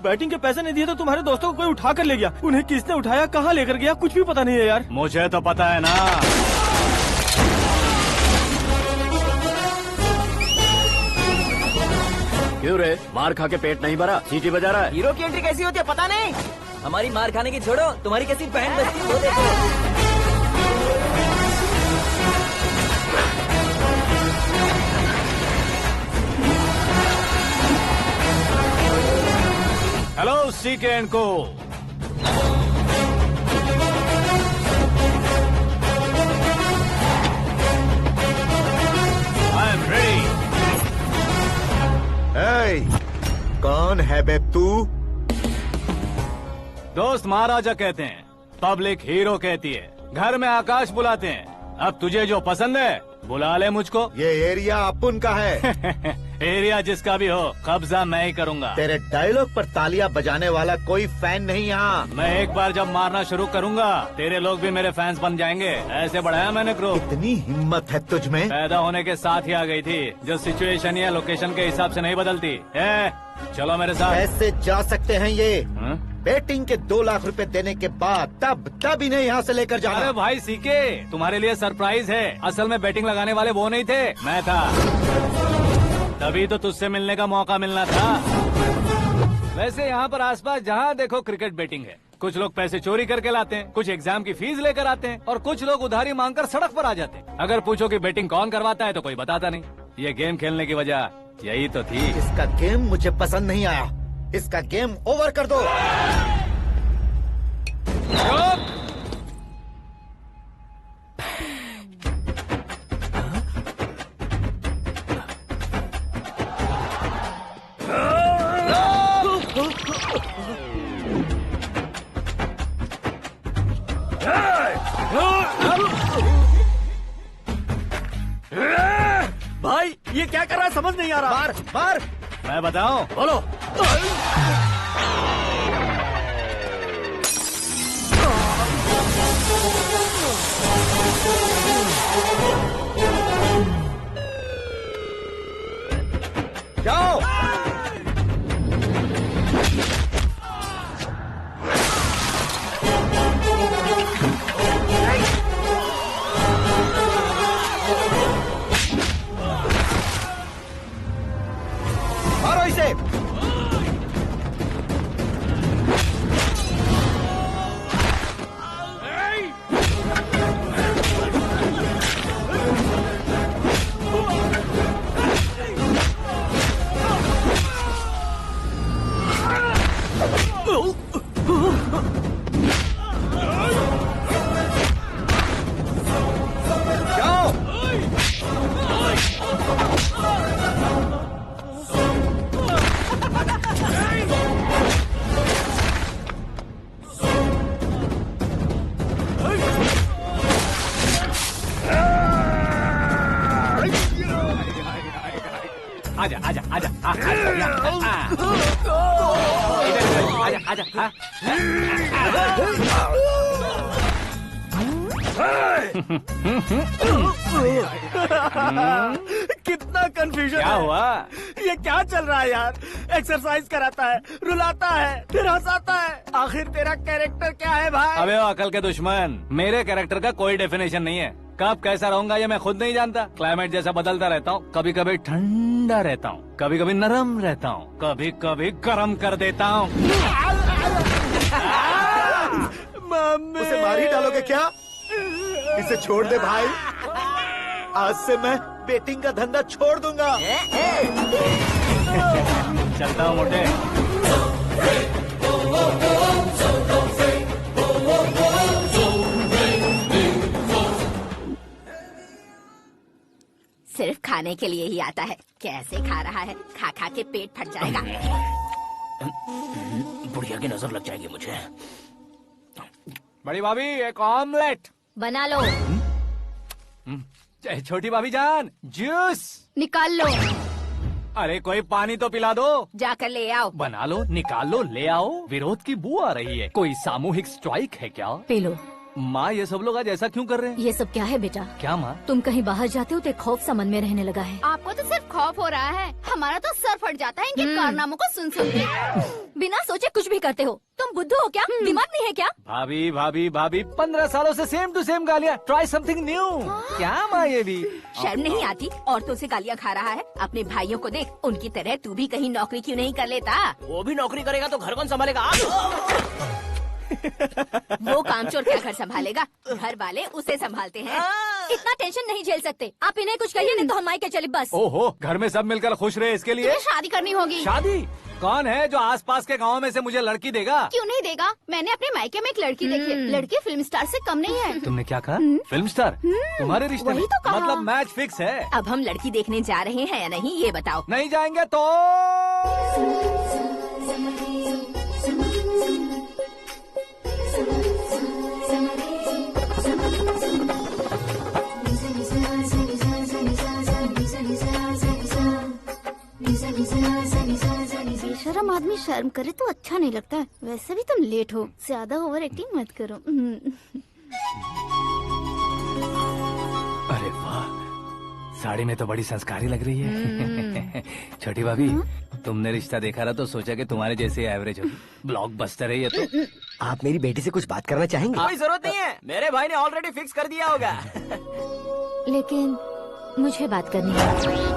Batting के पैसे नहीं दिए तो तुम्हारे दोस्तों को कोई उठा कर ले गया। उन्हें किसने उठाया, कहाँ लेकर गया, कुछ भी पता नहीं है यार। मुझे तो पता है ना। क्यों रे, मार खा के पेट नहीं भरा, सीटी बजा रहा है? हीरो की एंट्री कैसी होती है पता नहीं। हमारी मार खाने की छोड़ो, तुम्हारी कैसी बहन बजती है वो देखो। हेलो सीके एंड को। I am ready. कौन है बे तू? दोस्त महाराजा कहते हैं, पब्लिक हीरो कहती है, घर में आकाश बुलाते हैं। अब तुझे जो पसंद है बुला ले मुझको। ये एरिया अपुन का है। एरिया जिसका भी हो, कब्जा मैं ही करूंगा। तेरे डायलॉग पर तालियां बजाने वाला कोई फैन नहीं यहाँ। मैं एक बार जब मारना शुरू करूंगा, तेरे लोग भी मेरे फैंस बन जाएंगे। ऐसे बढ़ाया मैंने ग्रुप। इतनी हिम्मत है तुझ में? पैदा होने के साथ ही आ गई थी, जो सिचुएशन या लोकेशन के हिसाब से नहीं बदलती है। चलो मेरे साथ। कैसे जा सकते हैं ये? हाँ? बेटिंग के 2 लाख रुपए देने के बाद तब इन्हें यहाँ से लेकर जाना। अरे भाई सीके, तुम्हारे लिए सरप्राइज है। असल में बैटिंग लगाने वाले वो नहीं थे, मैं था। तभी तो तुझसे मिलने का मौका मिलना था। वैसे यहाँ पर आसपास जहाँ देखो क्रिकेट बैटिंग है। कुछ लोग पैसे चोरी करके लाते हैं, कुछ एग्जाम की फीस लेकर आते हैं, और कुछ लोग उधारी मांगकर सड़क पर आ जाते हैं। अगर पूछो कि बैटिंग कौन करवाता है तो कोई बताता नहीं। ये गेम खेलने की वजह यही तो थी। इसका गेम मुझे पसंद नहीं आया। इसका गेम ओवर कर दो। भाई ये क्या कर रहा है, समझ नहीं आ रहा। मार मार। मैं बताऊं? बोलो। जाओ। मारो इसे। जाओ। आजा आजा आजा आजा आजा आजा। कितना कंफ्यूजन क्या है। हुआ? ये क्या चल रहा है यार? एक्सरसाइज कराता है, रुलाता है, फिर हंसाता है। आखिर तेरा कैरेक्टर क्या है भाई? अबे ओ अकल के दुश्मन, मेरे कैरेक्टर का कोई डेफिनेशन नहीं है। कब कैसा रहूंगा ये मैं खुद नहीं जानता। क्लाइमेट जैसा बदलता रहता हूँ। कभी कभी ठंडा रहता हूँ, कभी कभी नरम रहता हूँ, कभी कभी गर्म कर देता हूँ। मम्मी। उसे मार ही डालोगे क्या? इसे छोड़ दे भाई। आज से मैं बेटिंग का धंधा छोड़ दूंगा। चलता हूँ मोटे। सिर्फ खाने के लिए ही आता है। कैसे खा रहा है, खा खा के पेट फट जाएगा। बुढ़िया की नजर लग जाएगी मुझे। बड़ी भाभी एक ऑमलेट बना लो। छोटी भाभी जान जूस निकाल लो। अरे कोई पानी तो पिला दो। जाकर ले आओ। बना लो, निकाल लो, ले आओ। विरोध की बू आ रही है। कोई सामूहिक स्ट्राइक है क्या? P low. माँ ये सब लोग आज ऐसा क्यों कर रहे हैं? ये सब क्या है बेटा? क्या माँ? तुम कहीं बाहर जाते हो तो एक खौफ सा मन में रहने लगा है। आपको तो सिर्फ खौफ हो रहा है, हमारा तो सर फट जाता है इनके कारनामों को सुन सुन के। बिना सोचे कुछ भी करते हो। तुम बुद्धू हो क्या? दिमाग नहीं है क्या? भाभी भाभी भाभी 15 सालों से सेम टू सेम गालियाँ। Try something new. क्या माँ ये भी? शर्म नहीं आती? औरतों से गालियाँ खा रहा है। अपने भाइयों को देख, उनकी तरह तू भी कहीं नौकरी क्यों नहीं कर लेता? वो भी नौकरी करेगा तो घर कौन संभालेगा? वो कामचोर क्या घर संभालेगा? घर वाले उसे संभालते हैं। इतना टेंशन नहीं झेल सकते। आप इन्हें कुछ कहिए नहीं तो हम मायके चले बस। ओहो, घर में सब मिलकर खुश रहे इसके लिए। तुम्हें शादी करनी होगी। शादी? कौन है जो आसपास के गांव में से मुझे लड़की देगा? क्यों नहीं देगा? मैंने अपने मायके में एक लड़की देखी है। लड़की फिल्म स्टार से कम नहीं है। तुमने क्या कहा? Film star? तुम्हारे रिश्ते वही में? तो कहा। मतलब मैच फिक्स है? अब हम लड़की देखने जा रहे हैं या नहीं, ये बताओ। नहीं जाएंगे तो? बेशरम आदमी शर्म करे तो अच्छा नहीं लगता है। वैसे भी तुम लेट हो, ज्यादा ओवर एक्टिंग मत करो। अरे वाह, साड़ी में तो बड़ी संस्कारी लग रही है। छोटी भाभी, तुमने रिश्ता देखा ना तो सोचा कि तुम्हारे जैसे एवरेज होगी। ब्लॉकबस्टर है ये तो। आप मेरी बेटी से कुछ बात करना चाहेंगे? कोई जरूरत नहीं है, मेरे भाई ने ऑलरेडी फिक्स कर दिया होगा। लेकिन मुझे बात करनी है।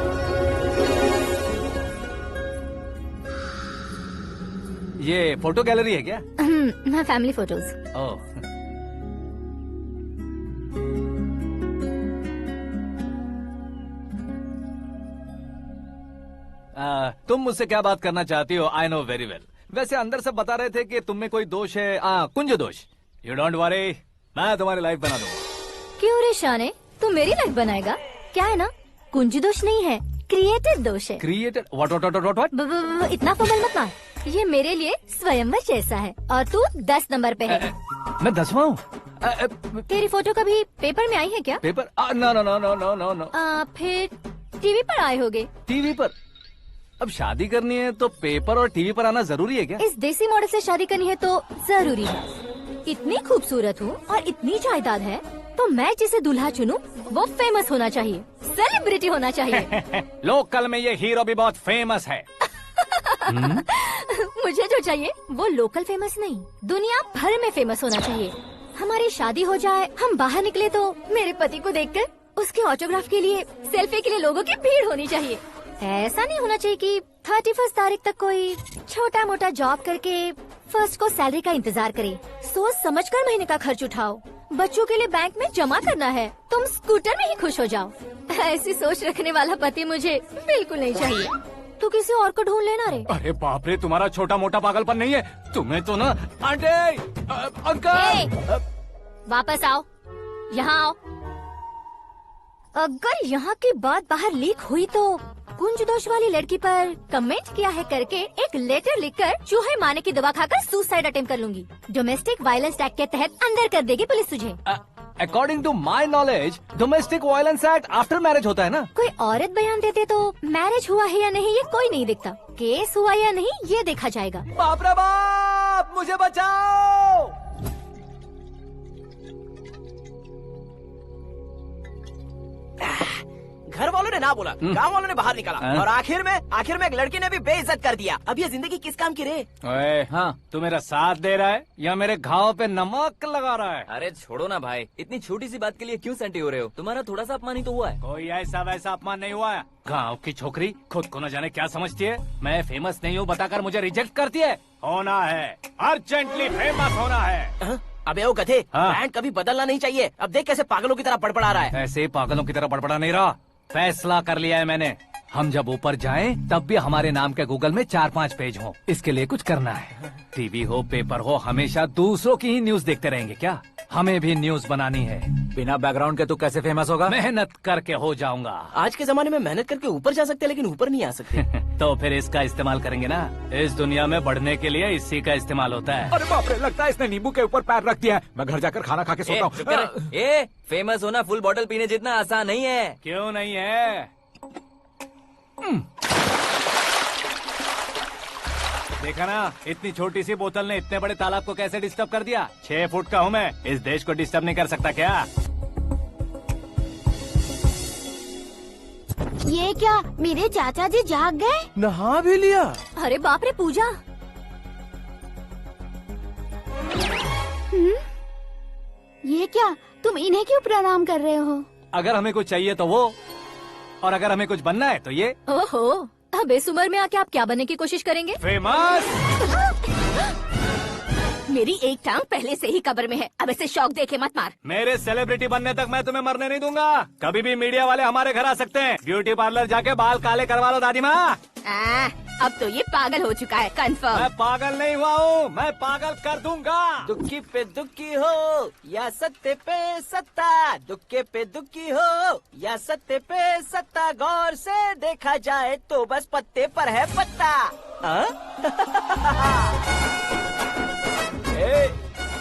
ये फोटो गैलरी है क्या? मैं फैमिली फोटोज। ओह, तुम मुझसे क्या बात करना चाहती हो? I know very well. वैसे अंदर से बता रहे थे कि तुम में कोई दोष है, कुंज दोष। यू डोंट वरी, मैं तुम्हारी लाइफ बना दूंगा। क्यों रे शाने, तू मेरी लाइफ बनाएगा? क्या है ना, कुंज दोष नहीं है, क्रिएटेड दोष है। क्रिएटेड? व्हाट? इतना फॉर्मल मत मार। ये मेरे लिए स्वयंवर जैसा है और तू 10 नंबर पे है। मैं 10वां हूँ? तेरी फोटो कभी पेपर में आई है क्या? Paper? No no no no no no no. फिर टीवी पर आए होगे। टीवी पर? अब शादी करनी है तो पेपर और टीवी पर आना जरूरी है क्या? इस देसी मॉडल से शादी करनी है तो जरूरी है। इतनी खूबसूरत हूँ और इतनी जायदाद है तो मैं जिसे दूल्हा चुनूं वो फेमस होना चाहिए, सेलिब्रिटी होना चाहिए। लोकल में ये हीरो भी बहुत फेमस है। मुझे जो चाहिए वो लोकल फेमस नहीं, दुनिया भर में फेमस होना चाहिए। हमारी शादी हो जाए, हम बाहर निकले तो मेरे पति को देखकर उसके ऑटोग्राफ के लिए, सेल्फी के लिए लोगों की भीड़ होनी चाहिए। ऐसा नहीं होना चाहिए कि 31 तारीख तक कोई छोटा मोटा जॉब करके फर्स्ट को सैलरी का इंतजार करे। सोच समझकर महीने का खर्च उठाओ। बच्चों के लिए बैंक में जमा करना है, तुम स्कूटर में ही खुश हो जाओ। ऐसी सोच रखने वाला पति मुझे बिल्कुल नहीं चाहिए। तू किसी और को ढूंढ लेना रे। अरे बाप रे, तुम्हारा छोटा मोटा पागलपन नहीं है? तुम्हें तो ना आंटी, अंकल। वापस आओ, यहाँ आओ। अगर यहाँ की बात बाहर लीक हुई तो कुंज दोष वाली लड़की पर कमेंट किया है करके एक लेटर लिखकर चूहे मारने की दवा खाकर सुसाइड अटेम्प्ट कर लूंगी। डोमेस्टिक वायलेंस एक्ट के तहत अंदर कर देगी पुलिस तुझे। According to my knowledge domestic violence act after marriage होता है ना? कोई औरत बयान देते तो मैरिज हुआ है या नहीं ये कोई नहीं देखता, केस हुआ या नहीं ये देखा जाएगा। बाप रे बाप, मुझे बचाओ। घर वालों ने ना बोला, गांव वालों ने बाहर निकाला और आखिर में एक लड़की ने भी बेइज्जत कर दिया। अब ये जिंदगी किस काम की रे? ओए, हाँ, तू मेरा साथ दे रहा है या मेरे घाव पे नमक लगा रहा है? अरे छोड़ो ना भाई, इतनी छोटी सी बात के लिए क्यों सैंटी हो रहे हो? तुम्हारा थोड़ा सा अपमान ही तो हुआ है। कोई ऐसा वैसा अपमान नहीं हुआ है। गाँव की छोकरी खुद को न जाने क्या समझती है। मैं फेमस नहीं हूँ बताकर मुझे रिजेक्ट करती है। होना है, अर्जेंटली फेमस होना है। अबे ओ गधे, हाँ। ब्रांड कभी बदलना नहीं चाहिए। अब देख कैसे पागलों की तरह बड़बड़ा रहा है। ऐसे पागलों की तरह बड़बड़ा नहीं रहा, फैसला कर लिया है मैंने। हम जब ऊपर जाएं तब भी हमारे नाम के गूगल में 4-5 पेज हो। इसके लिए कुछ करना है। टीवी हो, पेपर हो, हमेशा दूसरों की ही न्यूज देखते रहेंगे क्या? हमें भी न्यूज बनानी है। बिना बैकग्राउंड के तू कैसे फेमस होगा? मेहनत करके हो जाऊंगा। आज के जमाने में मेहनत करके ऊपर जा सकते हैं लेकिन ऊपर नहीं आ सकते। तो फिर इसका इस्तेमाल करेंगे ना। इस दुनिया में बढ़ने के लिए इसी का इस्तेमाल होता है। अरे बाप रे, लगता है इसने नींबू के ऊपर पैर रख दिया है। मैं घर जाकर खाना खा के सोता चुप कर। हूँ। फेमस होना फुल बॉटल पीने जितना आसान नहीं है। क्यों नहीं है? देखा ना, इतनी छोटी सी बोतल ने इतने बड़े तालाब को कैसे डिस्टर्ब कर दिया। 6 फुट का हूँ मैं, इस देश को डिस्टर्ब नहीं कर सकता क्या? ये क्या, मेरे चाचा जी जाग गए? नहा भी लिया। अरे बाप रे पूजा, ये क्या, तुम इन्हें क्यों प्रणाम कर रहे हो? अगर हमें कुछ चाहिए तो वो, और अगर हमें कुछ बनना है तो ये। ओहो, अब इस उम्र में आके आप क्या बनने की कोशिश करेंगे? फेमस। मेरी एक टांग पहले से ही कब्र में है, अब इसे शौक देके मत मार। मेरे सेलिब्रिटी बनने तक मैं तुम्हें मरने नहीं दूंगा। कभी भी मीडिया वाले हमारे घर आ सकते हैं। ब्यूटी पार्लर जाके बाल काले करवा लो दादी माँ। अब तो ये पागल हो चुका है, कंफर्म। मैं पागल नहीं हुआ हूँ, मैं पागल कर दूंगा। दुखी पे दुखी हो या सत्य पे सत्ता, दुखे पे दुखी हो या सत्य पे सत्ता, गौर से देखा जाए तो बस पत्ते पर है पत्ता।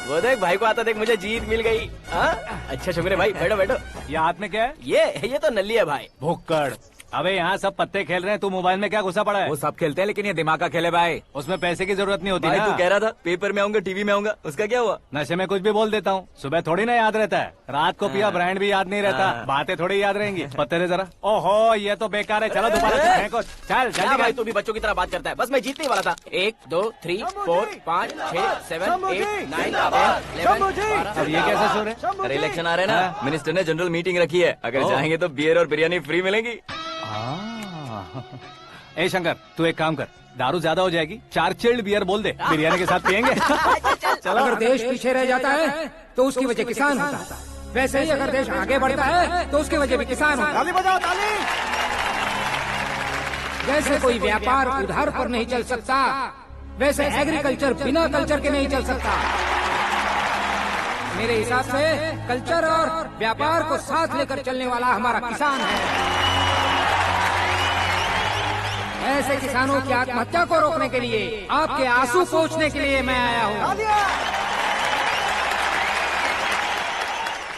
वो देख भाई को आता देख, मुझे जीत मिल गई। अच्छा शुक्र है भाई, बैठो बैठो। ये हाथ में क्या है? ये तो नल्ली है भाई। भुक्कड़। अबे यहाँ सब पत्ते खेल रहे हैं, तू मोबाइल में क्या घुसा पड़ा है? वो सब खेलते हैं लेकिन ये दिमाग का खेल है भाई। उसमें पैसे की जरूरत नहीं होती भाई ना। तू कह रहा था पेपर में आऊंगा, टीवी में आऊंगा, उसका क्या हुआ? नशे में कुछ भी बोल देता हूँ, सुबह थोड़ी ना याद रहता है। रात को पिया ब्रांड भी याद नहीं रहता, बातें थोड़ी याद रहेंगी। पत्ते दे जरा। ओहो ये तो बेकार है, चलो दोबारा से फेंको। चल क्या जल्दी भाई, कर। तू भी बच्चों की तरह बात करता है। बस मैं जीतने वाला था। 1 2 3 4 5 6 7 8 9 10 अब ये कैसे सो रहे? अरे इलेक्शन आ रहे हैं ना, मिनिस्टर ने जनरल मीटिंग रखी है, अगर जाएंगे तो बियर और बिरयानी फ्री मिलेगी। ए शंकर, तू एक काम कर, दारू ज्यादा हो जाएगी, 4 चिल्ड बियर बोल दे, बिरयानी के साथ पियेंगे। चलो। अगर देश पीछे रह जाता है तो उसकी वजह किसान होता है, वैसे ही अगर देश आगे बढ़ता है तो उसकी वजह भी किसान होता है। ताली बजाओ, ताली। जैसे कोई व्यापार उधार पर नहीं चल सकता, वैसे एग्रीकल्चर बिना कल्चर के नहीं चल सकता। मेरे हिसाब से कल्चर और व्यापार को साथ लेकर चलने वाला हमारा किसान है। ऐसे किसानों की आत्महत्या को रोकने के लिए, आपके आंसू पोंछने के लिए मैं आया हूँ।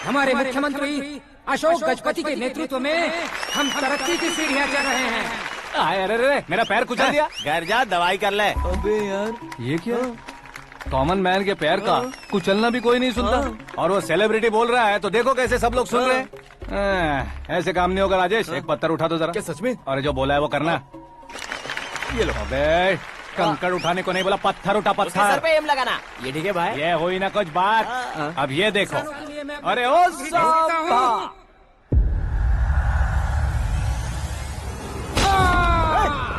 हमारे मुख्यमंत्री अशोक गजपति के नेतृत्व में हम तरक्की की सीढ़ियाँ चढ़ रहे हैं। अरे मेरा पैर कुचल दिया। घर जा, दवाई कर ले। अबे यार ये क्या? कॉमन मैन के पैर का कुचलना भी कोई नहीं सुनता, और वो सेलिब्रिटी बोल रहा है तो देखो कैसे सब लोग सुन रहे हैं। ऐसे काम नहीं होगा राजेश, एक पत्थर उठा दो जरा। क्या सच में? और जो बोला है वो करना। ये लो। अबे कंकड़ उठाने को नहीं बोला, पत्थर उठा, उसके सर पत्थर। पे एम लगाना। ये ठीक है भाई। ये हुई ना कुछ बात। अब ये देखो। अरे ओ साहब,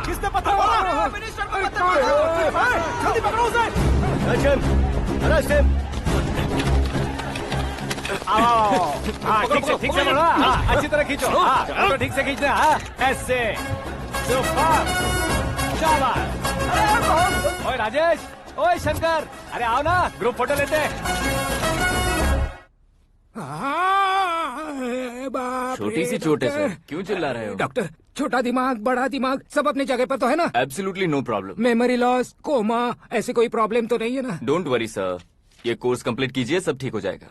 किसने पत्थर मारा? जल्दी पकड़ो उसे। हाँ ठीक से बढ़ो। हाँ अच्छी तरह खींचो। हाँ तो ठीक से खींचना। हाँ ऐसे। ओए राजेश, ओए शंकर, अरे आओ ना, ग्रुप फोटो लेते हैं। छोटी सी चोट है सर, क्यों चिल्ला रहे हो? डॉक्टर, छोटा दिमाग बड़ा दिमाग सब अपनी जगह पर तो है ना? Absolutely no problem. Memory loss, coma, ऐसी कोई प्रॉब्लम तो नहीं है ना? डोंट वरी सर, ये कोर्स कंप्लीट कीजिए, सब ठीक हो जाएगा।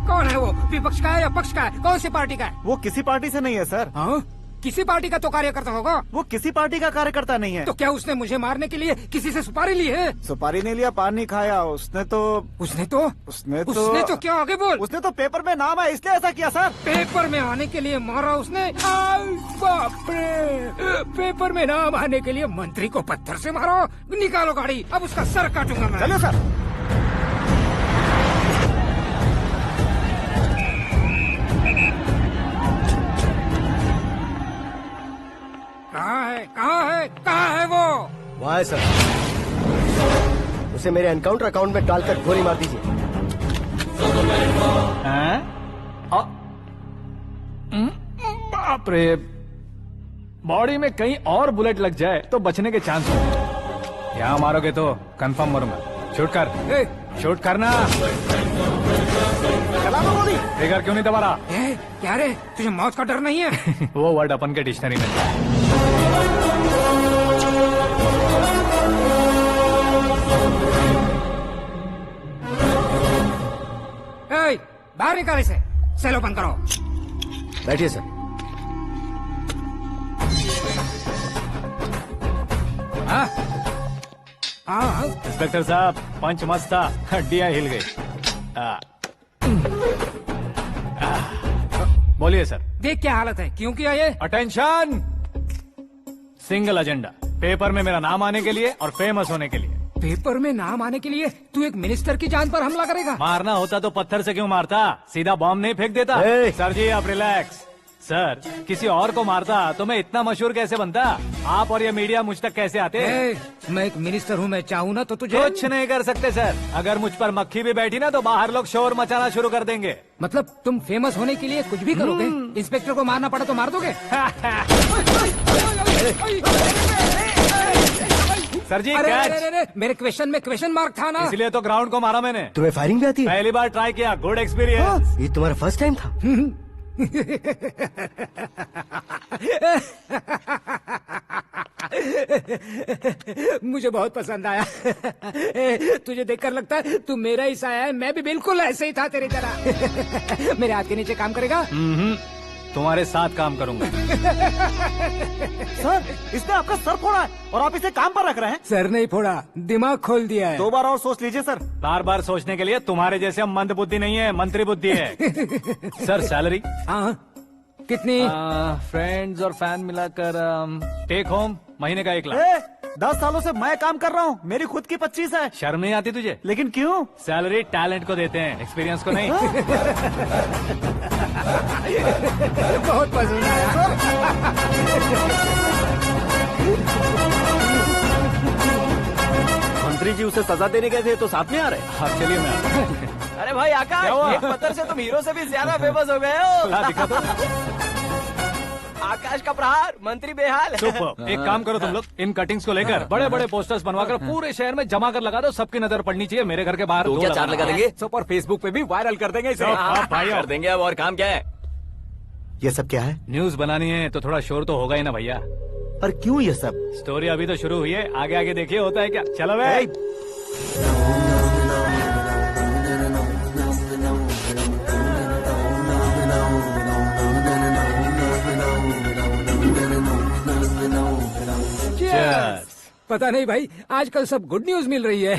कौन है वो? विपक्ष का है या पक्ष का है? कौन सी पार्टी का है? वो किसी पार्टी से नहीं है सर। हाँ? किसी पार्टी का तो कार्यकर्ता होगा। वो किसी पार्टी का कार्यकर्ता नहीं है। तो क्या उसने मुझे मारने के लिए किसी से सुपारी ली है? सुपारी नहीं लिया, पान नहीं खाया। उसने तो क्या आगे बोल? उसने तो पेपर में नाम है इसलिए ऐसा किया सर। पेपर में आने के लिए मारा उसने? बाप रे! पेपर में नाम आने के लिए मंत्री को पत्थर से मारो? निकालो गाड़ी, अब उसका सर काटूंगा मैं। चलो सर। कहाँ है वो? वहाँ है सर, उसे मेरे एनकाउंटर अकाउंट में डालकर गोली मार दीजिए। बाप रे, बॉडी में कहीं और बुलेट लग जाए तो बचने के चांस हो। यहाँ मारोगे तो कंफर्म मरूंगा। शूट कर, शूट करना। ट्रिगर क्यों नहीं दबा रहा? क्या रे, तुझे मौत का डर नहीं है? वो वर्ड अपन के डिक्शनरी में है। बाहर निकाल इसे, सेलो बंद करो। बैठिए सर। हाँ इंस्पेक्टर साहब पंच मस्त था, हड्डियां हिल गई। बोलिए सर। देख क्या हालत है, क्यों किया ये? अटेंशन, सिंगल एजेंडा, पेपर में मेरा नाम आने के लिए और फेमस होने के लिए। पेपर में नाम आने के लिए तू एक मिनिस्टर की जान पर हमला करेगा? मारना होता तो पत्थर से क्यों मारता, सीधा बॉम्ब नहीं फेंक देता। सर जी आप रिलैक्स। सर किसी और को मारता तो मैं इतना मशहूर कैसे बनता, आप और ये मीडिया मुझ तक कैसे आते? मैं एक मिनिस्टर हूँ, मैं चाहूँ ना तो तुझे कुछ नहीं कर सकते सर। अगर मुझ पर मक्खी भी बैठी ना तो बाहर लोग शोर मचाना शुरू कर देंगे। मतलब तुम फेमस होने के लिए कुछ भी करोगे? इंस्पेक्टर को मारना पड़ा तो मार दोगे? सर जी अरे, मेरे क्वेश्चन में क्वेश्चन मार्क था ना, इसलिए तो ग्राउंड को मारा मैंने। तुम्हें फायरिंग भी आती है? पहली बार ट्राई किया, गुड एक्सपीरियंस। ये तुम्हारा फर्स्ट टाइम था? मुझे बहुत पसंद आया। तुझे देखकर लगता है तू मेरा ही साया है, मैं भी बिल्कुल ऐसे ही था तेरी तरह। मेरे हाथ के नीचे काम करेगा? तुम्हारे साथ काम करूंगा। सर इसने आपका सर फोड़ा है और आप इसे काम पर रख रहे हैं। सर नहीं फोड़ा, दिमाग खोल दिया है। 2 बार और सोच लीजिए सर। बार बार सोचने के लिए तुम्हारे जैसे मंद बुद्धि नहीं है, मंत्री बुद्धि है। Sir salary? हाँ कितनी? फ्रेंड्स और फैन मिलाकर टेक होम महीने का 1 लाख। 10 सालों से मैं काम कर रहा हूँ, मेरी खुद की 25 है। शर्म नहीं आती तुझे? लेकिन क्यों? सैलरी टैलेंट को देते हैं, एक्सपीरियंस को नहीं। बहुत पसंद आया। मंत्री जी उसे सजा देने गए थे तो साथ में आ रहे। हाँ चलिए मैं आता हूं। अरे भाई आकाश, एक पत्थर से तुम हीरो से भी ज्यादा फेमस हो गए हो। दिखा दो। आकाश का प्रहार, मंत्री बेहाल। सुपर। एक काम करो तुम लोग, इन कटिंग्स को लेकर बड़े बड़े पोस्टर्स बनवाकर पूरे शहर में जमा कर लगा दो, सबकी नजर पड़नी चाहिए। मेरे घर के बाहर तो क्या 4 लगा देंगे? सुपर, फेसबुक पे भी वायरल कर देंगे इसे। भाई कर देंगे। अब और काम क्या है? ये सब क्या है? न्यूज बनानी है तो थोड़ा शोर तो होगा ही ना भैया। पर क्यों ये सब? स्टोरी अभी तो शुरू हुई है, आगे आगे देखिए होता है क्या। चलो भाई। पता नहीं भाई, आजकल सब गुड न्यूज मिल रही है।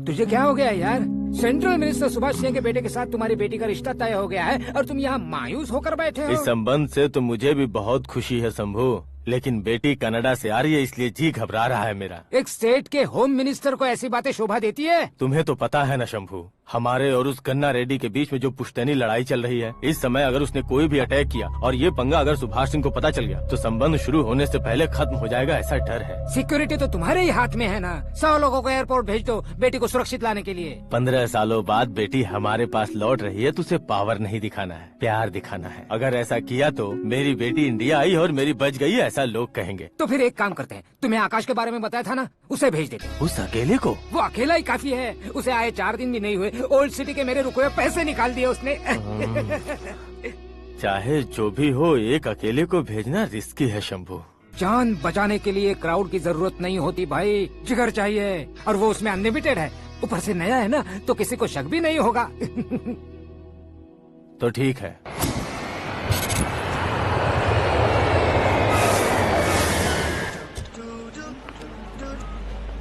तुझे क्या हो गया यार? सेंट्रल मिनिस्टर सुभाष सिंह के बेटे के साथ तुम्हारी बेटी का रिश्ता तय हो गया है और तुम यहाँ मायूस होकर बैठे हो। इस संबंध से तो मुझे भी बहुत खुशी है शंभू, लेकिन बेटी कनाडा से आ रही है इसलिए जी घबरा रहा है मेरा। एक स्टेट के होम मिनिस्टर को ऐसी बातें शोभा देती है? तुम्हें तो पता है ना शंभू, हमारे और उस गन्ना रेड्डी के बीच में जो पुश्तैनी लड़ाई चल रही है, इस समय अगर उसने कोई भी अटैक किया और ये पंगा अगर सुभाष सिंह को पता चल गया तो संबंध शुरू होने से पहले खत्म हो जाएगा, ऐसा डर है। सिक्योरिटी तो तुम्हारे ही हाथ में है ना। 100 लोगों को एयरपोर्ट भेज दो बेटी को सुरक्षित लाने के लिए। 15 सालों बाद बेटी हमारे पास लौट रही है तो उसे पावर नहीं दिखाना है, प्यार दिखाना है। अगर ऐसा किया तो मेरी बेटी इंडिया आई और मेरी बच गई, ऐसा लोग कहेंगे। तो फिर एक काम करते हैं, तुम्हें आकाश के बारे में बताया था ना, उसे भेज देते। उस अकेले को? वो अकेला ही काफी है, उसे आए 4 दिन भी नहीं हुए, ओल्ड सिटी के मेरे रुके हुए पैसे निकाल दिए उसने। चाहे जो भी हो, एक अकेले को भेजना रिस्की है शंभू। जान बचाने के लिए क्राउड की जरूरत नहीं होती भाई, जिगर चाहिए, और वो उसमें अनलिमिटेड है। ऊपर से नया है ना तो किसी को शक भी नहीं होगा। तो ठीक है।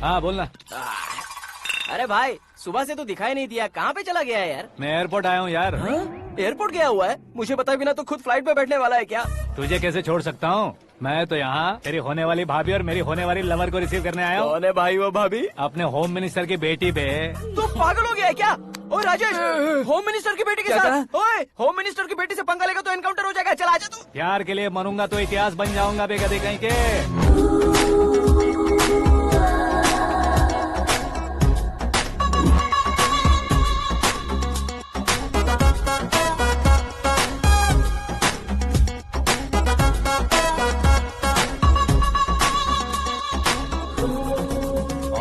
हाँ बोलना। अरे भाई सुबह से तो दिखाई नहीं दिया, कहाँ पे चला गया है यार? मैं एयरपोर्ट आया हूँ यार। एयरपोर्ट गया हुआ है? मुझे बताए बिना तो खुद फ्लाइट पे बैठने वाला है क्या? तुझे कैसे छोड़ सकता हूँ? मैं तो यहाँ तेरी होने वाली भाभी और मेरी होने वाली लवर को रिसीव करने आया हूँ। कौन है भाई वो भाभी? अपने होम मिनिस्टर की बेटी पे। तो पागल हो गया है क्या? ओ राजेश, होम मिनिस्टर की बेटी के साथ? ओए, होम मिनिस्टर की बेटी से पंगा लेगा तो एनकाउंटर हो जाएगा। चल आजा तू। प्यार के लिए मरूंगा तो इतिहास बन जाऊंगा बेगदी कहीं के।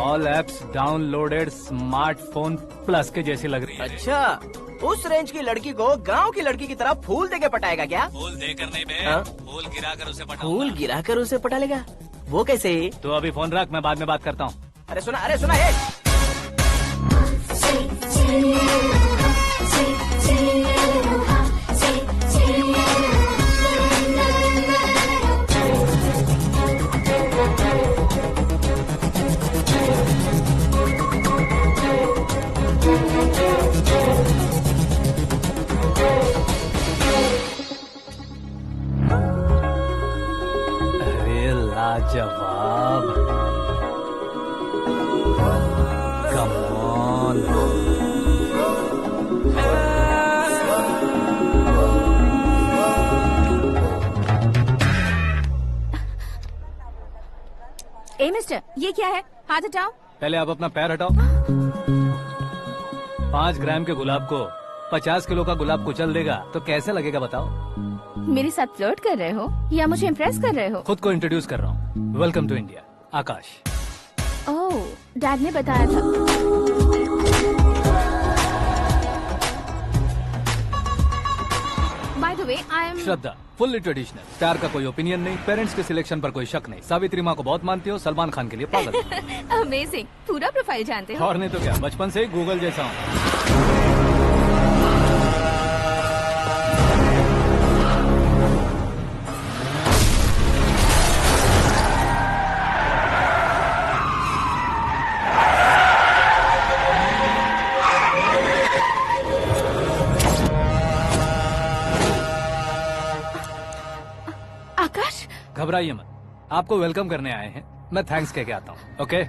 All apps downloaded smartphone plus के जैसी लग रही है। अच्छा, उस रेंज की लड़की को गांव की लड़की की तरह फूल देके पटाएगा क्या? फूल देकर नहीं बे, हाँ? फूल गिराकर उसे पटा। फूल गिराकर उसे पटा लेगा? वो कैसे? तो अभी फोन रख, मैं बाद में बात करता हूँ। अरे सुना ये। लाजवाब। Come on. ए मिस्टर, ये क्या है? हाथ हटाओ। पहले आप अपना पैर हटाओ। 5 ग्राम के गुलाब को 50 किलो का गुलाब कुचल देगा तो कैसे लगेगा बताओ? मेरे साथ फ्लर्ट कर रहे हो या मुझे इम्प्रेस कर रहे हो? खुद को इंट्रोड्यूस कर रहा हूँ। Welcome to India, Akash. Oh, dad ने बताया था। By the way, I am Shraddha, fully traditional. प्यार का कोई ओपिनियन नहीं, पेरेंट्स के सिलेक्शन पर कोई शक नहीं। सावित्री माँ को बहुत मानती हो, सलमान खान के लिए पागल। अमेजिंग, पूरा प्रोफाइल जानते हो। और नहीं तो क्या, बचपन से ही गूगल जैसा हूँ। आकाश, घबराइए मत, आपको वेलकम करने आए हैं। मैं थैंक्स कह के आता हूँ। ओके?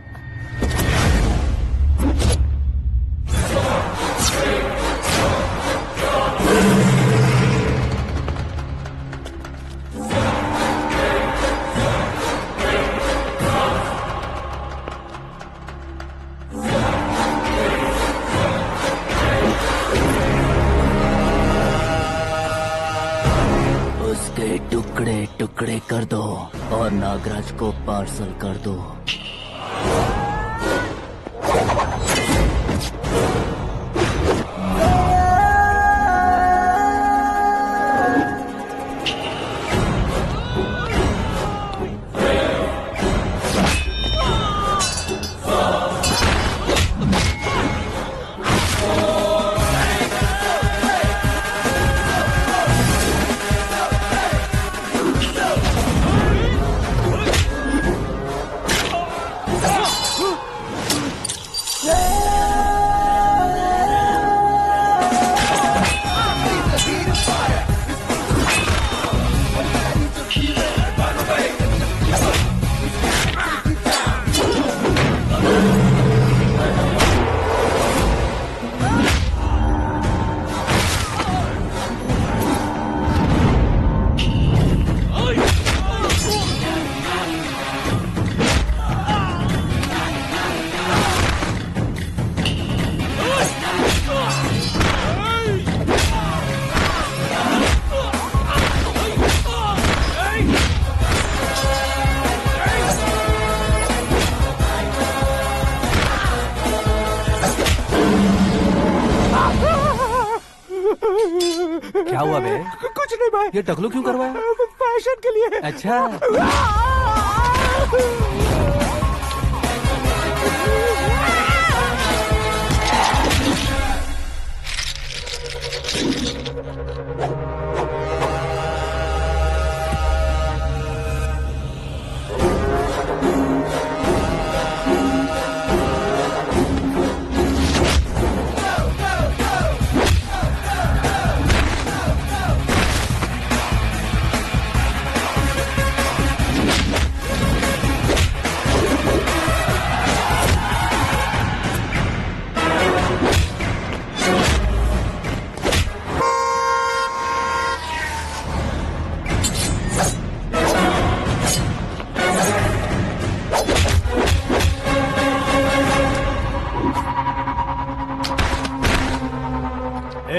उसके टुकड़े टुकड़े कर दो और नागराज को पार्सल कर दो। क्या हुआ बे? कुछ नहीं भाई। ये टकलू क्यों करवाया? फैशन के लिए। अच्छा।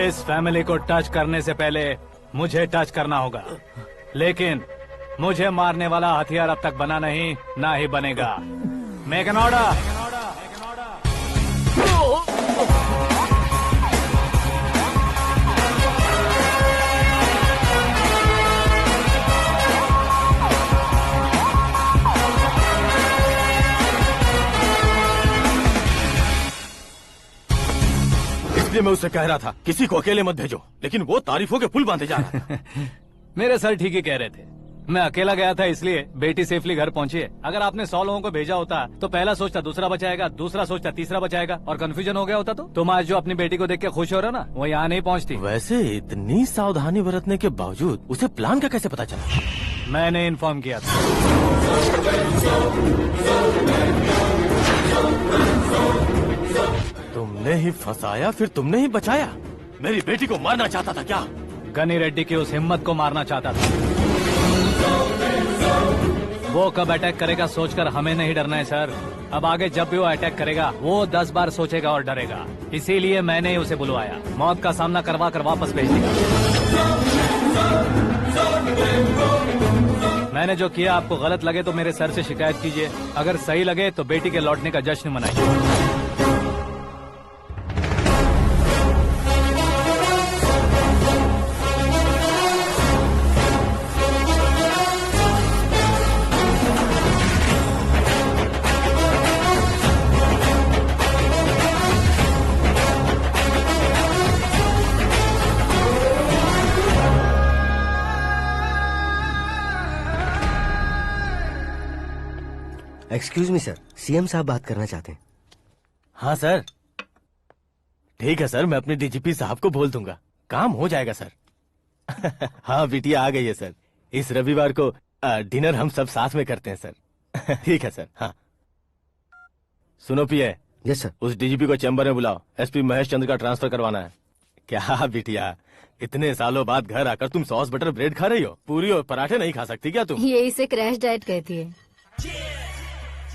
इस फैमिली को टच करने से पहले मुझे टच करना होगा, लेकिन मुझे मारने वाला हथियार अब तक बना नहीं, ना ही बनेगा। Make an order. इसलिए मैं उससे कह रहा था किसी को अकेले मत भेजो, लेकिन वो तारीफों के पुल बांधे जा रहा था। मेरे सर ठीक ही कह रहे थे। मैं अकेला गया था इसलिए बेटी सेफली घर पहुंची है। अगर आपने 100 लोगों को भेजा होता तो पहला सोचता दूसरा बचाएगा, दूसरा सोचता तीसरा बचाएगा, और कंफ्यूजन हो गया होता तो तुम आज जो अपनी बेटी को देख के खुश हो रहे हो ना, वो यहाँ नहीं पहुँचती। वैसे इतनी सावधानी बरतने के बावजूद उसे प्लान का कैसे पता चला? मैंने इन्फॉर्म किया था। तुमने ही फंसाया, फिर तुमने ही बचाया। मेरी बेटी को मारना चाहता था क्या? गनी रेड्डी की उस हिम्मत को मारना चाहता था। वो कब अटैक करेगा सोचकर हमें नहीं डरना है सर। अब आगे जब भी वो अटैक करेगा वो 10 बार सोचेगा और डरेगा। इसीलिए मैंने ही उसे बुलवाया। मौत का सामना करवा कर वापस भेज दिया। मैंने जो किया आपको गलत लगे तो मेरे सर से शिकायत कीजिए, अगर सही लगे तो बेटी के लौटने का जश्न मनाइए। एक्सक्यूज मी सर, सीएम साहब बात करना चाहते हैं। हाँ सर, ठीक है सर, मैं अपने डीजीपी साहब को बोल दूंगा, काम हो जाएगा सर। हाँ बिटिया आ गई है सर। इस रविवार को डिनर हम सब साथ में करते हैं सर। ठीक है सर। हाँ सुनो पिए। Yes sir. उस डीजीपी को चैम्बर में बुलाओ, एसपी महेश चंद्र का ट्रांसफर करवाना है। क्या बिटिया, इतने सालों बाद घर आकर तुम सॉस बटर ब्रेड खा रही हो? पूरी और पराठे नहीं खा सकती क्या तुम? ये इसे क्रैश डाइट कहती है।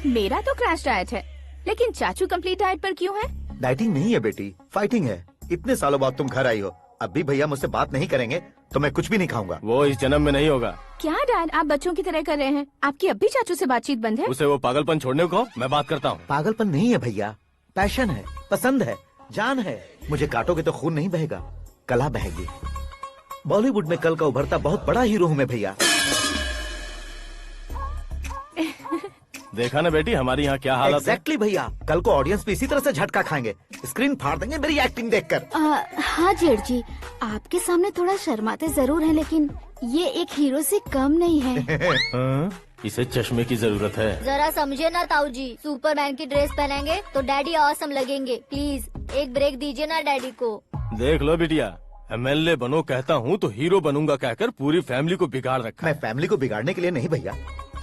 मेरा तो क्रैश डाइट है, लेकिन चाचू कंप्लीट डाइट पर क्यों है? डाइटिंग नहीं है बेटी, फाइटिंग है। इतने सालों बाद तुम घर आई हो, अब भी भैया मुझसे बात नहीं करेंगे तो मैं कुछ भी नहीं खाऊंगा। वो इस जन्म में नहीं होगा। क्या डैड, आप बच्चों की तरह कर रहे हैं? आपकी अब भी चाचू से बातचीत बंद है? उसे वो पागलपन छोड़ने को मैं बात करता हूँ। पागलपन नहीं है भैया, पैशन है, पसंद है, जान है। मुझे काटोगे तो खून नहीं बहेगा, कला बहेगी। बॉलीवुड में कल का उभरता बहुत बड़ा हीरो हूँ मैं भैया। देखा ना बेटी हमारी यहाँ क्या हालत है। एग्जैक्टली भैया, कल को ऑडियंस भी इसी तरह से झटका खाएंगे, स्क्रीन फाड़ देंगे मेरी एक्टिंग देखकर। हाँ जेठ जी, आपके सामने थोड़ा शर्माते जरूर हैं, लेकिन ये एक हीरो से कम नहीं है। इसे चश्मे की जरूरत है। जरा समझे ना ताऊ जी, सुपरमैन की ड्रेस पहनेंगे तो डैडी ऑसम लगेंगे। प्लीज एक ब्रेक दीजिए ना डैडी को। देख लो बिटिया, एमएलए बनो कहता हूँ तो हीरो बनूंगा कहकर पूरी फैमिली को बिगाड़ रखा। मैं फैमिली को बिगाड़ने के लिए नहीं भैया,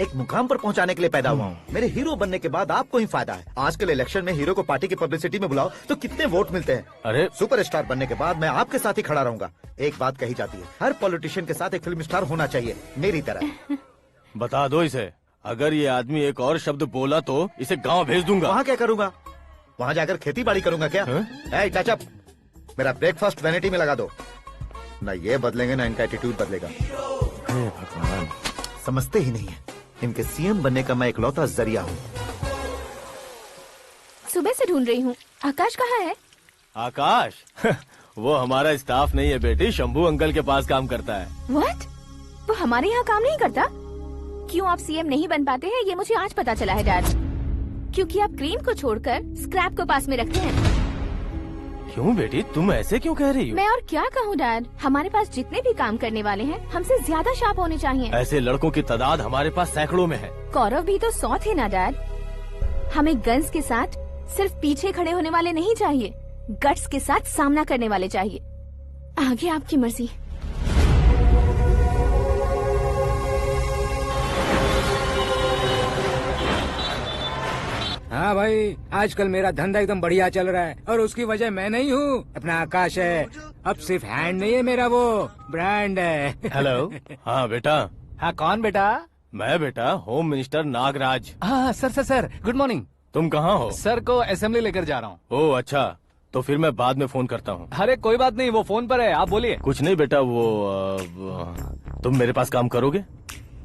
एक मुकाम पर पहुंचाने के लिए पैदा हुआ हूँ। मेरे हीरो बनने के बाद आपको ही फायदा है। आजकल इलेक्शन में हीरो को पार्टी की पब्लिसिटी में बुलाओ तो कितने वोट मिलते हैं। अरे सुपरस्टार बनने के बाद मैं आपके साथ ही खड़ा रहूंगा। एक बात कही जाती है, हर पॉलिटिशियन के साथ एक फिल्म स्टार होना चाहिए, मेरी तरह। बता दो इसे, अगर ये आदमी एक और शब्द बोला तो इसे गाँव भेज दूंगा। वहाँ क्या करूँगा? वहाँ जाकर खेती बाड़ी करूँगा क्या? टच अप, मेरा ब्रेकफास्ट वैनिटी में लगा दो। न ये बदलेंगे ना इनका एटीट्यूड बदलेगा। भगवान, समझते ही नहीं है, इनके सीएम बनने का मैं इकलौता जरिया हूँ। सुबह से ढूंढ रही हूँ, आकाश कहाँ है? आकाश? वो हमारा स्टाफ नहीं है बेटी, शंभू अंकल के पास काम करता है। व्हाट? वो हमारे यहाँ काम नहीं करता? क्यों आप सीएम नहीं बन पाते हैं ये मुझे आज पता चला है डैड। क्योंकि आप क्रीम को छोड़कर स्क्रैप को पास में रखते हैं। क्यों बेटी, तुम ऐसे क्यों कह रही हो? मैं और क्या कहूँ डैड, हमारे पास जितने भी काम करने वाले हैं हमसे ज्यादा शार्प होने चाहिए। ऐसे लड़कों की तादाद हमारे पास सैकड़ों में है। गौरव भी तो 100 थे ना डैड। हमें गन्स के साथ सिर्फ पीछे खड़े होने वाले नहीं चाहिए, गट्स के साथ सामना करने वाले चाहिए। आगे आपकी मर्जी। हाँ भाई, आजकल मेरा धंधा एकदम बढ़िया चल रहा है और उसकी वजह मैं नहीं हूँ, अपना आकाश है। अब सिर्फ हैंड नहीं है मेरा, वो ब्रांड है। हेलो। हाँ बेटा। हाँ कौन बेटा? मैं बेटा होम मिनिस्टर नागराज। हाँ सर गुड मॉर्निंग। तुम कहाँ हो? सर को असेंबली लेकर जा रहा हूँ। ओह अच्छा, तो फिर मैं बाद में फोन करता हूँ। अरे कोई बात नहीं, वो फोन पर है, आप बोलिए। कुछ नहीं बेटा, तुम मेरे पास काम करोगे?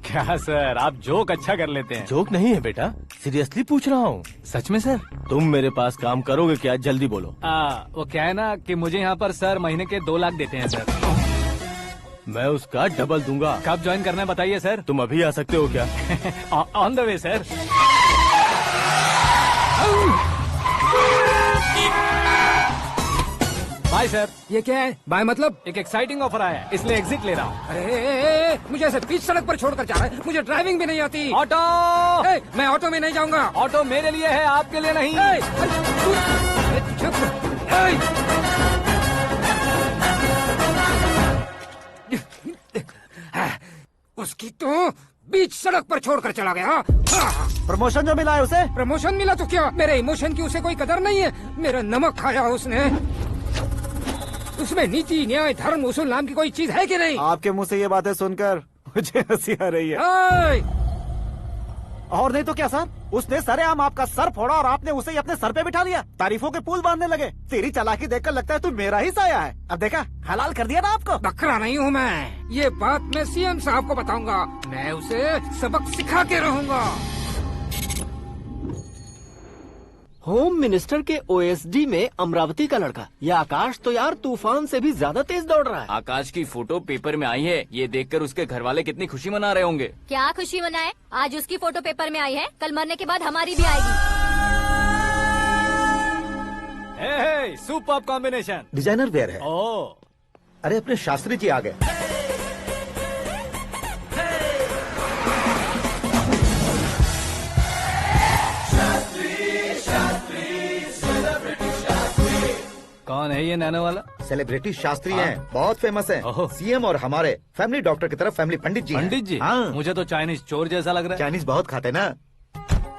क्या सर, आप जोक अच्छा कर लेते हैं। जोक नहीं है बेटा, सीरियसली पूछ रहा हूँ। सच में सर? तुम मेरे पास काम करोगे क्या? जल्दी बोलो। वो क्या है ना कि मुझे यहाँ पर सर महीने के 2 लाख देते हैं सर। मैं उसका डबल दूंगा। कब ज्वाइन करना है बताइए सर। तुम अभी आ सकते हो क्या? On the way sir. Bye sir. ये क्या है? बाय मतलब? एक एक्साइटिंग ऑफर आया है, इसलिए एग्जिट ले रहा हूँ। अरे मुझे ऐसे बीच सड़क पर छोड़कर जा रहा है, मुझे ड्राइविंग भी नहीं आती। ऑटो! मैं ऑटो में नहीं जाऊंगा। ऑटो मेरे लिए है, आपके लिए नहीं। उसकी तो बीच सड़क पर छोड़कर चला गया। प्रमोशन जो मिला है उसे? प्रमोशन मिला तो क्या, मेरे इमोशन की उसे कोई कदर नहीं है। मेरा नमक खाया उसने। उसमें नीति, न्याय, धर्म, उसूल नाम की कोई चीज है कि नहीं? आपके मुंह से ये बातें सुनकर मुझे हंसी आ रही है। और नहीं तो क्या सर, उसने सरेआम आपका सर फोड़ा और आपने उसे ही अपने सर पे बिठा लिया। तारीफों के पुल बांधने लगे। तेरी चालाकी देखकर लगता है तू मेरा ही साया है। अब देखा, हलाल कर दिया ना आपको। बकरा नहीं हूँ मैं। ये बात मैं सीएम साहब को बताऊंगा। मैं उसे सबक सिखा के रहूंगा। होम मिनिस्टर के ओएसडी में अमरावती का लड़का, ये आकाश तो यार तूफान से भी ज्यादा तेज दौड़ रहा है। आकाश की फोटो पेपर में आई है, ये देखकर उसके घर वाले कितनी खुशी मना रहे होंगे। क्या खुशी मनाए? आज उसकी फोटो पेपर में आई है, कल मरने के बाद हमारी भी आएगी। Superb combination. डिजाइनर वेयर है। ओह, अरे अपने शास्त्री जी आ गए। कौन है ये नैनो वाला? सेलिब्रिटी शास्त्री हैं, बहुत फेमस हैं। सीएम और हमारे फैमिली डॉक्टर की तरफ फैमिली पंडित जी हैं। पंडित जी? हाँ। मुझे तो चाइनीज चोर जैसा लग रहा है। चाइनीज बहुत खाते ना।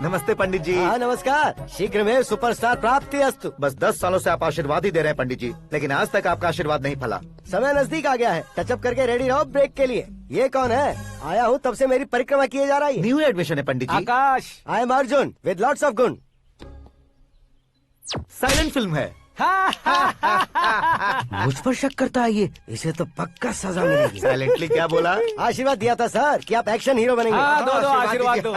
नमस्ते पंडित जी। हाँ नमस्कार। शीघ्र में सुपरस्टार प्राप्ति अस्तु। बस 10 सालों से आप आशीर्वाद ही दे रहे हैं पंडित जी, लेकिन आज तक आपका आशीर्वाद नहीं फला। समय नजदीक आ गया है, टचअप करके रेडी रहो ब्रेक के लिए। ये कौन है? आया हूँ तब से मेरी परिक्रमा किए जा रही है। न्यू एडमिशन है Pandit ji. Akash. I am Arjun with lots of गुण। साइलेंट फिल्म है। मुझ पर शक करता है ये, इसे तो पक्का सजा मिलेगी। साइलेंटली क्या बोला? आशीर्वाद दिया था सर कि आप एक्शन हीरो बनेंगे। हाँ, दो आशीर्वाद दो।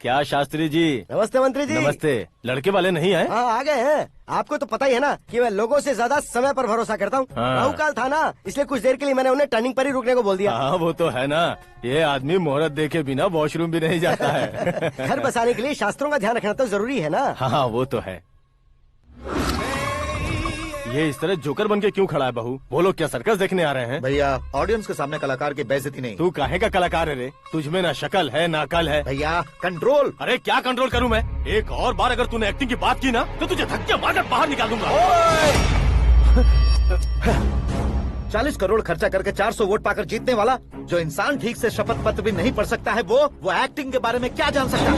क्या शास्त्री जी? नमस्ते मंत्री जी। नमस्ते। लड़के वाले नहीं आए? हाँ आ गए हैं। आपको तो पता ही है ना कि मैं लोगों से ज्यादा समय पर भरोसा करता हूँ। हाँ। राहु काल था ना, इसलिए कुछ देर के लिए मैंने उन्हें टर्निंग पर ही रुकने को बोल दिया। हाँ वो तो है ना, ये आदमी मुहूर्त देखे बिना वॉशरूम भी नहीं जाता है। घर बसाने के लिए शास्त्रों का ध्यान रखना तो जरूरी है ना। हाँ वो तो है। ये इस तरह जोकर बन के क्यों खड़ा है बहू? वो लोग क्या सर्कस देखने आ रहे हैं? भैया ऑडियंस के सामने कलाकार की बेइज्जती नहीं। तू काहे का कलाकार है रे? तुझमें ना शक्ल है ना अकल है। भैया कंट्रोल। अरे क्या कंट्रोल करूं मैं? एक और बार अगर तूने एक्टिंग की बात की ना तो तुझे धक्के मारकर बाहर निकाल दूंगा। 40 करोड़ खर्चा करके 400 वोट पाकर जीतने वाला, जो इंसान ठीक से शपथ पत्र भी नहीं पढ़ सकता है, वो एक्टिंग के बारे में क्या जान सकता है?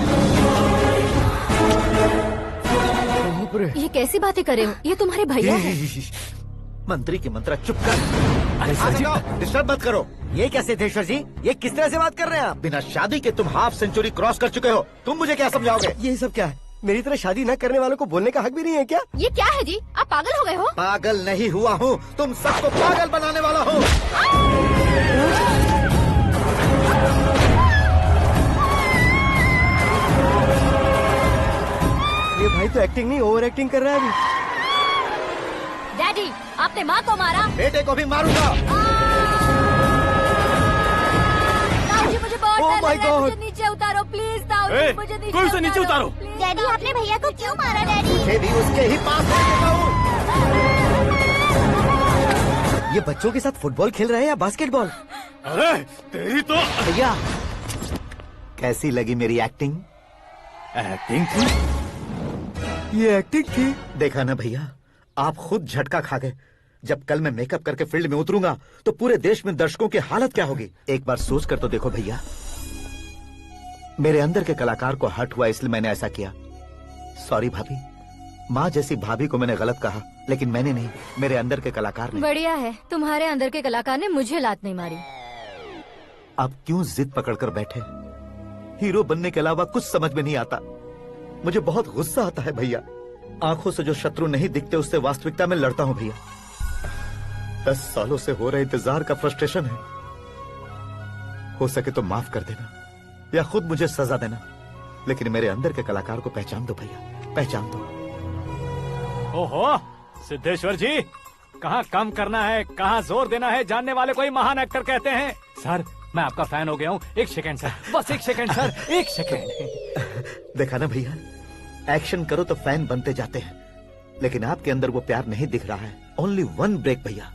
ये कैसी बातें करे हो? ये तुम्हारे भैया हैं। मंत्री की मंत्रा चुप कर। डिस्टर्ब मत करो। ये क्या सिद्धेश्वर जी, ये किस तरह से बात कर रहे हैं आप? बिना शादी के तुम हाफ सेंचुरी क्रॉस कर चुके हो, तुम मुझे क्या समझाओगे? ये सब क्या है? मेरी तरह शादी न करने वालों को बोलने का हक भी नहीं है क्या? ये क्या है जी? आप पागल हो गए हो? पागल नहीं हुआ हूँ, तुम सबको पागल बनाने वाला हूँ। ये भाई तो एक्टिंग नहीं ओवर एक्टिंग कर रहा है अभी। डैडी, आपने माँ को मारा। बेटे को भी मारूंगा। ताऊजी मुझे बहुत Oh डर my लग रहा है, God! मुझे नीचे उतारो प्लीज। ताऊजी ए, मुझे कोई उसे नीचे उतारो। डैडी आपने भैया को क्यों मारा डैडी? मुझे भी उसके ही पास लेके जाऊं। ये बच्चों के साथ फुटबॉल खेल रहे हैं या बास्केटबॉल? अरे तेरी तो भैया कैसी लगी मेरी एक्टिंग? एक्टिंग थी। ये एक्टिंग थी। देखा ना भैया, आप खुद झटका खा गए। जब कल मैं मेकअप करके फील्ड में उतरूंगा तो पूरे देश में दर्शकों की हालत क्या होगी? एक बार सोच कर तो देखो भैया। मेरे अंदर के कलाकार को हर्ट हुआ इसलिए मैंने ऐसा किया। सॉरी भाभी। माँ जैसी भाभी को मैंने गलत कहा, लेकिन मैंने नहीं, मेरे अंदर के कलाकार ने। बढ़िया है, तुम्हारे अंदर के कलाकार ने मुझे लात नहीं मारी। अब क्यों जिद पकड़कर बैठे? हीरो बनने के अलावा कुछ समझ में नहीं आता। मुझे बहुत गुस्सा आता है भैया। आंखों से जो शत्रु नहीं दिखते उससे वास्तविकता में लड़ता हूँ भैया। 10 सालों से हो रहे इंतजार का फ्रस्ट्रेशन है। हो सके तो माफ कर देना या खुद मुझे सजा देना, लेकिन मेरे अंदर के कलाकार को पहचान दो भैया, पहचान दो। ओहो सिद्धेश्वर जी, कहाँ कम करना है कहाँ जोर देना है, जानने वाले को ही महान एक्टर कहते हैं। सर मैं आपका फैन हो गया हूँ। एक सेकंड सर, बस एक सेकंड सर, एक सेकंड। देखा ना भैया, एक्शन करो तो फैन बनते जाते हैं, लेकिन आपके अंदर वो प्यार नहीं दिख रहा है। ओनली 1 ब्रेक भैया,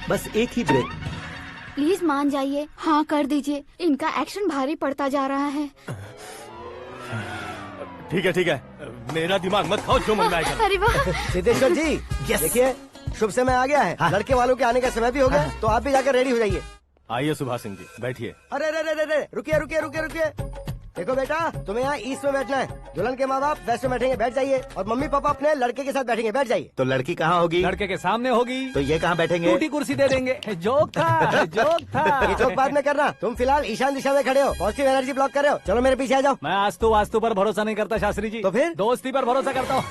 बस एक ही ब्रेक। प्लीज मान जाइए, हाँ कर दीजिए। इनका एक्शन भारी पड़ता जा रहा है। ठीक है, मेरा दिमाग मत खाओ, जो मन में आएगा। अरे वाह सिद्धेश्वर जी, देखिए शुभ समय आ गया है। लड़के वालों के आने का समय भी हो गया, तो आप भी जाकर रेडी हो जाइए। आइए सुभाष सिंह जी, बैठिए। अरे अरे अरे अरे, रुकिए रुकिए रुकिए रुकिए। देखो बेटा, तुम्हें यहाँ ईस्ट में बैठना है। दुल्हन के माँ बाप वेस्ट में बैठेंगे, बैठ जाइए। और मम्मी पापा अपने लड़के के साथ बैठेंगे, बैठ जाइए। तो लड़की कहाँ होगी? लड़के के सामने होगी। तो ये कहाँ बैठेंगे? टूटी कुर्सी दे देंगे। जोक था, जोक था। ये जोक बाद में करना। तुम फिलहाल ईशान दिशा में खड़े हो, पॉजिटिव एनर्जी ब्लॉक कर रहे हो। चलो मेरे पीछे आ जाओ। मैं वास्तु पर भरोसा नहीं करता शास्त्री जी। तो फिर? दोस्ती पर भरोसा करता हूँ।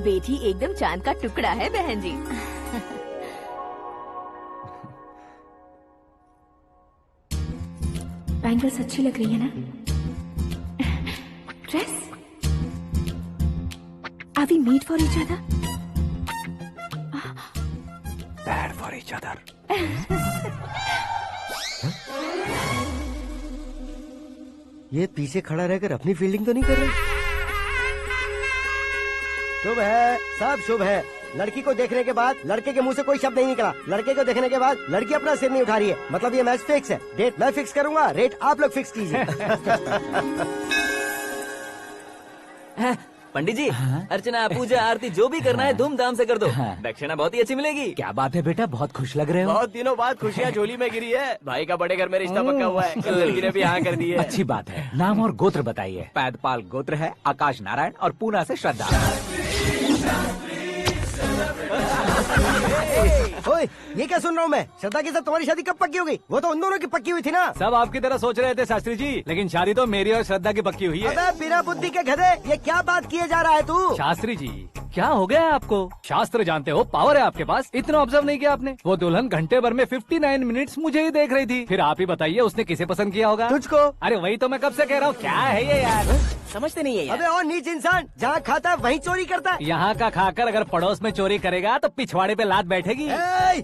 बेटी एकदम चांद का टुकड़ा है बहन जी। बैंगल्स अच्छी लग रही है ना? Dress? Are we made for each other? Bad for each other. ये पीछे खड़ा रहकर अपनी फील्डिंग तो नहीं कर रहा? शुभ है, सब शुभ है। लड़की को देखने के बाद लड़के के मुंह से कोई शब्द नहीं निकला। लड़के को देखने के बाद लड़की अपना सिर नहीं उठा रही है। मतलब ये मैच फिक्स है। डेट मैं फिक्स करूंगा, रेट आप लोग फिक्स कीजिए। पंडित जी, अर्चना पूजा आरती जो भी करना है धूमधाम से कर दो। दक्षिणा बहुत ही अच्छी मिलेगी। क्या बात है बेटा, बहुत खुश लग रहे हो। बहुत दिनों बाद खुशियाँ झोली में गिरी है। भाई का बड़े घर में रिश्ता पक्का हुआ है। कल लड़की ने भी हाँ कर दी है। अच्छी बात है। नाम और गोत्र बताइए। पैदपाल गोत्र है, आकाश नारायण, और पूना से श्रद्धा। ओए, ये क्या सुन रहा हूँ मैं? श्रद्धा के साथ तुम्हारी शादी कब पक्की हो गई? वो तो उन दोनों की पक्की हुई थी ना। सब आपकी तरह सोच रहे थे शास्त्री जी, लेकिन शादी तो मेरी और श्रद्धा की पक्की हुई है। अबे बिना बुद्धि के गधे, ये क्या बात किए जा रहा है तू? शास्त्री जी, क्या हो गया है आपको? शास्त्र जानते हो, पावर है आपके पास। इतना ऑब्जर्व नहीं किया आपने? वो दुल्हन घंटे भर में 59 मिनट्स मुझे ही देख रही थी। फिर आप ही बताइए उसने किसे पसंद किया होगा? तुझको। अरे वही तो मैं कब से कह रहा हूँ। क्या है ये यार, समझते नहीं है यार। अबे और नीच इंसान, जहाँ खाता है वहीं चोरी करता है। यहाँ का खाकर अगर पड़ोस में चोरी करेगा तो पिछवाड़े पे लात बैठेगी।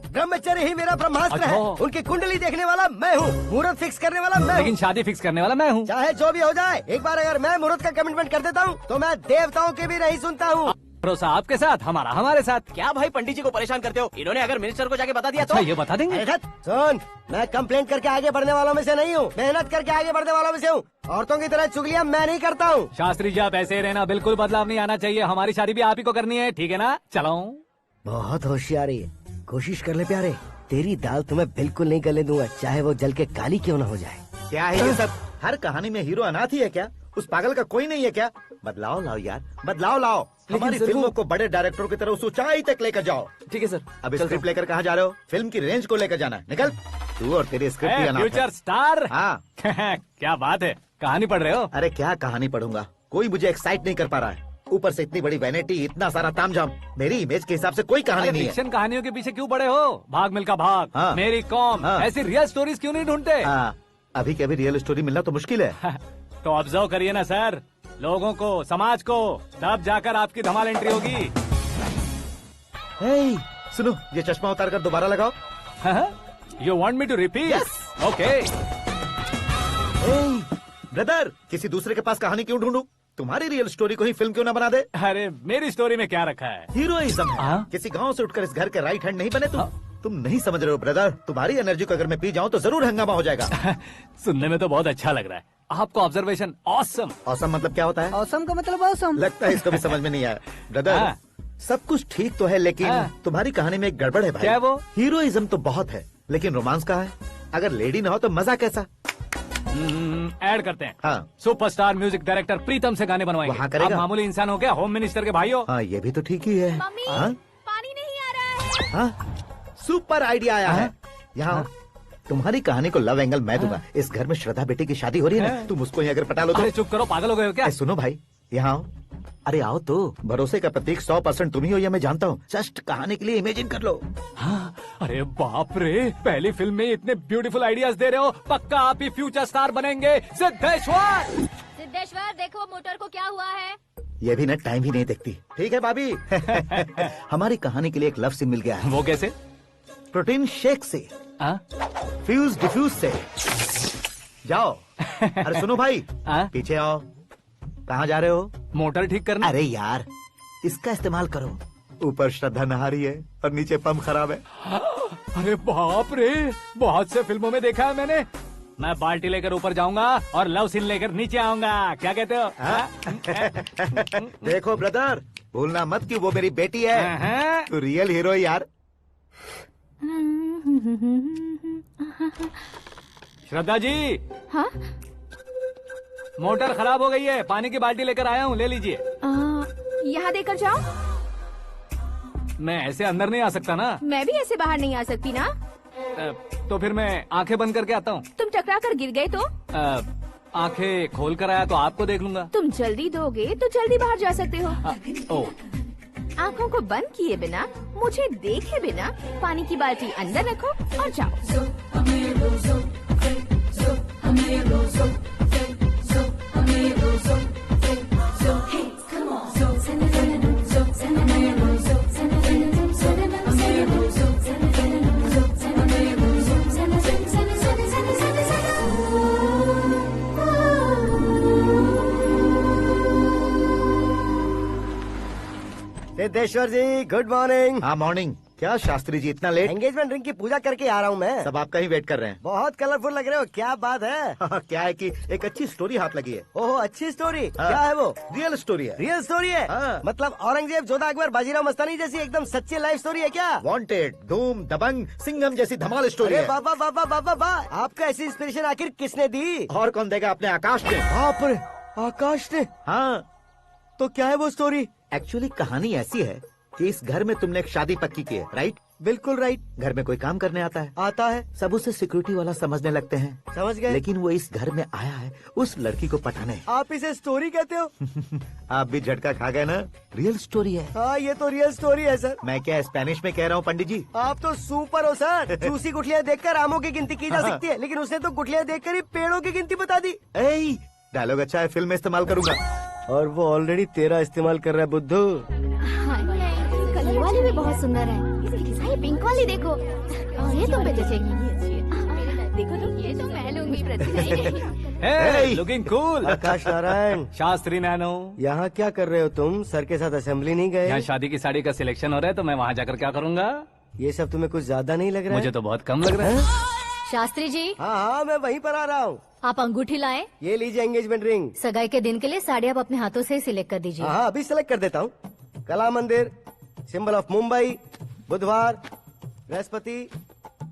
ब्रह्मचर्य ही मेरा ब्रह्मास्त्र है। अच्छा। उनकी कुंडली देखने वाला मैं हूँ, मुहूर्त फिक्स करने वाला मैं लेकिन हूँ। शादी फिक्स करने वाला मैं हूँ। चाहे जो भी हो जाए, एक बार अगर मैं मुहूर्त का कमिटमेंट कर देता हूँ तो मैं देवताओं के भी नहीं सुनता हूँ। भरोसा आपके साथ, हमारा हमारे साथ। क्या भाई पंडित जी को परेशान करते हो? इन्होंने अगर मिनिस्टर को जाके बता दिया अच्छा, तो ये बता देंगे। सुन, मैं कंप्लेंट करके आगे बढ़ने वालों में से नहीं हूँ, मेहनत करके आगे बढ़ने वालों में से हूँ। औरतों की तरह चुगलियाँ मैं नहीं करता हूँ। शास्त्री जी आप ऐसे ही रहना, बिल्कुल बदलाव नहीं आना चाहिए। हमारी शादी भी आप ही को करनी है, ठीक है ना? चलो। बहुत होशियारी है, कोशिश कर ले प्यारे। तेरी दाल तुम्हें बिल्कुल नहीं गले दूंगा, चाहे वो जल के काली क्यों न हो जाए। क्या है ये सब? हर कहानी में हीरो अनाथ ही है क्या? उस पागल का कोई नहीं है क्या? बदलाव लाओ यार, बदलाव लाओ। हमारी फिल्मों को बड़े डायरेक्टरों की तरह उस ऊंचाई तक लेकर जाओ। ठीक है सर। अब स्क्रिप्ट लेकर कहाँ जा रहे हो? फिल्म की रेंज को लेकर जाना है। निकल तू और तेरी स्क्रिप्ट ही अनाथ है। Future star. हाँ। क्या बात है, कहानी पढ़ रहे हो? अरे क्या कहानी पढ़ूंगा, कोई मुझे एक्साइट नहीं कर पा रहा है। ऊपर से इतनी बड़ी वैनिटी, इतना सारा तामझाम। मेरी इमेज के हिसाब से कोई कहानी नहीं है। फिक्शन कहानियों के पीछे क्यों पड़े हो? भाग मिल्खा भाग, हाँ। मेरी कॉम, हाँ। ऐसी रियल स्टोरीज क्यों नहीं ढूंढते? हाँ, अभी के अभी रियल स्टोरी मिलना तो मुश्किल है। तो ऑब्जर्व करिए ना सर, लोगों को, समाज को, तब जाकर आपकी धमाल एंट्री होगी। सुनो, ये चश्मा उतार कर दोबारा लगाओ। You want me to repeat? Okay. Brother, किसी दूसरे के पास कहानी क्यों ढूंढूं? तुम्हारी रियल स्टोरी को ही फिल्म क्यों ना बना दे? अरे मेरी स्टोरी में क्या रखा है? हीरोइज्म है। किसी गांव से उठकर इस घर के राइट हैंड नहीं बने तुम। तुम नहीं समझ रहे हो ब्रदर, तुम्हारी एनर्जी को अगर मैं पी जाऊं तो जरूर हंगामा हो जाएगा। सुनने में तो बहुत अच्छा लग रहा है। आपको ऑब्जर्वेशन ऑसम। ऑसम मतलब क्या होता है? ऑसम का मतलब ऑसम। लगता है इसको भी समझ में नहीं आया। ब्रदर, सब कुछ ठीक तो है, लेकिन तुम्हारी कहानी में एक गड़बड़ है भाई। क्या वो? हीरोइज्म तो बहुत है, लेकिन रोमांस कहाँ है? अगर लेडी ना हो तो मजा कैसा? ऐड करते हैं। हाँ। सुपरस्टार म्यूजिक डायरेक्टर प्रीतम से गाने बनवाएंगे। वहाँ करेगा? आप मामूली इंसान हो क्या, होम मिनिस्टर के भाई हो? हाँ, ये भी तो ठीक ही है। मम्मी, हाँ? पानी नहीं आ रहा है। हाँ? सुपर आइडिया आया है। यहाँ तुम्हारी कहानी को लव एंगल मैं दूंगा। इस घर में श्रद्धा बेटी की शादी हो रही है ना, तुम उसको ही अगर पटा लो तो। अरे चुप करो, पागल हो गए हो क्या? सुनो भाई, यहाँ आओ। अरे आओ तो, भरोसे का प्रतीक 100% तुम ही हो, यह मैं जानता हूँ। जस्ट कहानी के लिए इमेजिन कर लो। हाँ, अरे बाप रे, पहली फिल्म में इतने ब्यूटीफुल आइडियाज दे रहे हो। पक्का आप ही फ्यूचर स्टार बनेंगे। सिद्धेश्वर, सिद्धेश्वर देखो मोटर को क्या हुआ है। ये भी ना टाइम ही नहीं देखती। ठीक है भाभी। हमारी कहानी के लिए एक लव सीन मिल गया है। वो कैसे? प्रोटीन शेक से, फ्यूज डिफ्यूज से। जाओ। अरे सुनो भाई, पीछे आओ। कहाँ जा रहे हो? मोटर ठीक करना। अरे यार, इसका इस्तेमाल करो। ऊपर श्रद्धा नहा रही है और नीचे पंप खराब है। अरे बाप रे, बहुत से फिल्मों में देखा है मैंने। मैं बाल्टी लेकर ऊपर जाऊंगा और लव सीन लेकर नीचे आऊंगा। क्या कहते हो? देखो ब्रदर, भूलना मत कि वो मेरी बेटी है। तू रियल हीरो है यार। श्रद्धा जी। हाँ? मोटर खराब हो गई है, पानी की बाल्टी लेकर आया हूँ, ले लीजिए। यहाँ देकर जाओ। मैं ऐसे अंदर नहीं आ सकता ना। मैं भी ऐसे बाहर नहीं आ सकती ना। तो फिर मैं आंखें बंद करके आता हूँ। तुम टकरा कर गिर गए तो? आंखें खोल कर आया तो आपको देख लूंगा। तुम जल्दी दोगे तो जल्दी बाहर जा सकते हो। आंखों को बंद किए बिना, मुझे देखे बिना पानी की बाल्टी अंदर रखो और जाओ। सिद्धेश्वर जी, गुड मॉर्निंग। हाँ मॉर्निंग। क्या शास्त्री जी इतना लेट? एंगेजमेंट रिंग की पूजा करके आ रहा हूँ मैं। सब आपका ही वेट कर रहे हैं। बहुत कलरफुल लग रहे हो, क्या बात है? क्या है कि एक अच्छी स्टोरी हाथ लगी है। ओहो, अच्छी स्टोरी। क्या है वो? रियल स्टोरी है। रियल स्टोरी है? मतलब औरंगजेब, जोधा अकबर, बाजीराव मस्तानी जैसी एकदम सच्ची लाइफ स्टोरी है क्या? वांटेड, धूम, दबंग, सिंघम जैसी धमाल स्टोरी है। बाबा बाबा बाबा बाबा, आपको ऐसी इंस्पिरेशन आखिर किसने दी? और कौन देगा? अपने आकाश ने। बाप रे, आकाश ने? हाँ। तो क्या है वो स्टोरी? एक्चुअली कहानी ऐसी है कि इस घर में तुमने एक शादी पक्की की है, राइट? बिल्कुल राइट। घर में कोई काम करने आता है? आता है। सब उसे सिक्योरिटी वाला समझने लगते हैं। समझ गए। लेकिन वो इस घर में आया है उस लड़की को पटाने। आप इसे स्टोरी कहते हो? आप भी झटका खा गए ना। रियल स्टोरी है। हाँ, ये तो रियल स्टोरी है सर। मैं क्या स्पेनिश में कह रहा हूँ पंडित जी? आप तो सुपर हो सर। चूसी गुठलियाँ देखकर आमों की गिनती की जा सकती है, लेकिन उसने तो गुठलियाँ देखकर ही पेड़ों की गिनती बता दी। डायलॉग अच्छा है, फिल्म में इस्तेमाल करूंगा। और वो ऑलरेडी तेरा इस्तेमाल कर रहा है बुद्धू। ये वाली भी बहुत सुंदर है। ये पिंक वाली देखो, ये तुम पे जचेगी। देखो तुम, ये तो मैं लूंगी। Looking cool. Akash Narayan. Shastri nano. यहाँ क्या कर रहे हो तुम? सर के साथ असेंबली नहीं गए? यहाँ शादी की साड़ी का सिलेक्शन हो रहा है, तो मैं वहाँ जाकर क्या करूँगा? ये सब तुम्हें कुछ ज्यादा नहीं लग रहा है? मुझे तो बहुत कम लग रहा है। शास्त्री जी। हाँ, मैं वहीं पर आ रहा हूँ। आप अंगूठी लाएं। ये लीजिए एंगेजमेंट रिंग। सगाई के दिन के लिए साड़ी आप अपने हाथों से सिलेक्ट कर दीजिए। हाँ, अभी सिलेक्ट कर देता हूँ। कला मंदिर, सिंबल ऑफ मुंबई, बुधवार, बृहस्पति,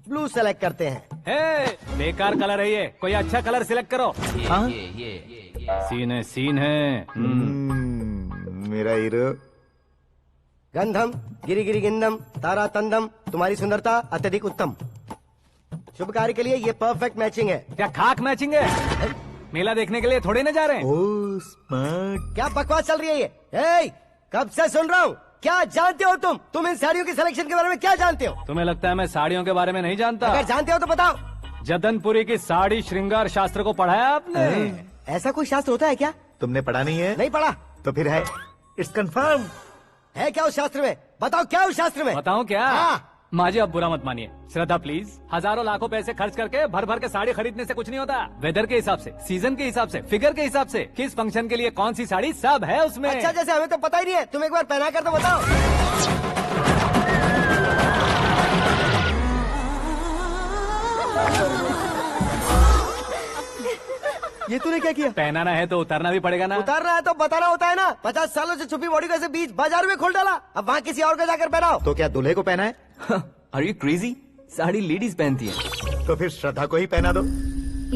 ब्लू सेलेक्ट करते हैं। बेकार कलर है ये, कोई अच्छा कलर सिलेक्ट करो। सीन है। मेरा हीरो। गंधम, गिरी गिरी गिंदम, तारा तंदम, तुम्हारी सुंदरता अत्यधिक उत्तम। शुभ कार्य के लिए ये परफेक्ट मैचिंग है। क्या खाक मैचिंग है? मेला देखने के लिए थोड़े न जा रहे हैं। Oh smart. क्या बकवास चल रही है ये? ए, कब से सुन रहा हूँ। क्या जानते हो तुम? तुम इन साड़ियों के सिलेक्शन के बारे में क्या जानते हो? तुम्हें लगता है मैं साड़ियों के बारे में नहीं जानता? अगर जानते हो तो बताओ। जदनपुरी की साड़ी श्रृंगार शास्त्र को पढ़ाया आपने? ऐसा कोई शास्त्र होता है क्या? तुमने पढ़ा नहीं है? नहीं पढ़ा। तो फिर है, इट्स कंफर्म। है क्या उस शास्त्र में? बताओ क्या उस शास्त्र में? बताऊं क्या? हाँ। माजी अब बुरा मत मानिए। श्रद्धा प्लीज, हजारों लाखों पैसे खर्च करके भर भर के साड़ी खरीदने से कुछ नहीं होता। वेदर के हिसाब से, सीजन के हिसाब से, फिगर के हिसाब से, किस फंक्शन के लिए कौन सी साड़ी, सब है उसमें। अच्छा, जैसे हमें तो पता ही नहीं है। तुम एक बार पहना कर तो बताओ। ये तूने क्या किया? पहनाना है तो उतारना भी पड़ेगा ना। उतारना है तो बताना होता है ना। 50 सालों से छुपी बॉडी को ऐसे बीच बाजार में खोल डाला, अब वहाँ किसी और को जाकर पहनाओ। तो क्या दूल्हे को पहना है? Are you crazy? Sari ladies पहनती है। तो फिर श्रद्धा को ही पहना दो।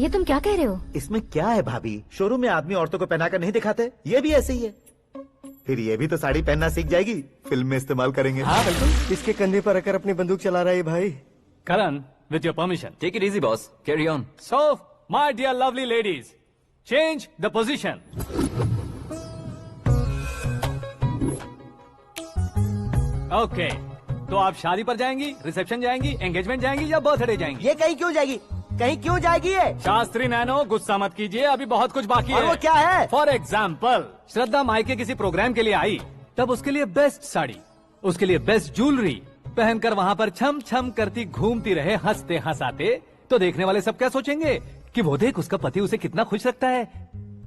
ये तुम क्या कह रहे हो? इसमें क्या है भाभी? शोरूम में आदमी औरतों को पहनाकर नहीं दिखाते? ये भी ऐसे ही है। फिर ये भी तो साड़ी पहनना सीख जाएगी, फिल्म में इस्तेमाल करेंगे। हाँ बिल्कुल। इसके कंधे पर रखकर अपनी बंदूक चला रहा है भाई। Karan, with your permission. Take it easy boss, carry on. So my dear lovely ladies, change the position. Okay, तो आप शादी पर जाएंगी, रिसेप्शन जाएंगी, एंगेजमेंट जाएंगी या बर्थडे जाएंगी? ये कहीं क्यों जाएगी? कहीं क्यों जाएगी ये? शास्त्री नैनो गुस्सा मत कीजिए, अभी बहुत कुछ बाकी और है। वो क्या है? फॉर एग्जाम्पल, श्रद्धा मायके किसी प्रोग्राम के लिए आई, तब उसके लिए बेस्ट साड़ी, उसके लिए बेस्ट ज्वेलरी पहनकर वहाँ पर छम छम करती घूमती रहे हंसते हंसाते, तो देखने वाले सब क्या सोचेंगे कि वो देख उसका पति उसे कितना खुश रखता है।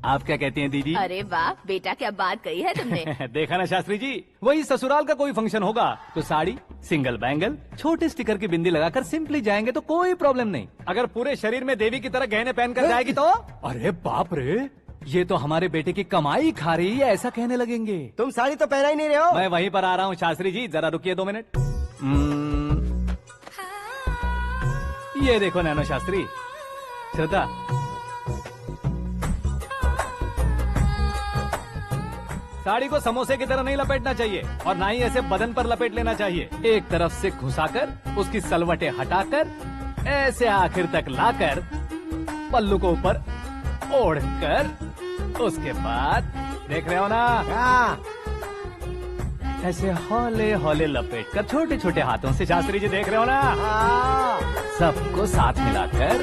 आप क्या कहती हैं दीदी? अरे वाह बेटा, क्या बात कही है तुमने। देखा ना शास्त्री जी, वही ससुराल का कोई फंक्शन होगा तो साड़ी, सिंगल बैंगल, छोटे स्टिकर की बिंदी लगाकर सिंपली जाएंगे तो कोई प्रॉब्लम नहीं। अगर पूरे शरीर में देवी की तरह गहने पहनकर जाएगी तो अरे बाप रे, ये तो हमारे बेटे की कमाई खा रही है, ऐसा कहने लगेंगे। तुम साड़ी तो पहना ही नहीं रहे हो। मैं वहीं पर आ रहा हूँ शास्त्री जी, जरा रुकिए 2 मिनट। ये देखो नैनो शास्त्री, श्रद्धा साड़ी को समोसे की तरह नहीं लपेटना चाहिए और ना ही ऐसे बदन पर लपेट लेना चाहिए। एक तरफ से घुसाकर उसकी सलवटें हटाकर ऐसे आखिर तक लाकर पल्लू को ऊपर ओढ़कर उसके बाद देख रहे हो ना, ऐसे हौले हौले लपेट कर छोटे छोटे हाथों से, शास्त्री जी देख रहे हो ना, सबको साथ मिलाकर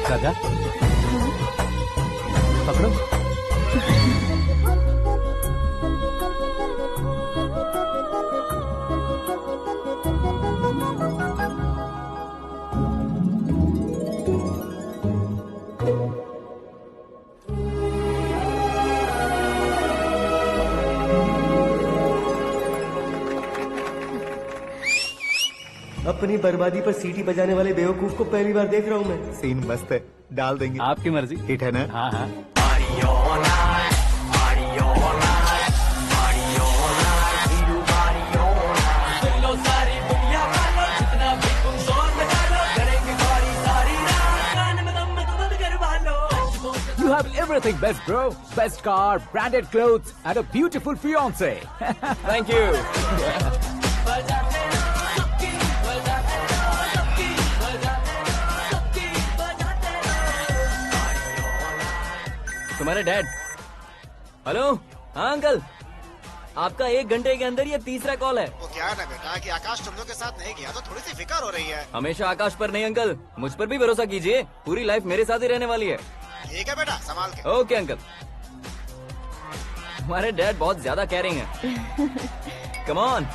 राजा पकड़ो। अपनी बर्बादी पर सीटी बजाने वाले बेवकूफ को पहली बार देख रहा हूँ मैं। सीन मस्त है, डाल देंगे। आपकी मर्जी। हिट है ना? हाँ हाँ। You have everything best, bro. Best car, branded clothes, and a beautiful fiance. Thank you. तुम्हारे डैड। हेलो, हाँ अंकल, आपका 1 घंटे के अंदर ये तीसरा कॉल है। वो क्या है ना बेटा कि आकाश तुम लोग के साथ नहीं गया तो थोड़ी सी फिक्र हो रही है। हमेशा आकाश पर नहीं अंकल, मुझ पर भी भरोसा कीजिए, पूरी लाइफ मेरे साथ ही रहने वाली है। ठीक है बेटा, संभाल के। Okay uncle. हमारे डैड बहुत ज्यादा केयरिंग है। Come on.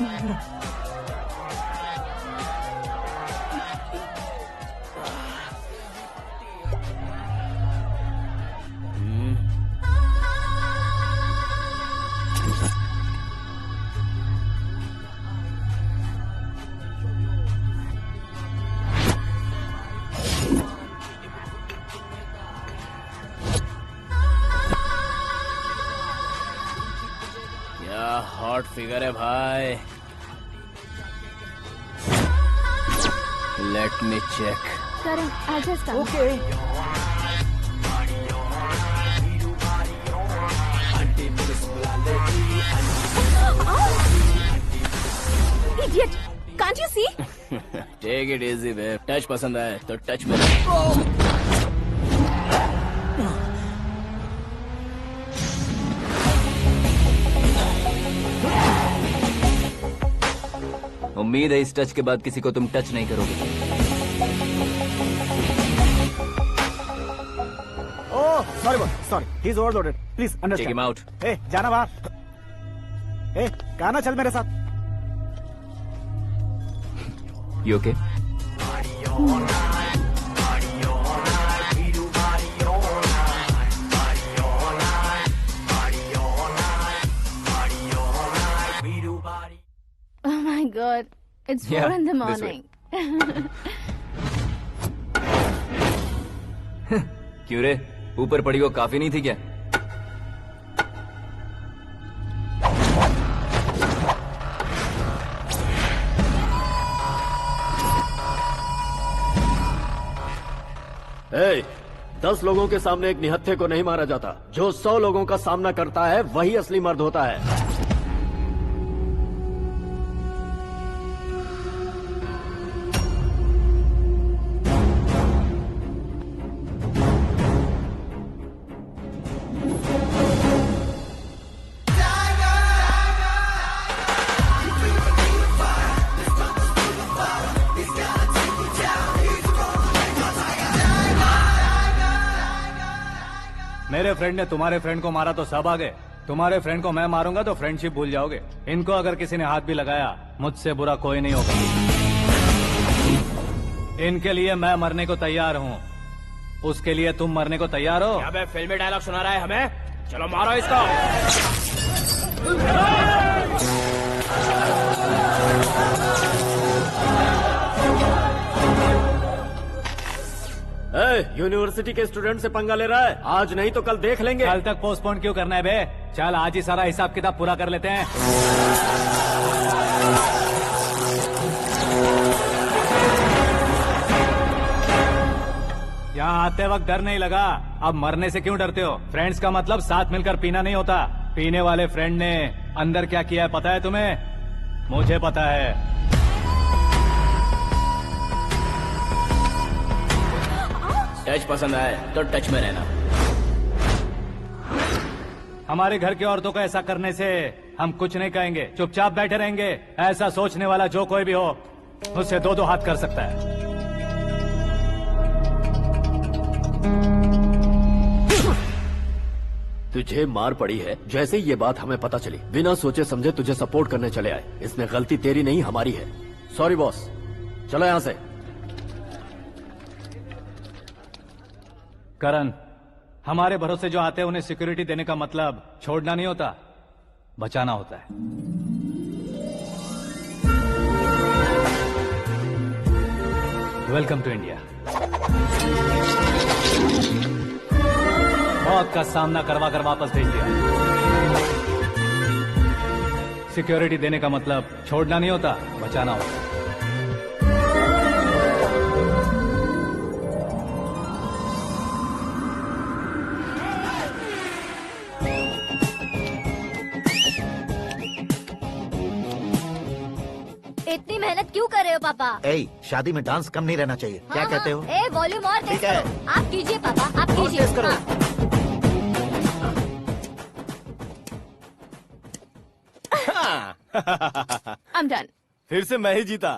हॉट फिगर है भाई। Let me check. Karan, I just come. Okay. Idiot! Can't you see? Take it easy babe. Touch पसंद आए तो टच में। उम्मीद है इस टच के बाद किसी को तुम टच नहीं करोगे। Oh sorry boss, sorry, he is overloaded, please understand. Take him out. ए जाना बाहर। ए गाना चल मेरे साथ। You okay? Oh my God, it's 4 in the morning. क्यों रे, ऊपर पड़ी वो काफी नहीं थी क्या? ए, 10 लोगों के सामने एक निहत्थे को नहीं मारा जाता। जो 100 लोगों का सामना करता है वही असली मर्द होता है। मेरे फ्रेंड ने तुम्हारे फ्रेंड को मारा तो सब आ गए, तुम्हारे फ्रेंड को मैं मारूंगा तो फ्रेंडशिप भूल जाओगे। इनको अगर किसी ने हाथ भी लगाया, मुझसे बुरा कोई नहीं होगा। इनके लिए मैं मरने को तैयार हूँ, उसके लिए तुम मरने को तैयार हो? अबे फिल्मी डायलॉग सुना रहा है हमें, चलो मारो इसको। यूनिवर्सिटी के स्टूडेंट से पंगा ले रहा है, आज नहीं तो कल देख लेंगे। कल तक पोस्टपोन क्यों करना है बे? चल आज ही सारा हिसाब किताब पूरा कर लेते हैं। यहाँ आते वक्त डर नहीं लगा, अब मरने से क्यों डरते हो? फ्रेंड्स का मतलब साथ मिलकर पीना नहीं होता। पीने वाले फ्रेंड ने अंदर क्या किया है पता है तुम्हें? मुझे पता है। टच पसंद आए तो टच में रहना। हमारे घर की औरतों को ऐसा करने से हम कुछ नहीं कहेंगे, चुपचाप बैठे रहेंगे। ऐसा सोचने वाला जो कोई भी हो, उससे दो हाथ कर सकता है। तुझे मार पड़ी है, जैसे ये बात हमें पता चली बिना सोचे समझे तुझे सपोर्ट करने चले आए। इसमें गलती तेरी नहीं हमारी है। सॉरी बॉस, चलो यहाँ से। करण, हमारे भरोसे जो आते हैं उन्हें सिक्योरिटी देने का मतलब छोड़ना नहीं होता, बचाना होता है। Welcome to India. मौत का सामना करवा कर वापस भेज दिया। सिक्योरिटी देने का मतलब छोड़ना नहीं होता, बचाना होता है। इतनी मेहनत क्यों कर रहे हो पापा? ए, शादी में डांस कम नहीं रहना चाहिए। क्या कहते हो? ए वॉल्यूम और तेज ठीक है। करो। आप कीजिए पापा, आप कीजिए। I'm done. फिर से मैं ही जीता।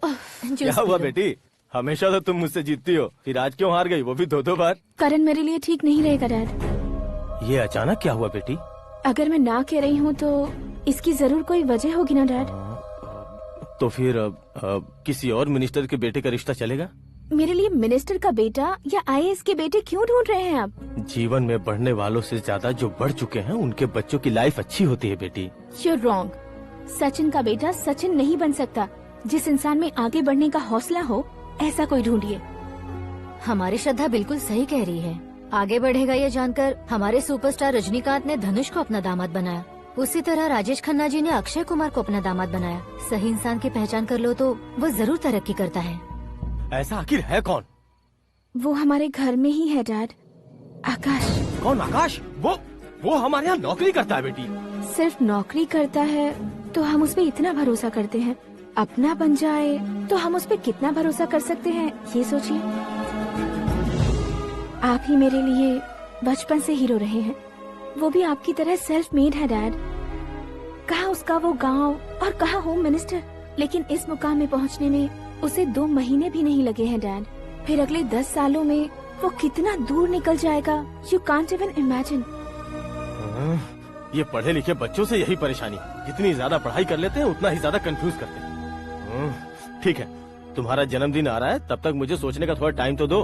क्या हुआ बेटी? हमेशा तो तुम मुझसे जीतती हो, फिर आज क्यों हार गई, वो भी दो बार? करण मेरे लिए ठीक नहीं रहेगा डैड। ये अचानक क्या हुआ बेटी? अगर मैं ना कह रही हूँ तो इसकी जरूर कोई वजह होगी ना डैड। तो फिर किसी और मिनिस्टर के बेटे का रिश्ता चलेगा? मेरे लिए मिनिस्टर का बेटा या IAS के बेटे क्यों ढूंढ रहे हैं आप? जीवन में बढ़ने वालों से ज्यादा जो बढ़ चुके हैं उनके बच्चों की लाइफ अच्छी होती है बेटी। You're wrong. सचिन का बेटा सचिन नहीं बन सकता। जिस इंसान में आगे बढ़ने का हौसला हो, ऐसा कोई ढूंढिए। हमारी श्रद्धा बिल्कुल सही कह रही है। आगे बढ़ेगा ये जानकर हमारे सुपरस्टार रजनीकांत ने धनुष को अपना दामाद बनाया। उसी तरह राजेश खन्ना जी ने अक्षय कुमार को अपना दामाद बनाया। सही इंसान की पहचान कर लो तो वो जरूर तरक्की करता है। ऐसा आखिर है कौन? वो हमारे घर में ही है डैड, आकाश। कौन आकाश? वो हमारे यहाँ नौकरी करता है बेटी। सिर्फ नौकरी करता है तो हम उस पे इतना भरोसा करते हैं, अपना बन जाए तो हम उस पे कितना भरोसा कर सकते हैं, ये सोचिए। आप ही मेरे लिए बचपन से हीरो रहे हैं, वो भी आपकी तरह सेल्फ मेड है डैड। कहाँ उसका वो गांव और कहाँ होम मिनिस्टर, लेकिन इस मुकाम में पहुँचने में उसे 2 महीने भी नहीं लगे हैं डैड। फिर अगले 10 सालों में वो कितना दूर निकल जाएगा, यू कांट इवन इमेजिन। ये पढ़े लिखे बच्चों से यही परेशानी है, जितनी ज्यादा पढ़ाई कर लेते हैं उतना ही ज्यादा कंफ्यूज करते हैं। ठीक है, तुम्हारा जन्मदिन आ रहा है, तब तक मुझे सोचने का थोड़ा टाइम तो दो।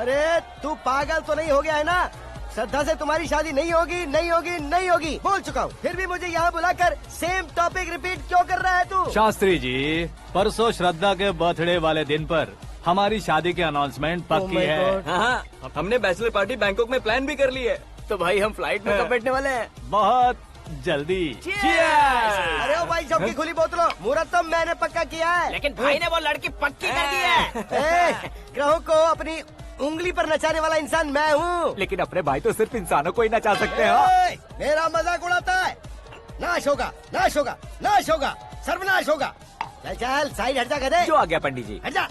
अरे तू पागल तो नहीं हो गया है ना? श्रद्धा से तुम्हारी शादी नहीं होगी, नहीं होगी, नहीं होगी, बोल चुका हूँ। फिर भी मुझे यहाँ बुलाकर सेम टॉपिक रिपीट क्यों कर रहा है तू? शास्त्री जी, परसों श्रद्धा के बर्थडे वाले दिन पर हमारी शादी की अनाउंसमेंट पक्की है। हाँ, हमने बैचलर पार्टी बैंकॉक में प्लान भी कर ली है। तो भाई हम फ्लाइट में कब बैठने वाले हैं? बहुत जल्दी। अरे ओ भाई, सबकी खुली बोतलों, मुहूर्त तो मैंने पक्का किया है। लेकिन भाई ने वो लड़की पक्की कर दी है। ग्रहों को अपनी उंगली पर नचाने वाला इंसान मैं हूँ। लेकिन अपने भाई तो सिर्फ इंसानों को ही नचा सकते हैं। मेरा मजाक उड़ाता है? नाश होगा, नाश होगा, नाश होगा, सर्वनाश होगा। चल चल साइड हट जा गधे। जो आ गया पंडित जी। हट जा।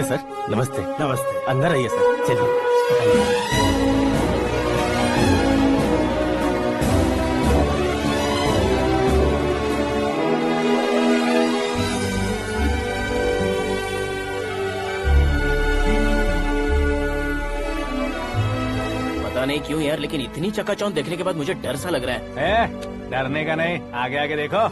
सर। नमस्ते। नमस्ते। अंदर आइए सर, चलिए। पता नहीं क्यों यार, लेकिन इतनी चकाचौंध देखने के बाद मुझे डर सा लग रहा है। डरने का नहीं, आगे आगे देखो।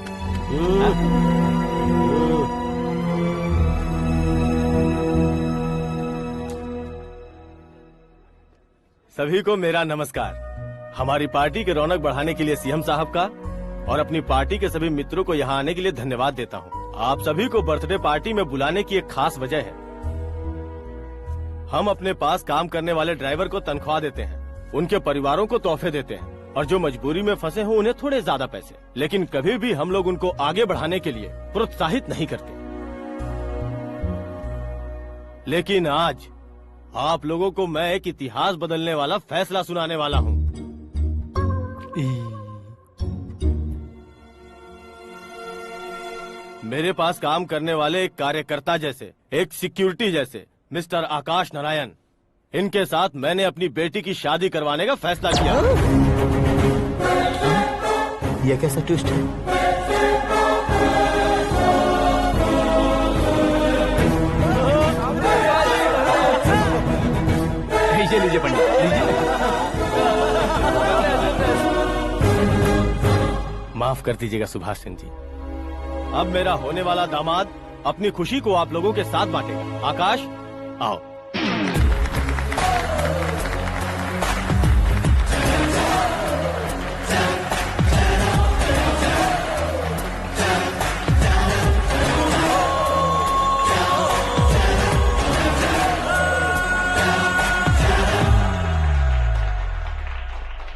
सभी को मेरा नमस्कार। हमारी पार्टी की रौनक बढ़ाने के लिए सीएम साहब का और अपनी पार्टी के सभी मित्रों को यहाँ आने के लिए धन्यवाद देता हूँ। आप सभी को बर्थडे पार्टी में बुलाने की एक खास वजह है। हम अपने पास काम करने वाले ड्राइवर को तनख्वाह देते हैं, उनके परिवारों को तोहफे देते हैं और जो मजबूरी में फंसे हो उन्हें थोड़े ज्यादा पैसे, लेकिन कभी भी हम लोग उनको आगे बढ़ाने के लिए प्रोत्साहित नहीं करते। लेकिन आज आप लोगों को मैं एक इतिहास बदलने वाला फैसला सुनाने वाला हूँ। मेरे पास काम करने वाले एक कार्यकर्ता जैसे, एक सिक्योरिटी जैसे मिस्टर आकाश नारायण, इनके साथ मैंने अपनी बेटी की शादी करवाने का फैसला किया। यह कैसा ट्विस्ट है? लीजिए पंडित, लीजिए। माफ कर दीजिएगा सुभाष सिंह जी। अब मेरा होने वाला दामाद अपनी खुशी को आप लोगों के साथ बांटेगा। आकाश, आओ।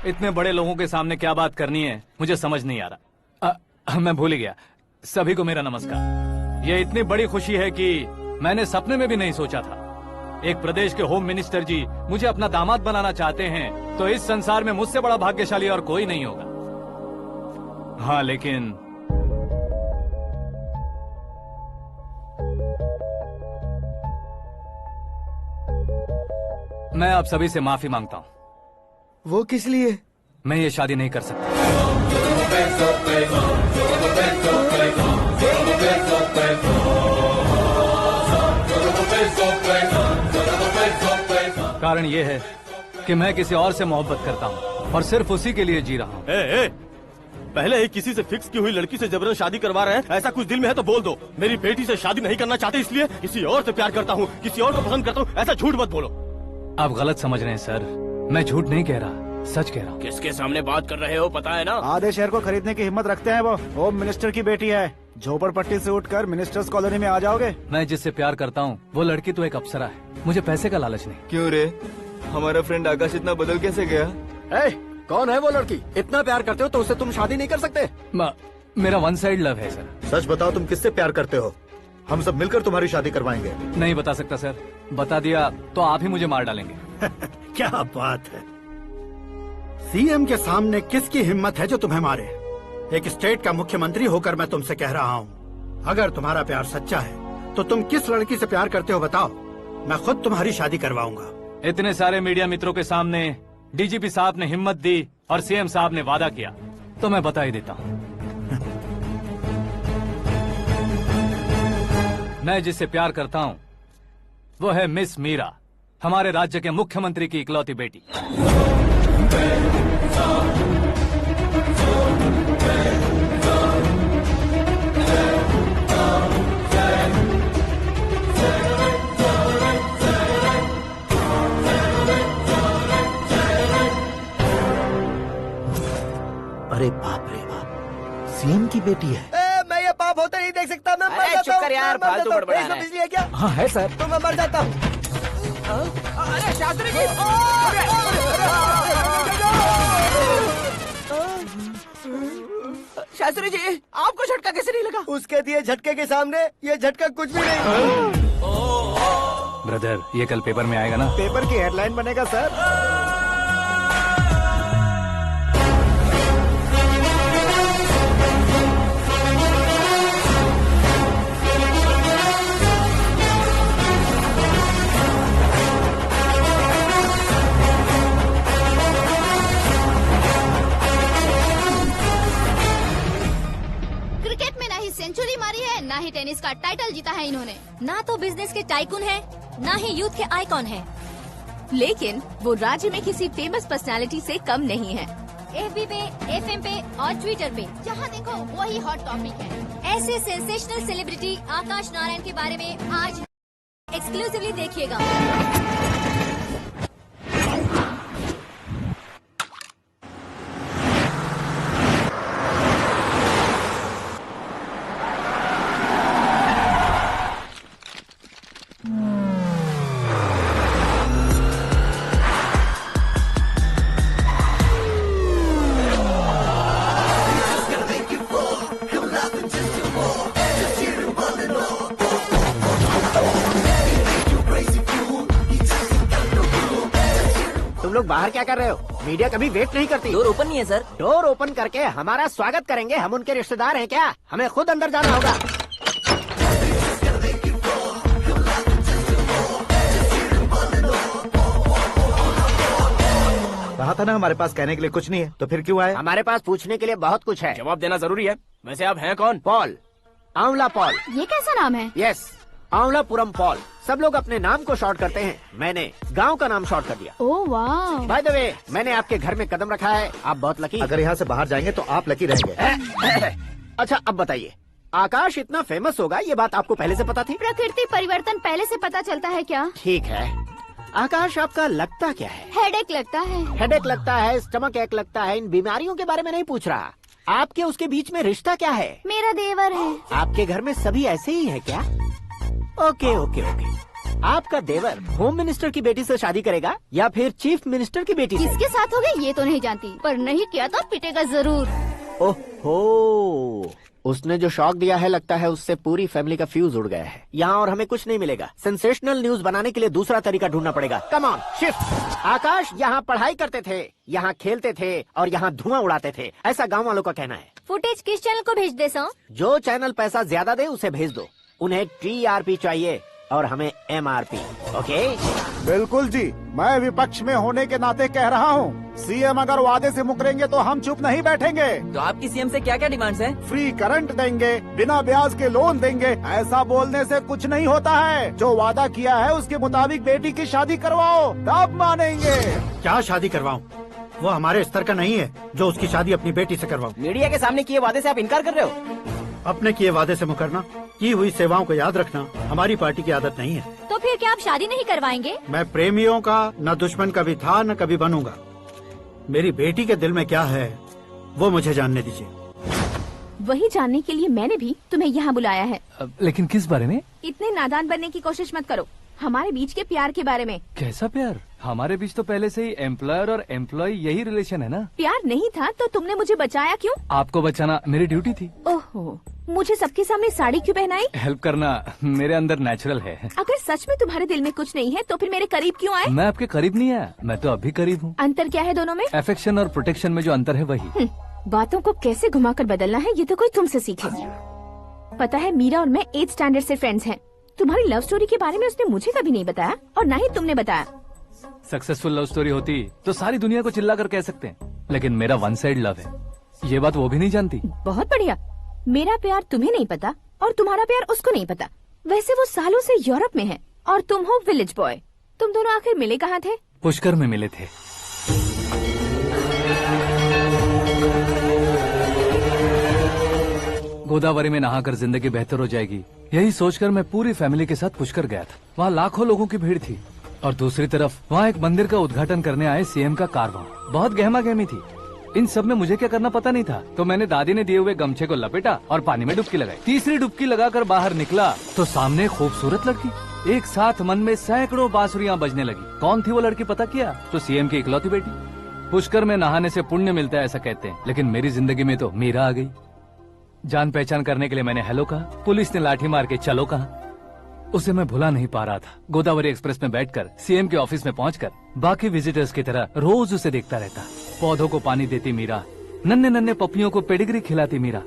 इतने बड़े लोगों के सामने क्या बात करनी है मुझे समझ नहीं आ रहा। मैं भूल ही गया। सभी को मेरा नमस्कार। ये इतनी बड़ी खुशी है कि मैंने सपने में भी नहीं सोचा था। एक प्रदेश के होम मिनिस्टर जी मुझे अपना दामाद बनाना चाहते हैं तो इस संसार में मुझसे बड़ा भाग्यशाली और कोई नहीं होगा। हाँ, लेकिन मैं आप सभी से माफी मांगता हूँ। वो किस लिए? मैं ये शादी नहीं कर सकता। कारण ये है कि मैं किसी और से मोहब्बत करता हूँ और सिर्फ उसी के लिए जी रहा हूँ। पहले ही किसी से फिक्स की हुई लड़की से जबरन शादी करवा रहे हैं। ऐसा कुछ दिल में है तो बोल दो। मेरी बेटी से शादी नहीं करना चाहते इसलिए किसी और से प्यार करता हूँ, किसी और को पसंद करता हूँ, ऐसा झूठ मत बोलो। आप गलत समझ रहे हैं सर। मैं झूठ नहीं कह रहा, सच कह रहा हूँ। किसके सामने बात कर रहे हो पता है ना? आधे शहर को खरीदने की हिम्मत रखते हैं वो। होम मिनिस्टर की बेटी है। झोपड़पट्टी से उठकर मिनिस्टर्स कॉलोनी में आ जाओगे। मैं जिससे प्यार करता हूँ वो लड़की तो एक अप्सरा है। मुझे पैसे का लालच नहीं। क्यों रे, हमारा फ्रेंड आकाश इतना बदल कैसे गया? कौन है वो लड़की? इतना प्यार करते हो तो उससे तुम शादी नहीं कर सकते? मेरा वन साइड लव है सर। सच बताओ, तुम किससे प्यार करते हो? हम सब मिलकर तुम्हारी शादी करवाएंगे। नहीं बता सकता सर। बता दिया तो आप ही मुझे मार डालेंगे। क्या बात है। सीएम के सामने किसकी हिम्मत है जो तुम्हें मारे? एक स्टेट का मुख्यमंत्री होकर मैं तुमसे कह रहा हूँ, अगर तुम्हारा प्यार सच्चा है तो तुम किस लड़की से प्यार करते हो बताओ। मैं खुद तुम्हारी शादी करवाऊंगा। इतने सारे मीडिया मित्रों के सामने डीजीपी साहब ने हिम्मत दी और सीएम साहब ने वादा किया तो मैं बता ही देता हूँ। मैं जिससे प्यार करता हूँ वो है मिस मीरा, हमारे राज्य के मुख्यमंत्री की इकलौती बेटी। अरे बाप रे बाप, सीएम की बेटी है। मैं ये पाप होते नहीं देख सकता। मैं मर जाता हूँ। यार, फालतू बड़बड़ा रहा है। बिजली है क्या? हाँ है सर। तो मैं मर जाता हूँ। अरे शास्त्री जी! शास्त्री जी, आपको झटका कैसे नहीं लगा? उसके दिए झटके के सामने ये झटका कुछ भी नहीं। ब्रदर, ये कल पेपर में आएगा ना? पेपर की हेडलाइन बनेगा सर। टेनिस का टाइटल जीता है इन्होंने। ना तो बिजनेस के टाइकून है, ना ही यूथ के आइकॉन है, लेकिन वो राज्य में किसी फेमस पर्सनालिटी से कम नहीं है। FB पे, FM पे और ट्विटर पे जहाँ देखो वही हॉट टॉपिक है। ऐसे सेंसेशनल सेलिब्रिटी आकाश नारायण के बारे में आज एक्सक्लूसिवली देखिएगा। तुम लोग बाहर क्या कर रहे हो? मीडिया कभी वेट नहीं करती। डोर ओपन नहीं है सर। डोर ओपन करके हमारा स्वागत करेंगे? हम उनके रिश्तेदार हैं क्या? हमें खुद अंदर जाना होगा। कहा था ना हमारे पास कहने के लिए कुछ नहीं है, तो फिर क्यों आए? हमारे पास पूछने के लिए बहुत कुछ है। जवाब देना जरूरी है। वैसे आप हैं कौन? पॉल, आंवला पॉल। ये कैसा नाम है? Yes, Aavalapuram Paul. सब लोग अपने नाम को शॉर्ट करते हैं, मैंने गांव का नाम शॉर्ट कर दिया। ओह वाह। बाय द वे, मैंने आपके घर में कदम रखा है, आप बहुत लकी। अगर यहाँ से बाहर जाएंगे तो आप लकी रहेंगे। अच्छा अब बताइए, आकाश इतना फेमस होगा ये बात आपको पहले से पता थी? प्रकृति परिवर्तन पहले से पता चलता है क्या? ठीक है, आकाश आपका लगता क्या है? हेडेक लगता है। हेडेक लगता है, स्टमक एक लगता है, इन बीमारियों के बारे में नहीं पूछ रहा। आपके उसके बीच में रिश्ता क्या है? मेरा देवर है। आपके घर में सभी ऐसे ही है क्या? Okay okay okay. आपका देवर होम मिनिस्टर की बेटी से शादी करेगा या फिर चीफ मिनिस्टर की बेटी से? किसके साथ होगा ये तो नहीं जानती, पर नहीं किया तो पिटेगा जरूर। ओहो, उसने जो शॉक दिया है लगता है उससे पूरी फैमिली का फ्यूज उड़ गया है। यहाँ और हमें कुछ नहीं मिलेगा। सेंसेशनल न्यूज बनाने के लिए दूसरा तरीका ढूंढना पड़ेगा। Come on, shift. आकाश यहाँ पढ़ाई करते थे, यहाँ खेलते थे और यहाँ धुआं उड़ाते थे, ऐसा गाँव वालों का कहना है। फुटेज किस चैनल को भेज दे सो? जो चैनल पैसा ज्यादा दे उसे भेज दो। उन्हें TRP चाहिए और हमें MRP। ओके? बिल्कुल जी, मैं विपक्ष में होने के नाते कह रहा हूँ, सीएम अगर वादे से मुकरेंगे तो हम चुप नहीं बैठेंगे। तो आपकी सीएम से क्या क्या डिमांड्स हैं? फ्री करंट देंगे, बिना ब्याज के लोन देंगे। ऐसा बोलने से कुछ नहीं होता है। जो वादा किया है उसके मुताबिक बेटी की शादी करवाओ, तब मानेंगे। क्या शादी करवाऊं? वो हमारे स्तर का नहीं है जो उसकी शादी अपनी बेटी से करवाऊं। मीडिया के सामने किए वादे से आप इनकार कर रहे हो? अपने किए वादे से मुकरना, की हुई सेवाओं को याद रखना हमारी पार्टी की आदत नहीं है। तो फिर क्या आप शादी नहीं करवाएंगे? मैं प्रेमियों का न दुश्मन कभी था न कभी बनूंगा। मेरी बेटी के दिल में क्या है वो मुझे जानने दीजिए। वही जानने के लिए मैंने भी तुम्हें यहाँ बुलाया है। लेकिन किस बारे में? इतने नादान बनने की कोशिश मत करो। हमारे बीच के प्यार के बारे में। कैसा प्यार? हमारे बीच तो पहले से ही एम्प्लॉयर और एम्प्लॉय यही रिलेशन है ना। प्यार नहीं था तो तुमने मुझे बचाया क्यों? आपको बचाना मेरी ड्यूटी थी। ओहो, मुझे सबके सामने साड़ी क्यों पहनाई? हेल्प करना मेरे अंदर नेचुरल है। अगर सच में तुम्हारे दिल में कुछ नहीं है तो फिर मेरे करीब क्यों आए? मैं आपके करीब नहीं आया, मैं तो अभी करीब हूँ। अंतर क्या है दोनों में? अफेक्शन और प्रोटेक्शन में जो अंतर है वही। बातों को कैसे घुमाकर बदलना है ये तो कोई तुमसे सीखे। पता है, मीरा और मैं 8th स्टैंडर्ड से फ्रेंड्स हैं। तुम्हारी लव स्टोरी के बारे में उसने मुझे कभी नहीं बताया और न ही तुमने बताया। सक्सेसफुल लव स्टोरी होती तो सारी दुनिया को चिल्ला कर कह सकते हैं, लेकिन मेरा वन साइड लव है, ये बात वो भी नहीं जानती। बहुत बढ़िया। मेरा प्यार तुम्हें नहीं पता और तुम्हारा प्यार उसको नहीं पता। वैसे वो सालों से यूरोप में है और तुम हो विलेज बॉय। तुम दोनों आखिर मिले कहाँ थे? पुष्कर में मिले थे। गोदावरी में नहाकर जिंदगी बेहतर हो जाएगी, यही सोचकर मैं पूरी फैमिली के साथ पुष्कर गया था। वहाँ लाखों लोगों की भीड़ थी और दूसरी तरफ वहाँ एक मंदिर का उद्घाटन करने आए सीएम का कारवां। बहुत गहमा गहमी थी। इन सब में मुझे क्या करना पता नहीं था, तो मैंने दादी ने दिए हुए गमछे को लपेटा और पानी में डुबकी लगाई। तीसरी डुबकी लगाकर बाहर निकला तो सामने एक खूबसूरत लड़की। एक साथ मन में सैकड़ों बांसुरियां बजने लगी। कौन थी वो लड़की पता किया? तो सीएम की इकलौती बेटी। पुष्कर में नहाने से पुण्य मिलता है ऐसा कहते हैं, लेकिन मेरी जिंदगी में तो मीरा आ गई। जान पहचान करने के लिए मैंने हेलो कहा, पुलिस ने लाठी मार के चलो कहा। उसे मैं भुला नहीं पा रहा था। गोदावरी एक्सप्रेस में बैठकर सीएम के ऑफिस में पहुंचकर बाकी विजिटर्स की तरह रोज उसे देखता रहता। पौधों को पानी देती मीरा, नन्हे नन्हे पपियों को पेडिग्री खिलाती मीरा।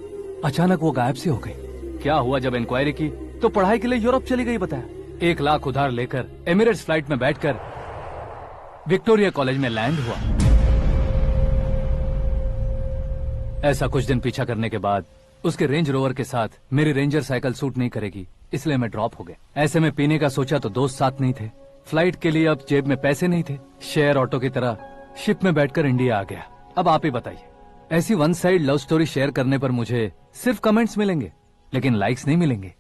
अचानक वो गायब सी हो गई। क्या हुआ? जब इंक्वायरी की तो पढ़ाई के लिए यूरोप चली गई बताया। 1 लाख उधार लेकर एमिरेट्स फ्लाइट में बैठकर विक्टोरिया कॉलेज में लैंड हुआ। ऐसा कुछ दिन पीछा करने के बाद उसके रेंज रोवर के साथ मेरी रेंजर साइकिल सूट नहीं करेगी, इसलिए मैं ड्रॉप हो गया। ऐसे में पीने का सोचा तो दोस्त साथ नहीं थे, फ्लाइट के लिए अब जेब में पैसे नहीं थे, शेयर ऑटो की तरह शिप में बैठकर इंडिया आ गया। अब आप ही बताइए, ऐसी one side love story share करने पर मुझे सिर्फ कमेंट्स मिलेंगे लेकिन लाइक्स नहीं मिलेंगे।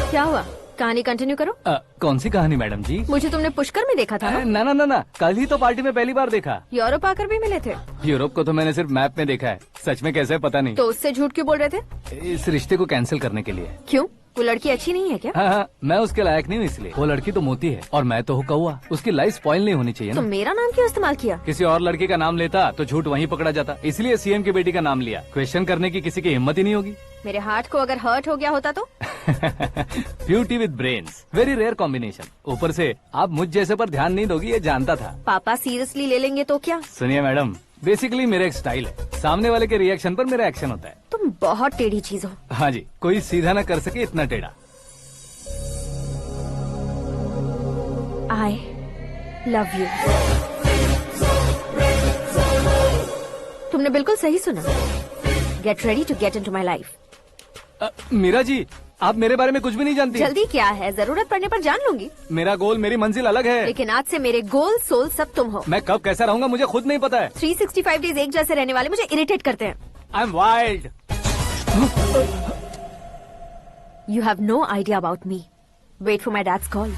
क्या हुआ, कहानी कंटिन्यू करो। कौन सी कहानी मैडम जी? मुझे तुमने पुष्कर में देखा था ना? ना, कल ही तो पार्टी में पहली बार देखा। यूरोप आकर भी मिले थे? यूरोप को तो मैंने सिर्फ मैप में देखा है, सच में कैसे है पता नहीं। तो उससे झूठ क्यों बोल रहे थे? इस रिश्ते को कैंसिल करने के लिए। क्यों, वो लड़की अच्छी नहीं है क्या? हाँ, मैं उसके लायक नहीं हूँ इसलिए। वो लड़की तो मोती है और मैं तो हूँ कौवा, उसकी लाइफ स्पॉइल नहीं होनी चाहिए तो ना। मेरा नाम क्यों इस्तेमाल किया? किसी और लड़की का नाम लेता तो झूठ वहीं पकड़ा जाता, इसलिए सीएम की बेटी का नाम लिया। क्वेश्चन करने की किसी की हिम्मत ही नहीं होगी। मेरे हार्ट को अगर हर्ट हो गया होता तो? Beauty with brains, very rare combination. ऊपर से आप मुझ जैसे पर ध्यान नहीं दोगी ये जानता था। पापा सीरियसली ले लेंगे तो क्या? सुनिए मैडम, बेसिकली मेरा एक स्टाइल है, सामने वाले के रिएक्शन पर मेरा एक्शन होता है। तुम बहुत टेढ़ी चीज हो। हाँ जी, कोई सीधा न कर सके इतना टेढ़ा। I love you। तुमने बिल्कुल सही सुना। Get ready to get into my life। Meera ji, आप मेरे बारे में कुछ भी नहीं जानती। जल्दी क्या है, जरूरत पड़ने पर जान लूंगी। मेरा गोल, मेरी मंजिल अलग है। लेकिन आज से मेरे गोल सोल सब तुम हो। मैं कब कैसा रहूंगा मुझे खुद नहीं पता है। 365 डेज एक जैसे रहने वाले मुझे इरिटेट करते हैं। I am wild. You have no idea about me। Wait for my dad's call।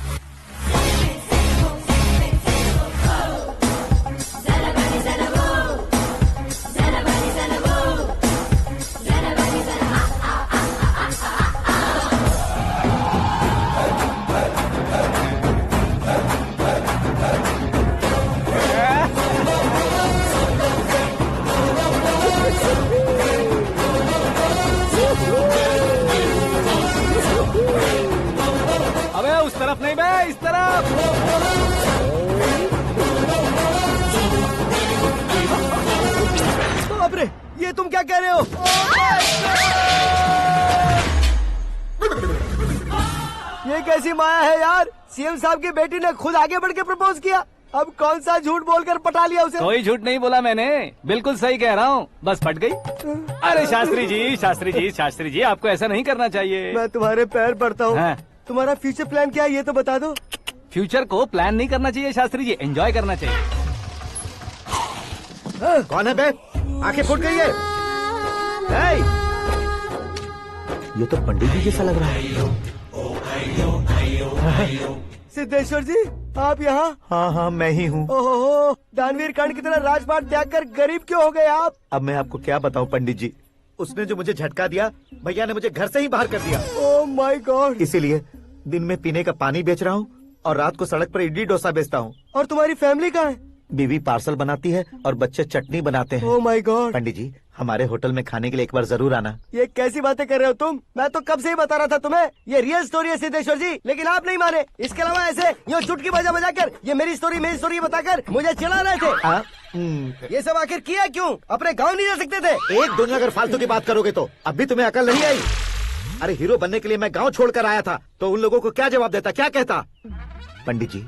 अबे उस तरफ नहीं बे, इस तरफ। बाप रे, ये तुम क्या कह रहे हो? ये कैसी माया है यार? सीएम साहब की बेटी ने खुद आगे बढ़ के प्रपोज किया, अब कौन सा झूठ बोलकर पटा लिया उसे? कोई झूठ नहीं बोला मैंने, बिल्कुल सही कह रहा हूँ, बस पट गई। अरे शास्त्री जी, शास्त्री जी, शास्त्री जी, आपको ऐसा नहीं करना चाहिए। मैं तुम्हारे पैर पड़ता हूँ। हाँ। तुम्हारा फ्यूचर प्लान क्या है ये तो बता दो। फ्यूचर को प्लान नहीं करना चाहिए शास्त्री जी, एंजॉय करना चाहिए। कौन है बे? आंखें फूट गई है। हे! ये तो पंडित जी जैसा लग रहा है। सिद्धेश्वर जी, आप यहाँ? हाँ, मैं ही हूँ। ओहो, दानवीर कर्ण की तरह राजपाट त्याग कर गरीब क्यों हो गए आप? अब मैं आपको क्या बताऊँ पंडित जी, उसने जो मुझे झटका दिया, भैया ने मुझे घर से ही बाहर कर दिया। Oh my God. इसीलिए दिन में पीने का पानी बेच रहा हूँ और रात को सड़क पर इडली डोसा बेचता हूँ। और तुम्हारी फैमिली कहाँ है? बीवी पार्सल बनाती है और बच्चे चटनी बनाते हैं। Oh my God. पंडित जी, हमारे होटल में खाने के लिए एक बार जरूर आना। ये कैसी बातें कर रहे हो तुम? मैं तो कब से ही बता रहा था तुम्हें, ये रियल स्टोरी है सिद्धेश्वर जी, लेकिन आप नहीं माने। इसके अलावा ऐसे यूँ चुटकी बजा बजा कर ये मेरी स्टोरी बताकर मुझे चिढ़ा रहे थे। ये सब आखिर किया क्यों? अपने गाँव नहीं जा सकते थे? एक दुनिया अगर फालतू की बात करोगे तो अब भी तुम्हें अकल नहीं आई। अरे हीरो बनने के लिए मैं गाँव छोड़कर आया था तो उन लोगों को क्या जवाब देता, क्या कहता? पंडित जी,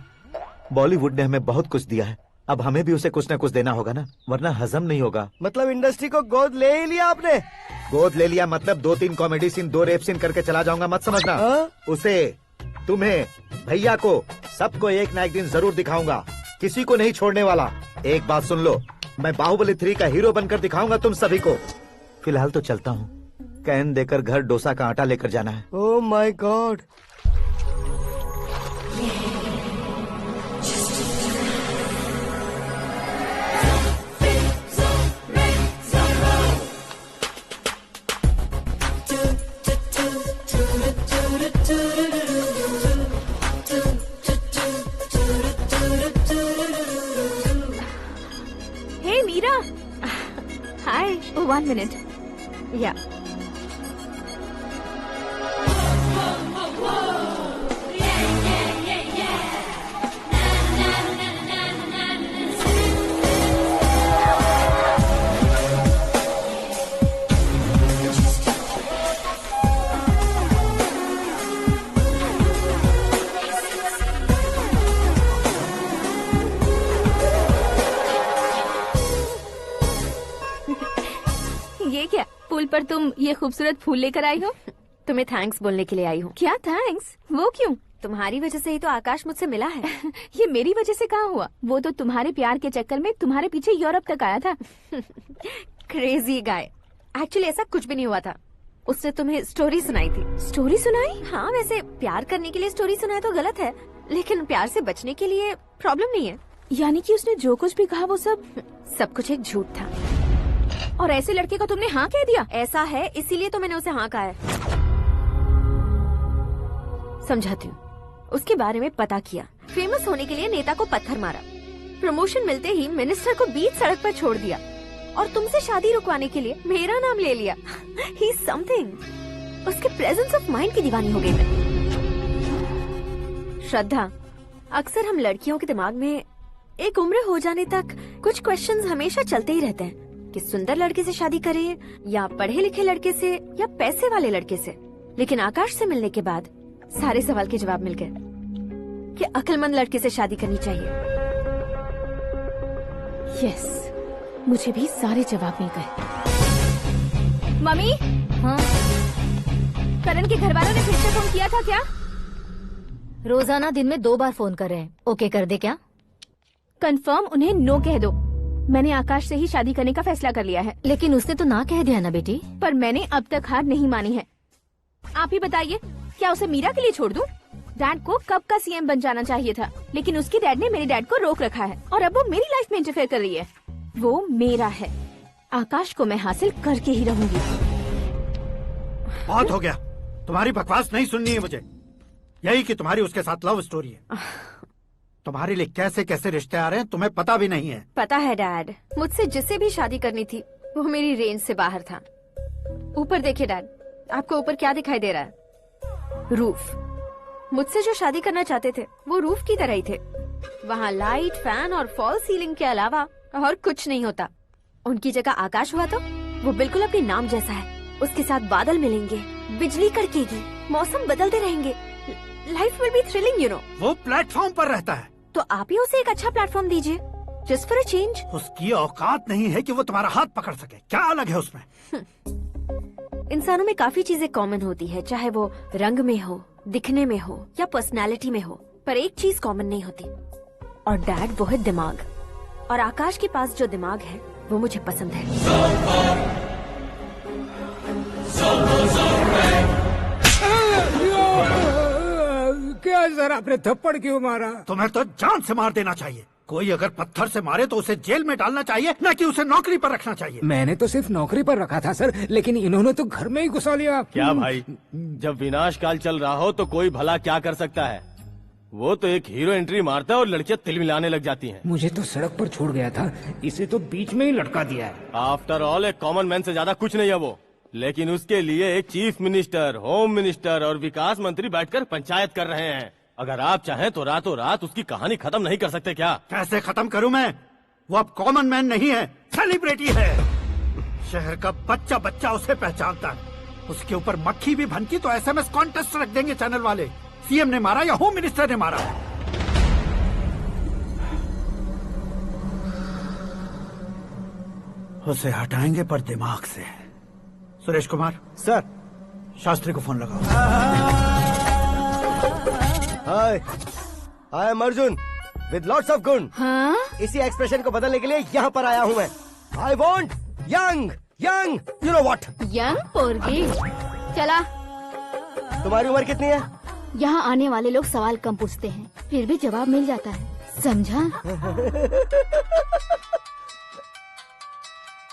बॉलीवुड ने हमें बहुत कुछ दिया है, अब हमें भी उसे कुछ न कुछ देना होगा ना, वरना हजम नहीं होगा। मतलब इंडस्ट्री को गोद ले ही लिया आपने? गोद ले लिया मतलब 2-3 कॉमेडी सीन, 2 रेप सीन करके चला जाऊंगा मत समझना। उसे, तुम्हें, भैया को, सबको एक ना एक दिन जरूर दिखाऊंगा, किसी को नहीं छोड़ने वाला। एक बात सुन लो, मैं बाहुबली 3 का हीरो बनकर दिखाऊंगा तुम सभी को। फिलहाल तो चलता हूँ, कैन देकर घर डोसा का आटा लेकर जाना है। Oh my God. Hey Meera. Hi. Oh, 1 minute. Yeah. पर तुम ये खूबसूरत फूल लेकर आई हो? तुम्हें थैंक्स बोलने के लिए आई हूँ। क्या थैंक्स? वो क्यों? तुम्हारी वजह से ही तो आकाश मुझसे मिला है। ये मेरी वजह से कहाँ हुआ? वो तो तुम्हारे प्यार के चक्कर में तुम्हारे पीछे यूरोप तक आया था। Crazy guy. एक्चुअली ऐसा कुछ भी नहीं हुआ था। उसने तुम्हें स्टोरी सुनाई थी। स्टोरी सुनाई? हाँ, वैसे प्यार करने के लिए स्टोरी सुनाए तो गलत है, लेकिन प्यार से बचने के लिए प्रॉब्लम नहीं है। यानी कि उसने जो कुछ भी कहा वो सब कुछ एक झूठ था। और ऐसे लड़के को तुमने हाँ कह दिया? ऐसा है, इसीलिए तो मैंने उसे हाँ कहा है। समझाती हूँ। उसके बारे में पता किया। फेमस होने के लिए नेता को पत्थर मारा। प्रमोशन मिलते ही मिनिस्टर को बीच सड़क पर छोड़ दिया और तुमसे शादी रुकवाने के लिए मेरा नाम ले लिया। ही समथिंग। उसके प्रेजेंस ऑफ माइंड की दीवानी हो गई मैं। श्रद्धा, अक्सर हम लड़कियों के दिमाग में एक उम्र हो जाने तक कुछ क्वेश्चंस हमेशा चलते ही रहते हैं कि सुंदर लड़के से शादी करें या पढ़े लिखे लड़के से या पैसे वाले लड़के से। लेकिन आकाश से मिलने के बाद सारे सवाल के जवाब मिल गए कि अक्लमंद लड़के से शादी करनी चाहिए। यस, मुझे भी सारे जवाब मिल गए। मम्मी? हाँ? करण के घर वालों ने फिर से फोन किया था क्या? रोजाना दिन में 2 बार फोन कर रहे हैं। ओके कर दे क्या? कंफर्म उन्हें नो कह दो। मैंने आकाश से ही शादी करने का फैसला कर लिया है। लेकिन उसने तो ना कह दिया ना बेटी। पर मैंने अब तक हार नहीं मानी है। आप ही बताइए, क्या उसे मीरा के लिए छोड़ दूं? डैड को कब का सीएम बन जाना चाहिए था, लेकिन उसके डैड ने मेरे डैड को रोक रखा है और अब वो मेरी लाइफ में इंटरफेयर कर रही है। वो मेरा है। आकाश को मैं हासिल करके ही रहूंगी। बहुत हो गया, तुम्हारी बकवास नहीं सुननी है मुझे। यही कि तुम्हारी उसके साथ लव स्टोरी है। तुम्हारे लिए कैसे कैसे रिश्ते आ रहे हैं तुम्हें पता भी नहीं है। पता है डैड, मुझसे जिसे भी शादी करनी थी वो मेरी रेंज से बाहर था। ऊपर देखिए डैड, आपको ऊपर क्या दिखाई दे रहा है? रूफ। मुझसे जो शादी करना चाहते थे वो रूफ की तरह ही थे। वहाँ लाइट, फैन और फॉल सीलिंग के अलावा और कुछ नहीं होता। उनकी जगह आकाश हुआ तो वो बिल्कुल अपने नाम जैसा है। उसके साथ बादल मिलेंगे, बिजली कड़केगी, मौसम बदलते रहेंगे। Life will be thrilling, you know. वो प्लेटफॉर्म पर रहता है तो आप ही उसे एक अच्छा प्लेटफॉर्म दीजिए, जस्ट फॉर अ चेंज। उसकी औकात नहीं है कि वो तुम्हारा हाथ पकड़ सके। क्या अलग है उसमें? इंसानों में काफी चीजें कॉमन होती है, चाहे वो रंग में हो, दिखने में हो या पर्सनालिटी में हो, पर एक चीज कॉमन नहीं होती, और डैड वो है दिमाग। और आकाश के पास जो दिमाग है वो मुझे पसंद है। क्या सर, आपने थप्पड़ क्यों मारा? तुम्हें तो जान से मार देना चाहिए। कोई अगर पत्थर से मारे तो उसे जेल में डालना चाहिए, न कि उसे नौकरी पर रखना चाहिए। मैंने तो सिर्फ नौकरी पर रखा था सर, लेकिन इन्होंने तो घर में ही घुसा लिया। क्या भाई, जब विनाश काल चल रहा हो तो कोई भला क्या कर सकता है? वो तो एक हीरो एंट्री मारता है और लड़कियां तिलमिलाने लग जाती हैं। मुझे तो सड़क पर छोड़ गया था, इसे तो बीच में ही लटका दिया है। आफ्टर ऑल एक कॉमन मैन से ज्यादा कुछ नहीं है वो, लेकिन उसके लिए एक चीफ मिनिस्टर, होम मिनिस्टर और विकास मंत्री बैठकर पंचायत कर रहे हैं। अगर आप चाहें तो रातों रात उसकी कहानी खत्म नहीं कर सकते क्या? कैसे खत्म करूं मैं? वो अब कॉमन मैन नहीं है, सेलिब्रिटी है। शहर का बच्चा बच्चा उसे पहचानता है। उसके ऊपर मक्खी भी भनकी तो एसएमएस कॉन्टेस्ट रख देंगे चैनल वाले। सीएम ने मारा या होम मिनिस्टर ने मारा? उसे हटाएंगे पर दिमाग से। सुरेश कुमार सर, शास्त्री को फोन लगाओ। Hi, I am Arjun with lots of गुण। हाँ? इसी एक्सप्रेशन को बदलने के लिए यहाँ पर आया हूँ मैं। I want young young, you know what? Young पोरगी। चला। तुम्हारी उम्र कितनी है? यहाँ आने वाले लोग सवाल कम पूछते हैं, फिर भी जवाब मिल जाता है, समझा?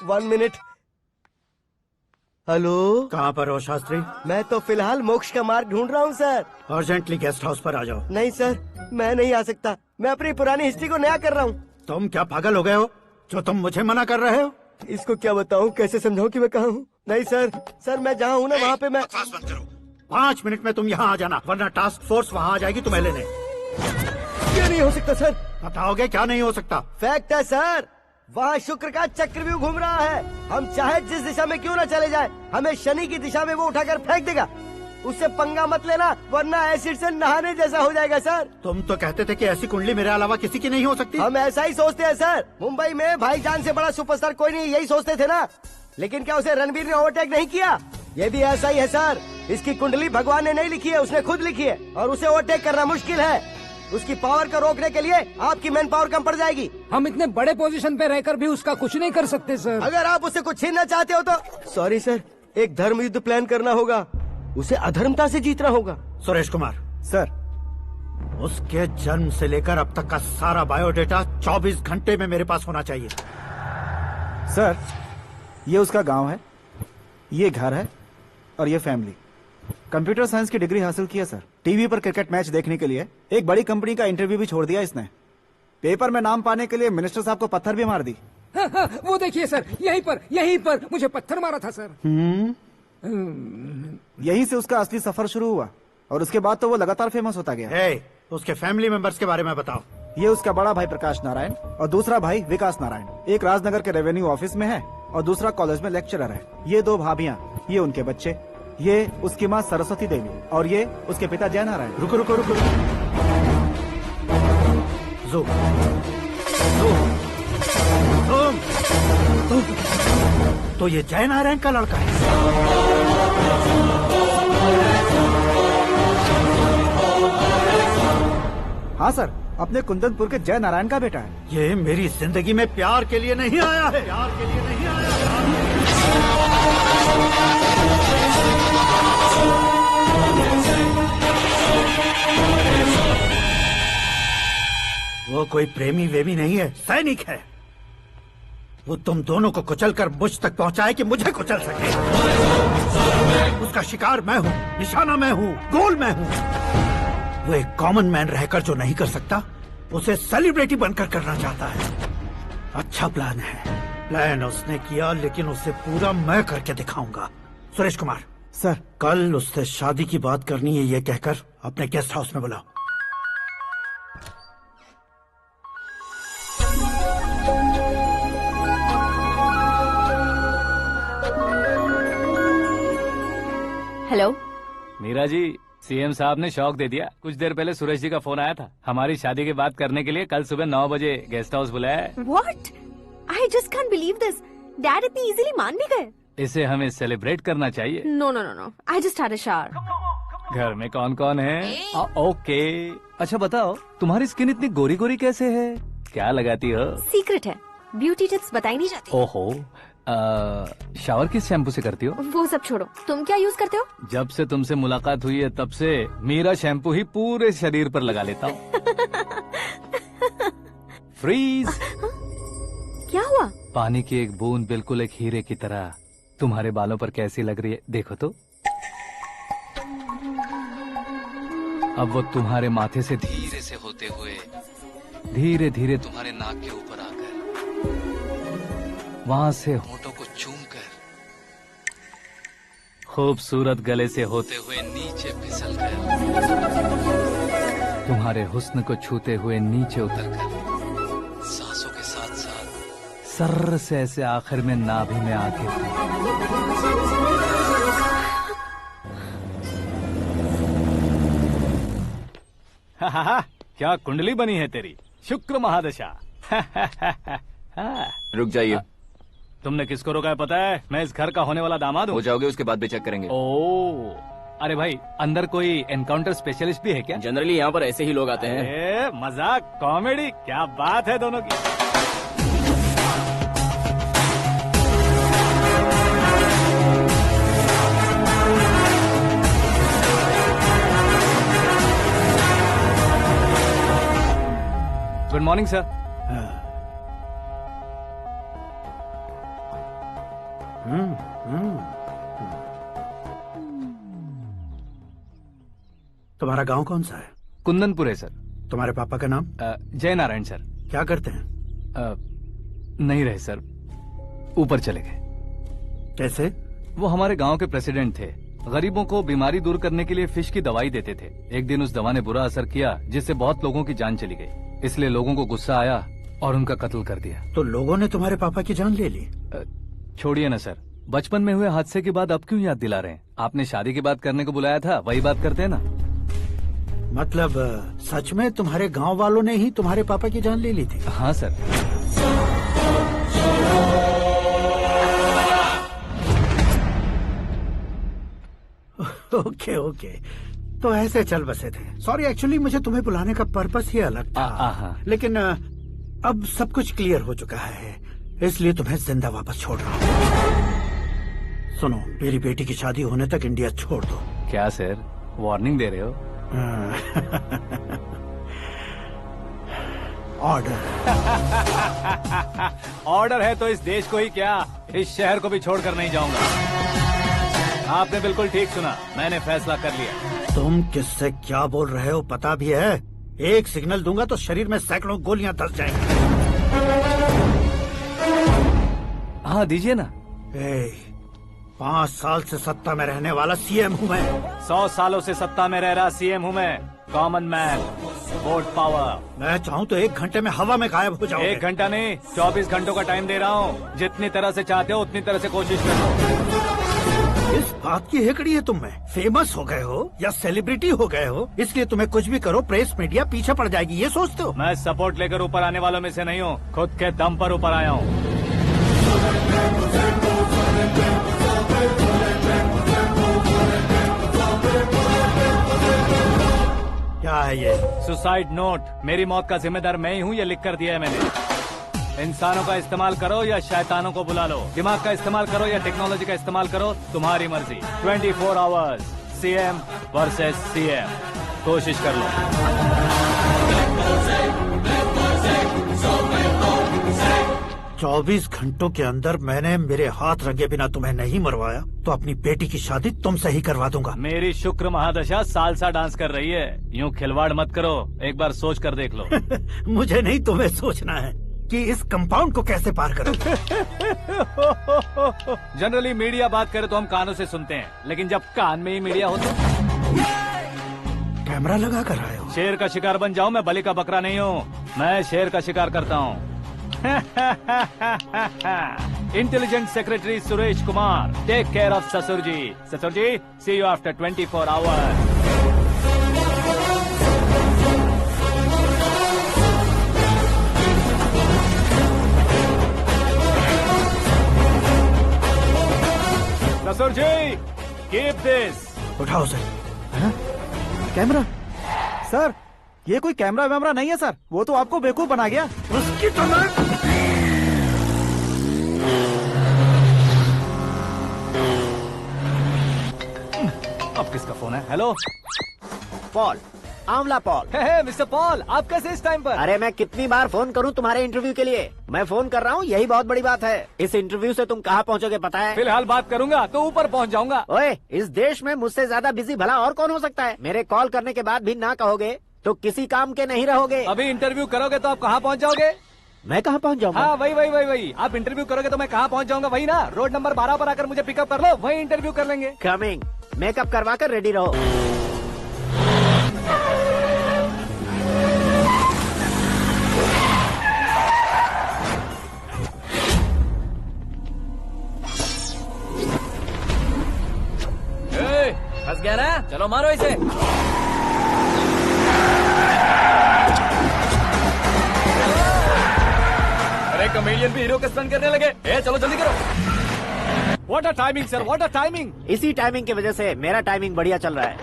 1 मिनट। हेलो, कहाँ पर हो शास्त्री? मैं तो फिलहाल मोक्ष का मार्ग ढूंढ रहा हूँ सर। अर्जेंटली गेस्ट हाउस पर आ जाओ। नहीं सर, मैं नहीं आ सकता। मैं अपनी पुरानी हिस्ट्री को नया कर रहा हूँ। तुम क्या पागल हो गए हो जो तुम मुझे मना कर रहे हो? इसको क्या बताऊँ, कैसे समझाऊँ कि मैं कहाँ हूँ? नहीं सर, मैं जहाँ हूँ ना वहाँ पे मैं। 5 मिनट में तुम यहाँ आ जाना, वरना टास्क फोर्स वहाँ आ जाएगी तुम्हें लेने। क्यों नहीं हो सकता सर? बताओगे क्या नहीं हो सकता? फैक्ट है सर, वहाँ शुक्र का चक्रव्यूह घूम रहा है। हम चाहे जिस दिशा में क्यों न चले जाए, हमें शनि की दिशा में वो उठाकर फेंक देगा। उससे पंगा मत लेना, वरना एसिड से नहाने जैसा हो जाएगा सर। तुम तो कहते थे कि ऐसी कुंडली मेरे अलावा किसी की नहीं हो सकती। हम ऐसा ही सोचते हैं सर। मुंबई में भाईजान से बड़ा सुपरस्टार कोई नहीं, यही सोचते थे ना। लेकिन क्या उसे रणबीर ने ओवरटेक नहीं किया? ये भी ऐसा ही है सर। इसकी कुंडली भगवान ने नहीं लिखी है, उसने खुद लिखी है और उसे ओवरटेक करना मुश्किल है। उसकी पावर को रोकने के लिए आपकी मैन पावर कम पड़ जाएगी। हम इतने बड़े पोजीशन पे रहकर भी उसका कुछ नहीं कर सकते सर। अगर आप उससे कुछ छीनना चाहते हो तो सॉरी सर, एक धर्म युद्ध प्लान करना होगा। उसे अधर्मता से जीतना होगा। सुरेश कुमार सर, उसके जन्म से लेकर अब तक का सारा बायोडेटा 24 घंटे में मेरे पास होना चाहिए। सर, ये उसका गांव है, ये घर है और ये फैमिली। कंप्यूटर साइंस की डिग्री हासिल की है सर। टीवी पर क्रिकेट मैच देखने के लिए एक बड़ी कंपनी का इंटरव्यू भी छोड़ दिया इसने। पेपर में नाम पाने के लिए मिनिस्टर साहब को पत्थर भी मार दी। हाँ, वो देखिए सर, यहीं पर मुझे पत्थर मारा था सर। यहीं से उसका असली सफर शुरू हुआ और उसके बाद तो वो लगातार फेमस होता गया। उसके फैमिली मेंबर्स के बारे में बताओ। ये उसका बड़ा भाई प्रकाश नारायण और दूसरा भाई विकास नारायण। एक राजनगर के रेवेन्यू ऑफिस में है और दूसरा कॉलेज में लेक्चरर है। ये 2 भाभियां, ये उनके बच्चे, ये उसकी माँ सरस्वती देवी और ये उसके पिता जय नारायण। रुको रुको रुको, ज़ूम। तो ये जय नारायण का लड़का है। हाँ सर, अपने कुंदनपुर के जय नारायण का बेटा है। ये मेरी जिंदगी में प्यार के लिए नहीं आया है। प्यार के लिए नहीं आया है। वो कोई प्रेमी वेमी नहीं है, सैनिक है। वो तुम दोनों को कुचलकर मुझ तक पहुंचाए कि मुझे कुचल सके। उसका शिकार मैं हूँ, निशाना मैं हूँ, गोल मैं हूँ। वो एक कॉमन मैन रहकर जो नहीं कर सकता, उसे सेलिब्रिटी बनकर करना चाहता है। अच्छा प्लान है। प्लान उसने किया, लेकिन उसे पूरा मैं करके दिखाऊंगा। सुरेश कुमार सर, कल उससे शादी की बात करनी है, ये कहकर अपने गेस्ट हाउस में बुलाओ। हेलो मीरा जी, सीएम साहब ने शौक दे दिया। कुछ देर पहले सुरेश जी का फोन आया था, हमारी शादी की बात करने के लिए कल सुबह 9 बजे गेस्ट हाउस बुलाया है। What? I just can't believe this. Dad इतनी इजीली मान भी गए। इसे हमें सेलिब्रेट करना चाहिए। No no no no, I just had a shower. घर में कौन कौन है? ओके। अच्छा बताओ, तुम्हारी स्किन इतनी गोरी गोरी कैसे है? क्या लगाती हो? सीक्रेट है, ब्यूटी टिप्स बताई नहीं जाती। ओहो, शावर किस शैम्पू से करती हो? वो सब छोड़ो, तुम क्या यूज करते हो? जब से तुमसे मुलाकात हुई है तब से मीरा शैम्पू ही पूरे शरीर पर लगा लेता हूँ। फ्रीज। क्या हुआ? पानी की एक बूंद बिल्कुल एक हीरे की तरह तुम्हारे बालों पर कैसी लग रही है, देखो तो। अब वो तुम्हारे माथे से धीरे से होते हुए धीरे धीरे तुम्हारे नाक के ऊपर आकर वहां से होठों को चूमकर खूबसूरत गले से होते हुए नीचे फिसलकर तुम्हारे हुस्न को छूते हुए नीचे उतरकर सांसों के साथ साथ सर्र से ऐसे आखिर में नाभि में आके क्या कुंडली बनी है तेरी, शुक्र महादशा। रुक जाइए। तुमने किसको रोका है पता है? मैं इस घर का होने वाला दामाद हूँ। हो जाओगे उसके बाद भी चेक करेंगे। ओ, अरे भाई, अंदर कोई एनकाउंटर स्पेशलिस्ट भी है क्या? जनरली यहाँ पर ऐसे ही लोग आते हैं। मजाक, कॉमेडी, क्या बात है दोनों की। Good morning sir. तुम्हारा गांव कौन सा है? कुंदनपुर है सर। तुम्हारे पापा का नाम? जय नारायण सर। क्या करते हैं? नहीं रहे सर, ऊपर चले गए। कैसे? वो हमारे गांव के प्रेसिडेंट थे। गरीबों को बीमारी दूर करने के लिए फिश की दवाई देते थे। एक दिन उस दवा ने बुरा असर किया जिससे बहुत लोगों की जान चली गई। इसलिए लोगों को गुस्सा आया और उनका कत्ल कर दिया। तो लोगों ने तुम्हारे पापा की जान ले ली? छोड़िए ना सर, बचपन में हुए हादसे के बाद अब क्यों याद दिला रहे हैं? आपने शादी की बात करने को बुलाया था, वही बात करते हैं ना। मतलब सच में तुम्हारे गांव वालों ने ही तुम्हारे पापा की जान ले ली थी? हाँ सर। ओके ओके, तो ऐसे चल बसे थे। सॉरी, एक्चुअली मुझे तुम्हें बुलाने का पर्पस ही अलग था, लेकिन अब सब कुछ क्लियर हो चुका है, इसलिए तुम्हें जिंदा वापस छोड़ रहा हूँ। सुनो, मेरी बेटी की शादी होने तक इंडिया छोड़ दो। क्या सर, वार्निंग दे रहे हो? ऑर्डर। ऑर्डर है तो इस देश को ही क्या, इस शहर को भी छोड़कर नहीं जाऊंगा। आपने बिल्कुल ठीक सुना, मैंने फैसला कर लिया। तुम किससे क्या बोल रहे हो पता भी है? एक सिग्नल दूंगा तो शरीर में सैकड़ों गोलियां धस जाएंगी। हाँ दीजिए ना। 5 साल से सत्ता में रहने वाला सीएम हूँ मैं। 100 सालों से सत्ता में रह रहा सीएम हूँ मैं। Common man, vote power. मैं चाहूँ तो 1 घंटे में हवा में गायब हो जाओगे। 1 घंटा नहीं, 24 घंटों का टाइम दे रहा हूँ। जितनी तरह से चाहते हो उतनी तरह से कोशिश करो। इस बात की हेकड़ी है तुम में। फेमस हो गए हो या सेलिब्रिटी हो गए हो, इसलिए तुम्हें कुछ भी करो प्रेस मीडिया पीछे पड़ जाएगी, ये सोचते हो? मैं सपोर्ट लेकर ऊपर आने वालों में से नहीं हूँ, खुद के दम पर ऊपर आया हूँ। क्या है ये? Suicide note. मेरी मौत का जिम्मेदार मैं ही हूँ, ये लिख कर दिया है मैंने। इंसानों का इस्तेमाल करो या शैतानों को बुला लो, दिमाग का इस्तेमाल करो या टेक्नोलॉजी का इस्तेमाल करो, तुम्हारी मर्जी। 24 आवर्स, सीएम वर्सेस सीएम, कोशिश कर लो। 24 घंटों के अंदर मैंने मेरे हाथ रंगे बिना तुम्हें नहीं मरवाया तो अपनी बेटी की शादी तुमसे ही करवा दूंगा। मेरी शुक्र महादशा सालसा डांस कर रही है, यूँ खिलवाड़ मत करो, एक बार सोच कर देख लो। मुझे नहीं, तुम्हें सोचना है कि इस कंपाउंड को कैसे पार करूं। जनरली मीडिया बात करे तो हम कानों से सुनते हैं, लेकिन जब कान में ही मीडिया हो तो कैमरा लगा कर आए हो। शेर का शिकार बन जाऊं, मैं बलि का बकरा नहीं हूँ, मैं शेर का शिकार करता हूँ। Intelligent secretary Suresh Kumar, take care of ससुर जी। ससुर जी, सी यू आफ्टर 24 आवर्स। ससुर जी, कीप दिस। उठाओ सर। कैमरा? सर, ये कोई कैमरा वैमरा नहीं है सर, वो तो आपको बेवकूफ बना गया। उसकी तो अब किसका फोन है? हेलो पॉल, आंवला पॉल। मिस्टर पॉल, आप कैसे इस टाइम पर? अरे मैं कितनी बार फोन करूं तुम्हारे इंटरव्यू के लिए? मैं फोन कर रहा हूं, यही बहुत बड़ी बात है। इस इंटरव्यू से तुम कहां पहुंचोगे पता है? फिलहाल बात करूंगा तो ऊपर पहुंच जाऊंगा। ओए, इस देश में मुझसे ज्यादा बिजी भला और कौन हो सकता है? मेरे कॉल करने के बाद भी ना कहोगे तो किसी काम के नहीं रहोगे। अभी इंटरव्यू करोगे तो आप कहाँ पहुँच जाओगे? मैं कहाँ पहुँच जाऊंगा? हाँ, वही। आप इंटरव्यू करोगे तो मैं कहाँ पहुँच जाऊंगा? वही ना, रोड नंबर 12 पर आकर मुझे पिकअप कर लो, वही इंटरव्यू कर लेंगे। कमिंग। मेकअप करवा कर रेडी रहो। फंस गया ना, चलो मारो इसे। अरे कॉमेडियन भी हीरो का स्टंट करने लगे। चलो जल्दी करो। What a timing sir, what a timing. इसी टाइमिंग की वजह से मेरा टाइमिंग बढ़िया चल रहा है।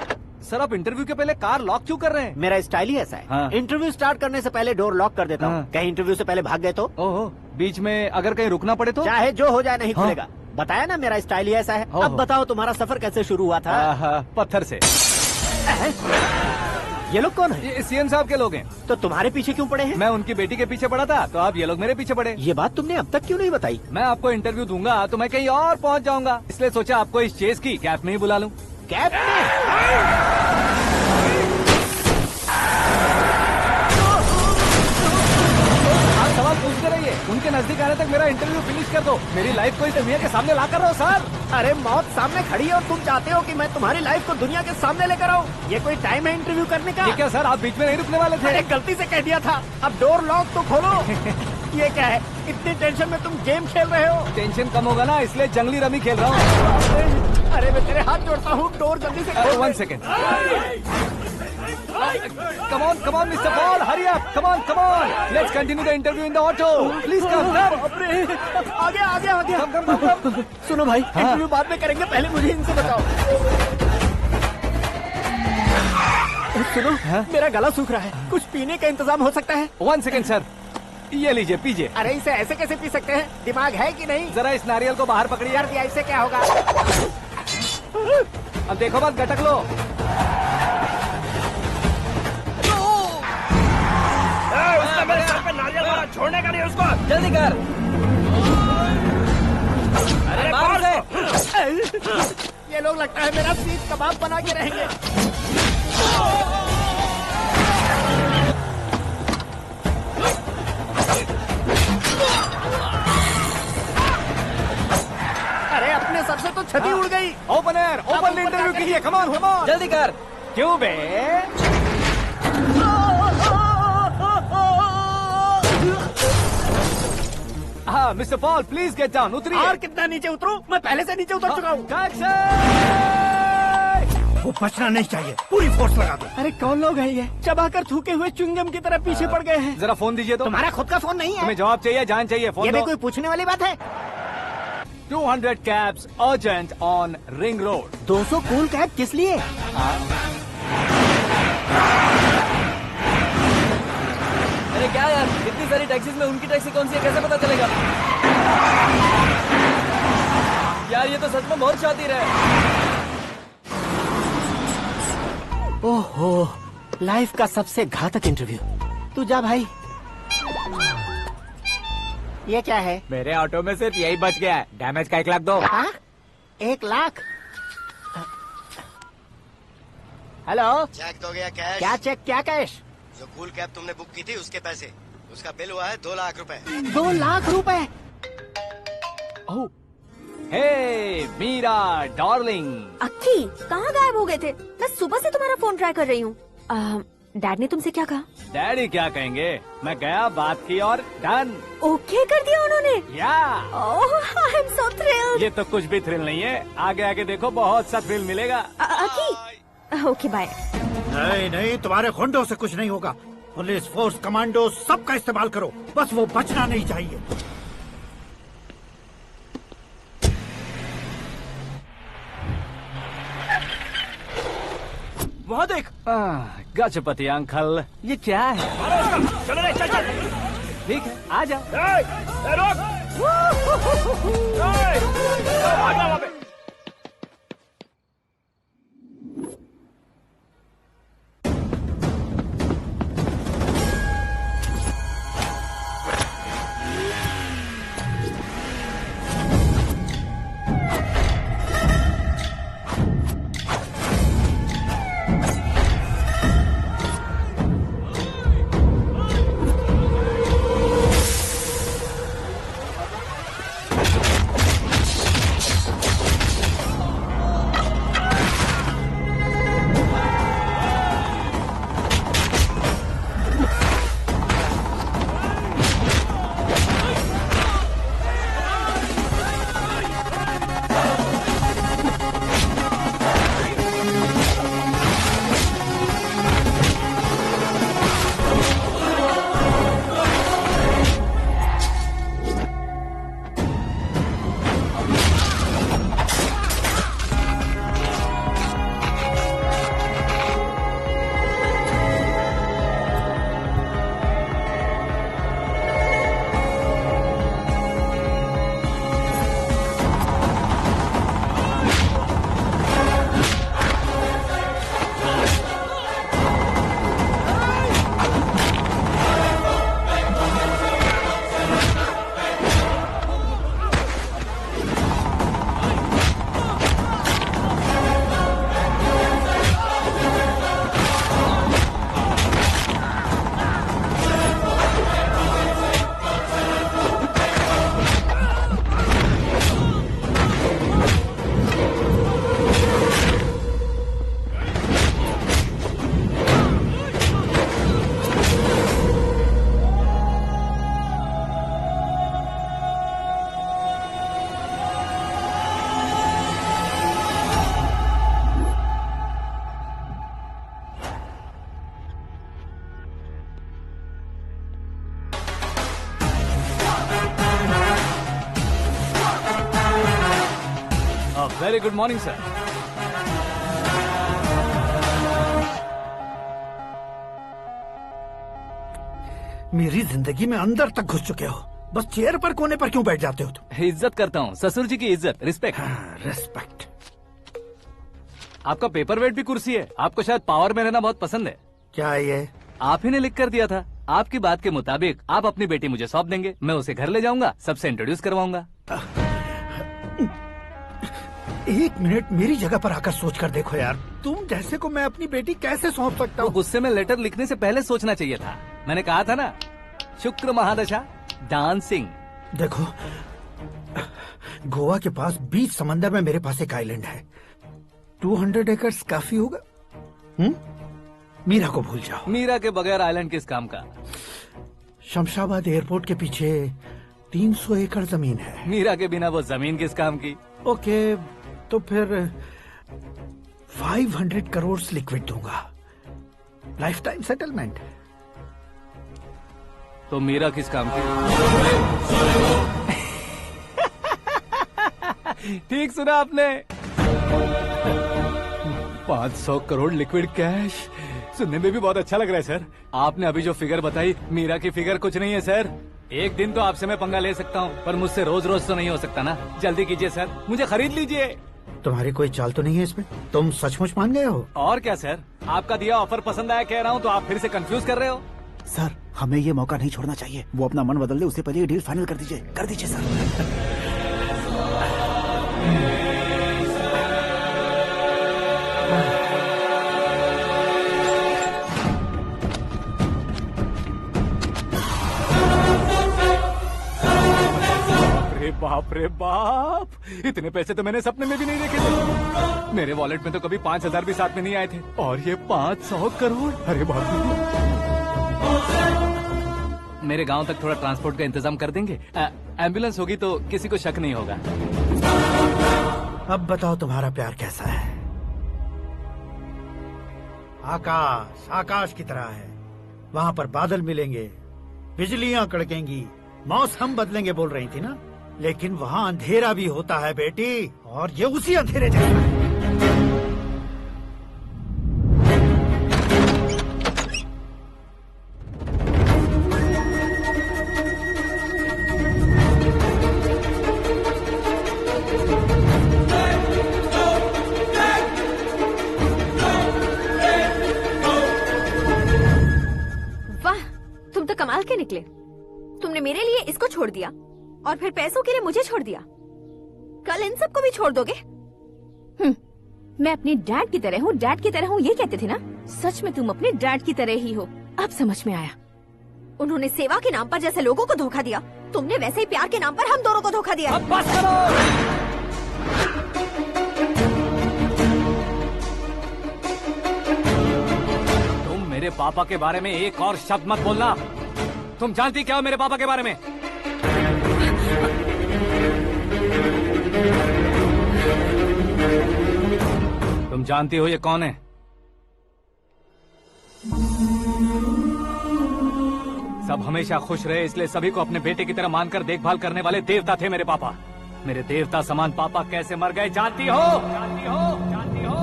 सर, आप इंटरव्यू के पहले कार लॉक क्यों कर रहे हैं? मेरा स्टाइल ही ऐसा है। हाँ। इंटरव्यू स्टार्ट करने से पहले डोर लॉक कर देता हूँ। कहीं इंटरव्यू से पहले भाग गए तो? ओहो, बीच में अगर कहीं रुकना पड़े तो? चाहे जो हो जाए नहीं खुलेगा। बताया ना, मेरा स्टाइल ही ऐसा है। अब बताओ तुम्हारा सफर कैसे शुरू हुआ था? पत्थर से। ये लोग कौन है? ये सीएम साहब के लोग हैं। तो तुम्हारे पीछे क्यों पड़े हैं? मैं उनकी बेटी के पीछे पड़ा था, तो आप ये लोग मेरे पीछे पड़े। ये बात तुमने अब तक क्यों नहीं बताई? मैं आपको इंटरव्यू दूंगा तो मैं कहीं और पहुंच जाऊंगा, इसलिए सोचा आपको इस चेस की कैप में ही बुला लूं। कैप में? सवाल पूछते रहिए, उनके नजदीक आने तक मेरा इंटरव्यू फिनिश कर दो। मेरी लाइफ को इस दुनिया के सामने ला कर रहो सर। अरे मौत सामने खड़ी है और तुम चाहते हो कि मैं तुम्हारी लाइफ को दुनिया के सामने लेकर आऊं? ये कोई टाइम है इंटरव्यू करने का? ये क्या सर, आप बीच में नहीं रुकने वाले थे? अरे गलती से कह दिया था, अब डोर लॉक तो खोलो। ये क्या है, इतनी टेंशन में तुम गेम खेल रहे हो? टेंशन कम होगा ना, इसलिए जंगली रमी खेल रहा हूँ। अरे मैं तेरे हाथ जोड़ता हूँ, डोर जल्दी से खोल। 1 second. Come on, Mr. Paul, hurry up! Come on! Let's continue the interview in the auto. Please come. आगे। Come. सुनो भाई, इंटरव्यू बाद में करेंगे, पहले मुझे इनसे बताओ। सुनो, मेरा गला सूख रहा है, कुछ पीने का इंतजाम हो सकता है? 1 सेकंड सर, ये लीजिए पीजिए। अरे इसे ऐसे कैसे पी सकते हैं? दिमाग है कि नहीं? जरा इस नारियल को बाहर पकड़िए। कर दिया, इससे क्या होगा? अब देखो बस, गटक लो। उसने मेरे सर पे नारियल मारा, छोड़ने का नहीं उसको। जल्दी कर। अरे मार दे। ये लोग लगता है मेरा सीख कबाब बना के रहेंगे। अरे अपने सर से तो छती उड़ गई। ओपनर, ओपन इंटरव्यू कीजिए। कम ऑन, कम ऑन, जल्दी कर। क्यों बे? हाँ mister Paul, please get down. उतरिए। और कितना नीचे उतरूं? मैं पहले से नीचे उतर चुका हूँ। वो बचना नहीं चाहिए, पूरी फोर्स लगा दो। अरे कौन लोग हैं ये? चबाकर थूके हुए च्युइंगम की तरह पीछे पड़ गए हैं। जरा फोन दीजिए तो। तुम्हारा खुद का फोन नहीं है? तुम्हें जवाब चाहिए, जान चाहिए, फोन ये दो। भी कोई पूछने वाली बात है? 200 cabs urgent on Ring Road. 200 cool cab किस लिए? अरे क्या यार, इतनी सारी टैक्सीज में उनकी टैक्सी कौन सी है, कैसे पता चलेगा? यार ये तो सच में बहुत शातिर है। ओहो, लाइफ का सबसे घातक इंटरव्यू। तू जा भाई। ये क्या है? मेरे ऑटो में सिर्फ यही बच गया है। डैमेज का 1 लाख दो। हाँ? 1 लाख? हेलो, चेक तो गया कैश। क्या चेक, क्या कैश? जो कूल कैब तुमने बुक की थी उसके पैसे, उसका बिल हुआ है 2 लाख रुपए। 2 लाख रुपए? हे मीरा डार्लिंग। अक्की, कहाँ गायब हो गए थे? मैं सुबह से तुम्हारा फोन ट्राई कर रही हूँ। डैड ने तुमसे क्या कहा? डैडी क्या कहेंगे, मैं गया, बात की और डन। ओके कर दिया उन्होंने? या। ओह, आई एम सो थ्रिल्ड। ये तो कुछ भी थ्रिल नहीं है, आगे आगे देखो बहुत सा थ्रिल मिलेगा। अक्की, ओके बाय। नहीं नहीं, तुम्हारे गुंडों से कुछ नहीं होगा। पुलिस फोर्स, कमांडो, सबका इस्तेमाल करो, बस वो बचना नहीं चाहिए। वहाँ देख। गजपति अंकल, ये क्या है? चलो रे, चल चल। ठीक है, आ जाओ। रोक। Very good morning, sir. मेरी जिंदगी में अंदर तक घुस चुके हो, बस चेयर पर कोने पर क्यों बैठ जाते हो तुम? इज्जत करता हूँ, ससुर जी की इज्जत, रिस्पेक्ट। रिस्पेक्ट। आपका पेपर वेट भी कुर्सी है। आपको शायद पावर में रहना बहुत पसंद है। क्या ये? आप ही ने लिख कर दिया था। आपकी बात के मुताबिक आप अपनी बेटी मुझे सौंप देंगे, मैं उसे घर ले जाऊंगा, सबसे इंट्रोड्यूस करवाऊंगा। 1 मिनट मेरी जगह पर आकर सोच कर देखो यार, तुम जैसे को मैं अपनी बेटी कैसे सौंप सकता हूँ? गुस्से में लेटर लिखने से पहले सोचना चाहिए था। मैंने कहा था ना, शुक्र महादशा डांसिंग। देखो, गोवा के पास बीच समंदर में मेरे पास एक आइलैंड है, 200 एकर्स काफी होगा। मीरा को भूल जाओ। मीरा के बगैर आइलैंड किस काम का? शमशाबाद एयरपोर्ट के पीछे 300 एकड़ जमीन है। मीरा के बिना वो जमीन किस काम की? ओके, तो फिर 500 करोड़ लिक्विड दूंगा, लाइफ टाइम सेटलमेंट। तो मीरा किस काम की? ठीक सुना आपने, 500 करोड़ लिक्विड कैश। सुनने में भी बहुत अच्छा लग रहा है सर। आपने अभी जो फिगर बताई, मीरा की फिगर कुछ नहीं है सर। एक दिन तो आपसे मैं पंगा ले सकता हूँ, पर मुझसे रोज रोज तो नहीं हो सकता ना। जल्दी कीजिए सर, मुझे खरीद लीजिए। तुम्हारी कोई चाल तो नहीं है इसमें? तुम सचमुच मान गए हो? और क्या सर, आपका दिया ऑफर पसंद आया कह रहा हूँ, तो आप फिर से कंफ्यूज कर रहे हो। सर, हमें ये मौका नहीं छोड़ना चाहिए। वो अपना मन बदल दे, उससे पहले ये डील फाइनल कर दीजिए। कर दीजिए सर। बाप रे बाप, इतने पैसे तो मैंने सपने में भी नहीं देखे थे। मेरे वॉलेट में तो कभी 5,000 भी साथ में नहीं आए थे, और ये 500 करोड़। अरे बाप रे। मेरे गांव तक थोड़ा ट्रांसपोर्ट का इंतजाम कर देंगे? एम्बुलेंस होगी तो किसी को शक नहीं होगा। अब बताओ तुम्हारा प्यार कैसा है? आकाश आकाश की तरह है, वहाँ पर बादल मिलेंगे, बिजलियां कड़केंगी, मौसम बदलेंगे बोल रही थी ना, लेकिन वहाँ अंधेरा भी होता है बेटी, और ये उसी अंधेरे जैसा है। वाह, तुम तो कमाल के निकले। तुमने मेरे लिए इसको छोड़ दिया और फिर पैसों के लिए मुझे छोड़ दिया। कल इन सबको भी छोड़ दोगे? मैं अपने डैड की तरह हूँ, डैड की तरह हूँ, ये कहते थे ना। सच में तुम अपने डैड की तरह ही हो। अब समझ में आया। उन्होंने सेवा के नाम पर जैसे लोगों को धोखा दिया, तुमने वैसे ही प्यार के नाम पर हम दोनों को धोखा दिया। अब बस करो। तुम मेरे पापा के बारे में एक और शब्द मत बोलना। तुम जानती क्या हो मेरे पापा के बारे में? तुम जानती हो ये कौन है? सब हमेशा खुश रहे, इसलिए सभी को अपने बेटे की तरह मानकर देखभाल करने वाले देवता थे मेरे पापा। मेरे देवता समान पापा कैसे मर गए जानती हो? जानती हो? जानती हो?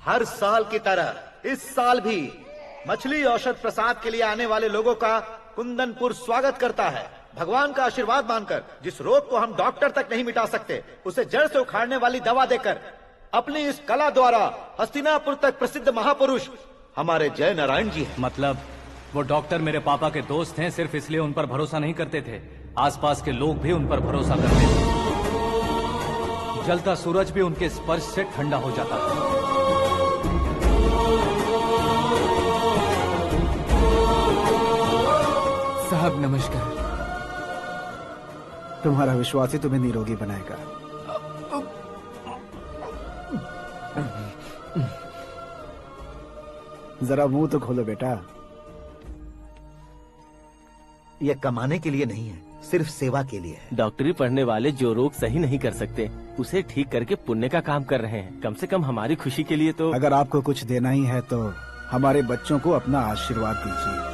हर साल की तरह इस साल भी मछली औषध प्रसाद के लिए आने वाले लोगों का कुंदनपुर स्वागत करता है। भगवान का आशीर्वाद मानकर जिस रोग को हम डॉक्टर तक नहीं मिटा सकते, उसे जड़ से उखाड़ने वाली दवा देकर अपनी इस कला द्वारा हस्तिनापुर तक प्रसिद्ध महापुरुष हमारे जय नारायण जी हैं। मतलब वो डॉक्टर मेरे पापा के दोस्त हैं, सिर्फ इसलिए उन पर भरोसा नहीं करते थे, आसपास के लोग भी उन पर भरोसा करते थे। जलता सूरज भी उनके स्पर्श से ठंडा हो जाता था। साहब नमस्कार। तुम्हारा विश्वास ही तुम्हें निरोगी बनाएगा। जरा मुंह तो खोलो बेटा। यह कमाने के लिए नहीं है, सिर्फ सेवा के लिए है। डॉक्टरी पढ़ने वाले जो रोग सही नहीं कर सकते, उसे ठीक करके पुण्य का काम कर रहे हैं। कम से कम हमारी खुशी के लिए तो। अगर आपको कुछ देना ही है तो हमारे बच्चों को अपना आशीर्वाद दीजिए।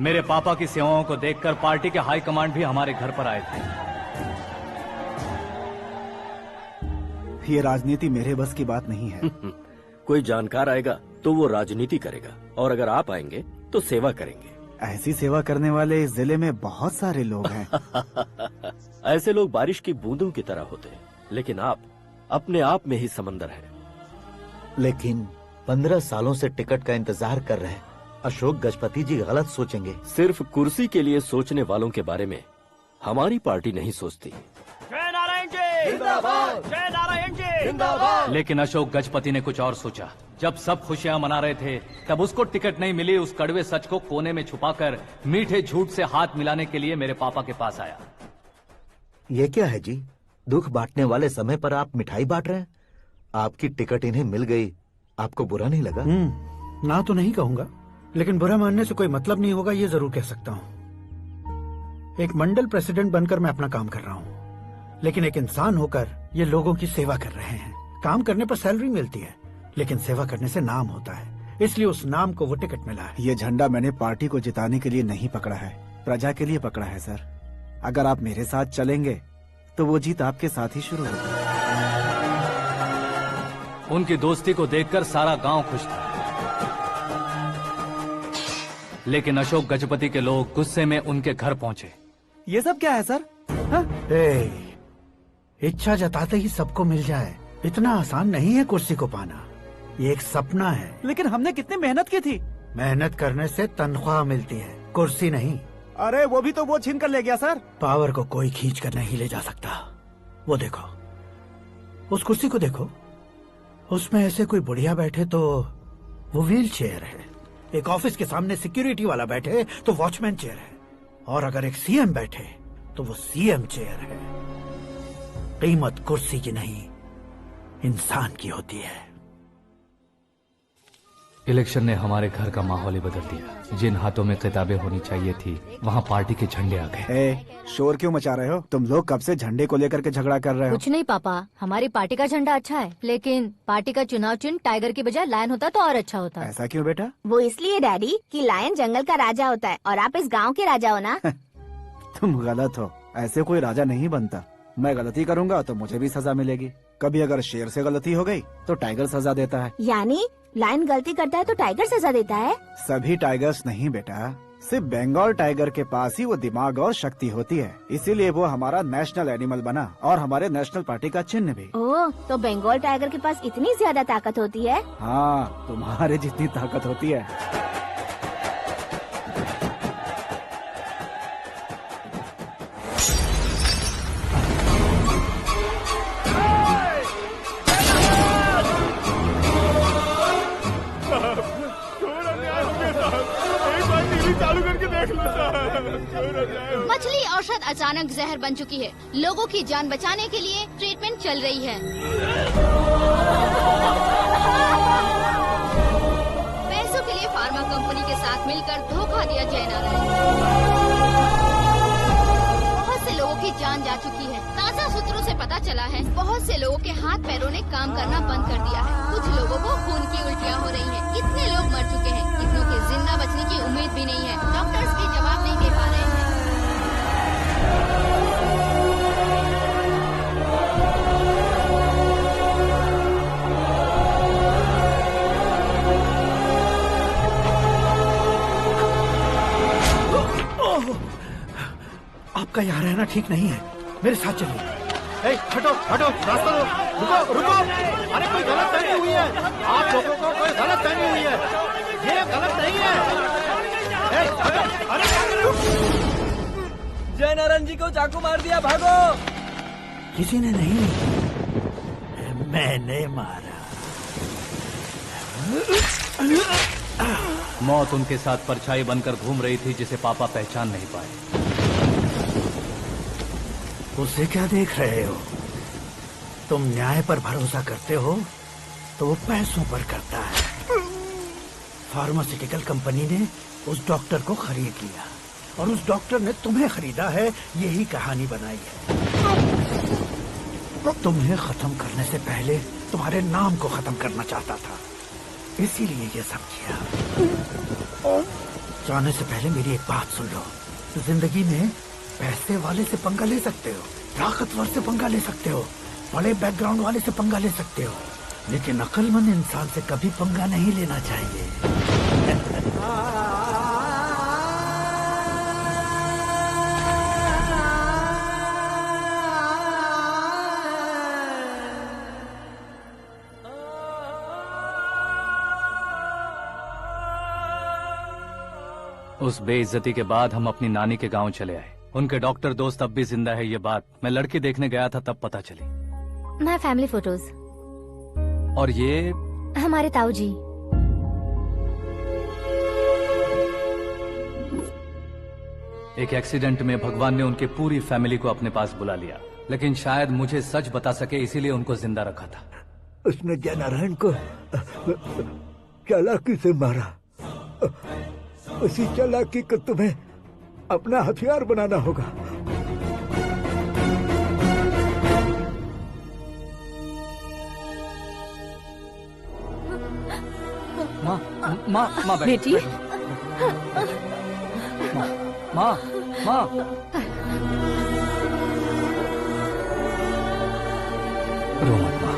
मेरे पापा की सेवाओं को देखकर पार्टी के हाई कमांड भी हमारे घर पर आए थे। ये राजनीति मेरे बस की बात नहीं है। कोई जानकार आएगा तो वो राजनीति करेगा, और अगर आप आएंगे तो सेवा करेंगे। ऐसी सेवा करने वाले इस जिले में बहुत सारे लोग हैं। ऐसे लोग बारिश की बूंदों की तरह होते हैं, लेकिन आप अपने आप में ही समंदर हैं। लेकिन 15 सालों से टिकट का इंतजार कर रहे अशोक गजपति जी गलत सोचेंगे। सिर्फ कुर्सी के लिए सोचने वालों के बारे में हमारी पार्टी नहीं सोचती। जय नारायण जी जिंदाबाद, जय नारायण जी जिंदाबाद। लेकिन अशोक गजपति ने कुछ और सोचा। जब सब खुशियां मना रहे थे तब उसको टिकट नहीं मिली। उस कड़वे सच को कोने में छुपाकर मीठे झूठ से हाथ मिलाने के लिए मेरे पापा के पास आया। ये क्या है जी? दुख बांटने वाले समय पर आप मिठाई बांट रहे हैं। आपकी टिकट इन्हें मिल गई, आपको बुरा नहीं लगा? ना तो नहीं कहूंगा, लेकिन बुरा मानने से कोई मतलब नहीं होगा, ये जरूर कह सकता हूँ। एक मंडल प्रेसिडेंट बनकर मैं अपना काम कर रहा हूँ, लेकिन एक इंसान होकर ये लोगों की सेवा कर रहे हैं। काम करने पर सैलरी मिलती है, लेकिन सेवा करने से नाम होता है, इसलिए उस नाम को वो टिकट मिला है। ये झंडा मैंने पार्टी को जिताने के लिए नहीं पकड़ा है, प्रजा के लिए पकड़ा है सर। अगर आप मेरे साथ चलेंगे तो वो जीत आपके साथ ही शुरू होगी। उनकी दोस्ती को देखकर सारा गांव खुश था, लेकिन अशोक गजपति के लोग गुस्से में उनके घर पहुंचे। ये सब क्या है सर? इच्छा जताते ही सबको मिल जाए, इतना आसान नहीं है कुर्सी को पाना। ये एक सपना है। लेकिन हमने कितनी मेहनत की थी। मेहनत करने से तनख्वाह मिलती है, कुर्सी नहीं। अरे वो भी तो वो छीन कर ले गया सर। पावर को कोई खींच कर नहीं ले जा सकता। वो देखो, उस कुर्सी को देखो, उसमें ऐसे कोई बुढ़िया बैठे तो वो व्हील चेयर है। एक ऑफिस के सामने सिक्योरिटी वाला बैठे तो वॉचमैन चेयर है, और अगर एक सीएम बैठे तो वो सीएम चेयर है। कीमत कुर्सी की नहीं, इंसान की होती है। इलेक्शन ने हमारे घर का माहौल ही बदल दिया। जिन हाथों में किताबें होनी चाहिए थी वहाँ पार्टी के झंडे आ गए। शोर क्यों मचा रहे हो? तुम लोग कब से झंडे को लेकर के झगड़ा कर रहे हो? कुछ नहीं पापा, हमारी पार्टी का झंडा अच्छा है, लेकिन पार्टी का चुनाव चिन्ह टाइगर की बजाय लायन होता तो और अच्छा होता। ऐसा क्यों बेटा? वो इसलिए डैडी कि लायन जंगल का राजा होता है और आप इस गांव के राजा हो ना। तुम गलत हो, ऐसे कोई राजा नहीं बनता। मैं गलती करूंगा तो मुझे भी सजा मिलेगी। कभी अगर शेर से गलती हो गई तो टाइगर सजा देता है। यानी लायन गलती करता है तो टाइगर सजा देता है? सभी टाइगर्स नहीं बेटा, सिर्फ बंगाल टाइगर के पास ही वो दिमाग और शक्ति होती है, इसीलिए वो हमारा नेशनल एनिमल बना और हमारे नेशनल पार्टी का चिन्ह भी। ओह, तो बंगाल टाइगर के पास इतनी ज्यादा ताकत होती है? हाँ, तुम्हारे जितनी ताकत होती है। मछली औषध अचानक जहर बन चुकी है। लोगों की जान बचाने के लिए ट्रीटमेंट चल रही है। पैसों के लिए फार्मा कंपनी के साथ मिलकर धोखा दिया जय नारायण। बहुत से लोगों की जान जा चुकी है। ताज़ा सूत्रों से पता चला है बहुत से लोगों के हाथ पैरों ने काम करना बंद कर दिया है। कुछ लोगों को खून की उल्टियाँ हो रही हैं। कितने लोग मर चुके हैं, कितनों के जिंदा बचने की उम्मीद भी नहीं है। डॉक्टर्स भी जवाब नहीं दे पा रहे हैं। आपका यहाँ रहना ठीक नहीं है, मेरे साथ चलिए। हटो हटो, रास्ता दो। रुको रुको, अरे कोई गलत फहमी हुई है। आप लोगों को कोई गलत फहमी हुई है, ये गलत नहीं है। हटो, अरे जय नारायण जी को चाकू मार दिया, भागो। किसी ने नहीं, मैंने मारा। मौत उनके साथ परछाई बनकर घूम रही थी, जिसे पापा पहचान नहीं पाए। उसे क्या देख रहे हो? तुम न्याय पर भरोसा करते हो तो वो पैसों पर करता है। फार्मास्यूटिकल कंपनी ने उस डॉक्टर को खरीद लिया और उस डॉक्टर ने तुम्हें खरीदा है, यही कहानी बनाई है। तुम्हें खत्म करने से पहले तुम्हारे नाम को खत्म करना चाहता था, इसीलिए ये सब किया। जाने से पहले मेरी एक बात सुन लो। जिंदगी में पैसे वाले से पंगा ले सकते हो, ताकतवर से पंगा ले सकते हो, बड़े बैकग्राउंड वाले से पंगा ले सकते हो, लेकिन अक्लमंद इंसान से कभी पंगा नहीं लेना चाहिए। उस बेइज्जती के बाद हम अपनी नानी के गांव चले आए। उनके डॉक्टर दोस्त अब भी जिंदा है, ये बात मैं लड़की देखने गया था तब पता चली। My family photos. और ये हमारे ताऊ जी। एक एक्सीडेंट में भगवान ने उनकी पूरी फैमिली को अपने पास बुला लिया, लेकिन शायद मुझे सच बता सके इसीलिए उनको जिंदा रखा था। उसने जयनारायण को चालाकी से मारा। उसी चालाकी को तुम्हें अपना हथियार बनाना होगा। माँ, माँ, माँ बेटी। माँ, माँ, माँ। रो मत माँ।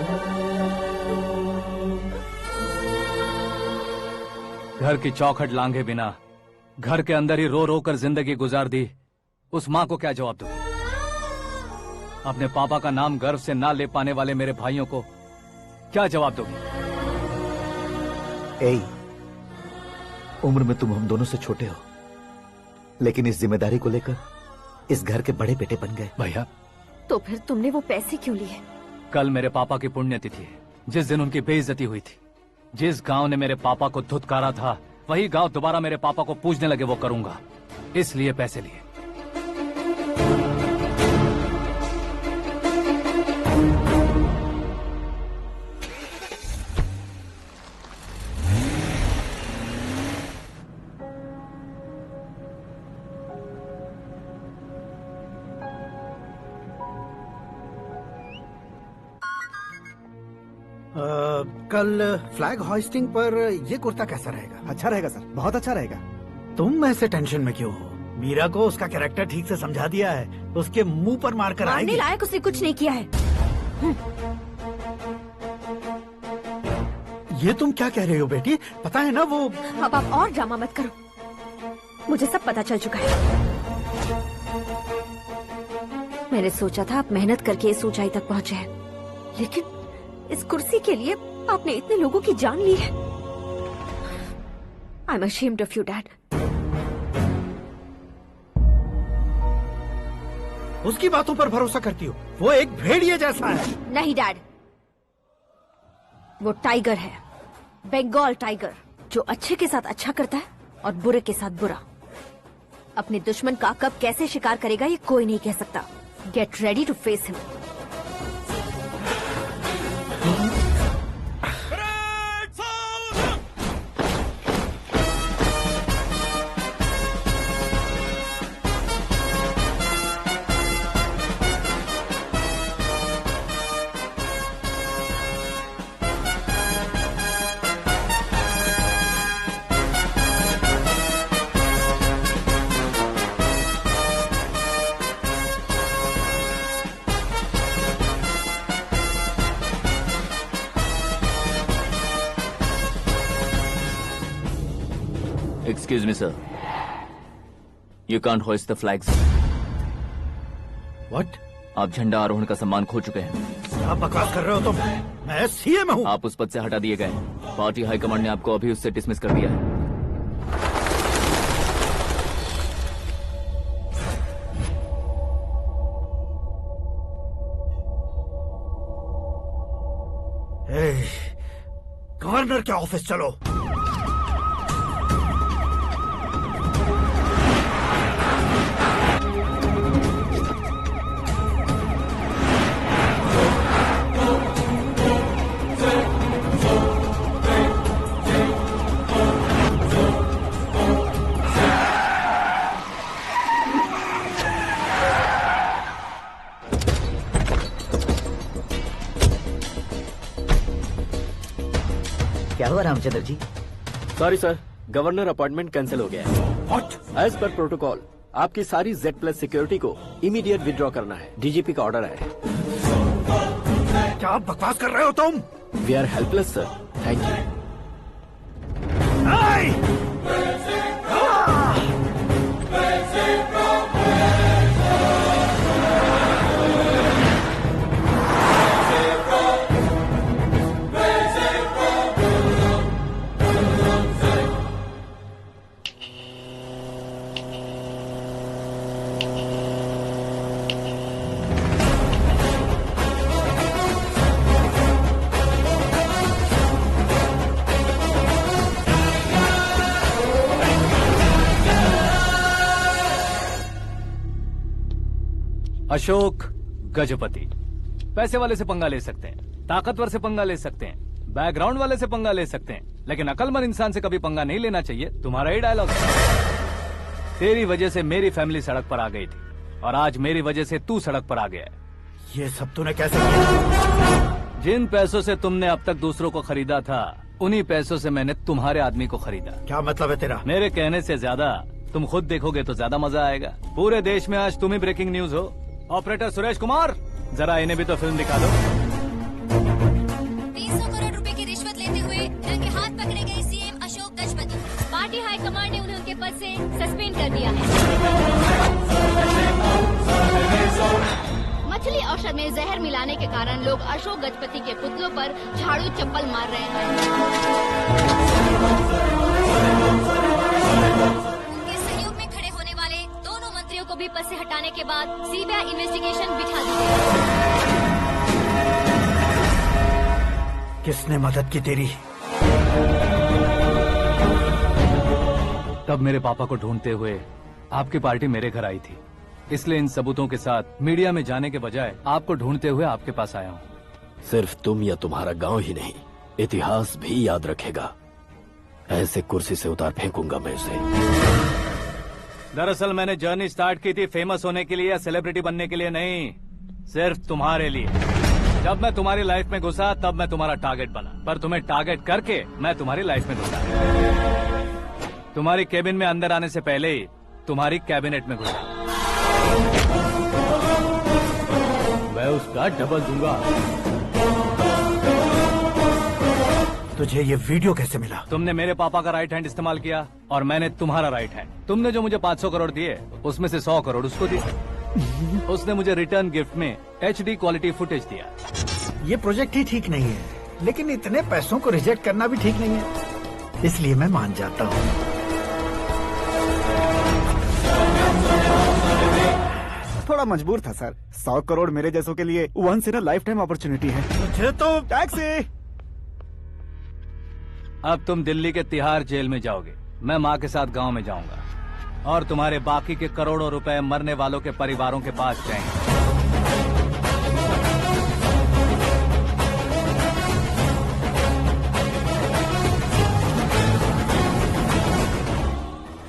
घर की चौखट लांघे बिना घर के अंदर ही रो रो कर जिंदगी गुजार दी उस माँ को क्या जवाब दूं? अपने पापा का नाम गर्व से ना ले पाने वाले मेरे भाइयों को क्या जवाब दोगी? ए, उम्र में तुम हम दोनों से छोटे हो, लेकिन इस जिम्मेदारी को लेकर इस घर के बड़े बेटे बन गए। भैया, तो फिर तुमने वो पैसे क्यों लिए? कल मेरे पापा की पुण्यतिथि है, जिस दिन उनकी बेइज्जती हुई थी। जिस गांव ने मेरे पापा को धुतकारा था, वही गांव दोबारा मेरे पापा को पूजने लगे, वो करूंगा, इसलिए पैसे लिए। कल फ्लैग होइस्टिंग पर ये कुर्ता कैसा रहेगा? अच्छा रहेगा सर, बहुत अच्छा रहेगा। तुम ऐसे टेंशन में क्यों हो? मीरा को उसका कैरेक्टर ठीक से समझा दिया है, उसके मुंह पर मारकर आएगी। मारने लायक उसने कुछ नहीं किया है। ये तुम क्या कह रहे हो बेटी? पता है ना वो। अब आप और ड्रामा मत करो, मुझे सब पता चल चुका है। मैंने सोचा था आप मेहनत करके इस ऊंचाई तक पहुंचे हैं, लेकिन इस कुर्सी के लिए आपने इतने लोगों की जान ली है। I am ashamed of you dad. उसकी बातों पर भरोसा करती हो? वो एक भेड़िए जैसा है। नहीं डैड, वो टाइगर है, बंगाल टाइगर, जो अच्छे के साथ अच्छा करता है और बुरे के साथ बुरा। अपने दुश्मन का कब कैसे शिकार करेगा ये कोई नहीं कह सकता। Get ready to face him. Excuse me, sir. You can't hoist the flags. What? आप झंडा आरोहण का सम्मान खो चुके हैं। क्या बकवास कर रहे हो तुम? मैं सीएम हूँ। आप उस पद से हटा दिए गए। पार्टी हाईकमांड ने आपको अभी उससे डिसमिस कर दिया है। गवर्नर के ऑफिस चलो। क्या हुआ Ramchandra ji? Sorry sir, governor appointment cancel हो गया है। What? एज पर प्रोटोकॉल आपकी सारी Z+ सिक्योरिटी को इमीडिएट विड्रॉ करना है। डीजीपी का ऑर्डर है। क्या बकवास कर रहे हो तुम? We are helpless sir, thank you. Ashok Gajapati पैसे वाले से पंगा ले सकते हैं, ताकतवर से पंगा ले सकते हैं, बैकग्राउंड वाले से पंगा ले सकते हैं, लेकिन अकलमंद इंसान से कभी पंगा नहीं लेना चाहिए। तुम्हारा ही डायलॉग है। तेरी वजह से मेरी फैमिली सड़क पर आ गई थी और आज मेरी वजह से तू सड़क पर आ गया है। ये सब तूने कैसे किया? जिन पैसों से तुमने अब तक दूसरों को खरीदा था, उन्हीं पैसों से मैंने तुम्हारे आदमी को खरीदा। क्या मतलब है तेरा? मेरे कहने से ज्यादा तुम खुद देखोगे तो ज्यादा मजा आएगा। पूरे देश में आज तुम ही ब्रेकिंग न्यूज हो। ऑपरेटर सुरेश कुमार, जरा इन्हें भी तो फिल्म दिखा दो। 300 करोड़ रुपए की रिश्वत लेते हुए रंगे हाथ पकड़े गए CM Ashok Gajapati. Party high command ने उन्हें उनके पद से सस्पेंड कर दिया है। मछली औषध में जहर मिलाने के कारण लोग अशोक गजपति के पुतलों पर झाड़ू चप्पल मार रहे हैं। उनके सहयोग में खड़े होने वाले दोनों मंत्रियों को भी पद से हटाने के बाद सीबीआई इन्वेस्टिगेशन बिठा दी गई। किसने मदद की तेरी? तब मेरे पापा को ढूंढते हुए आपकी पार्टी मेरे घर आई थी, इसलिए इन सबूतों के साथ मीडिया में जाने के बजाय आपको ढूंढते हुए आपके पास आया हूँ। सिर्फ तुम या तुम्हारा गांव ही नहीं, इतिहास भी याद रखेगा। ऐसे कुर्सी से उतार फेंकूंगा मैं उसे। दरअसल मैंने जर्नी स्टार्ट की थी फेमस होने के लिए या सेलिब्रिटी बनने के लिए नहीं, सिर्फ तुम्हारे लिए। जब मैं तुम्हारी लाइफ में घुसा तब मैं तुम्हारा टारगेट बना, पर तुम्हें टारगेट करके मैं तुम्हारी लाइफ में घुसा। तुम्हारी केबिन में अंदर आने से पहले ही तुम्हारी कैबिनेट में घुसा। मैं उसका डबल दूंगा। तुझे ये वीडियो कैसे मिला? तुमने मेरे पापा का राइट हैंड इस्तेमाल किया और मैंने तुम्हारा राइट हैंड। तुमने जो मुझे 500 करोड़ दिए उसमें से 100 करोड़ उसको दिए। उसने मुझे रिटर्न गिफ्ट में HD क्वालिटी फुटेज दिया। ये प्रोजेक्ट ही ठीक नहीं है, लेकिन इतने पैसों को रिजेक्ट करना भी ठीक नहीं है, इसलिए मैं मान जाता हूँ। थोड़ा मजबूर था सर। 100 करोड़ मेरे जैसों के लिए once in a lifetime opportunity है। मुझे तो टैक्सी। अब तुम दिल्ली के तिहाड़ जेल में जाओगे, मैं माँ के साथ गांव में जाऊंगा और तुम्हारे बाकी के करोड़ों रुपए मरने वालों के परिवारों के पास जाएंगे।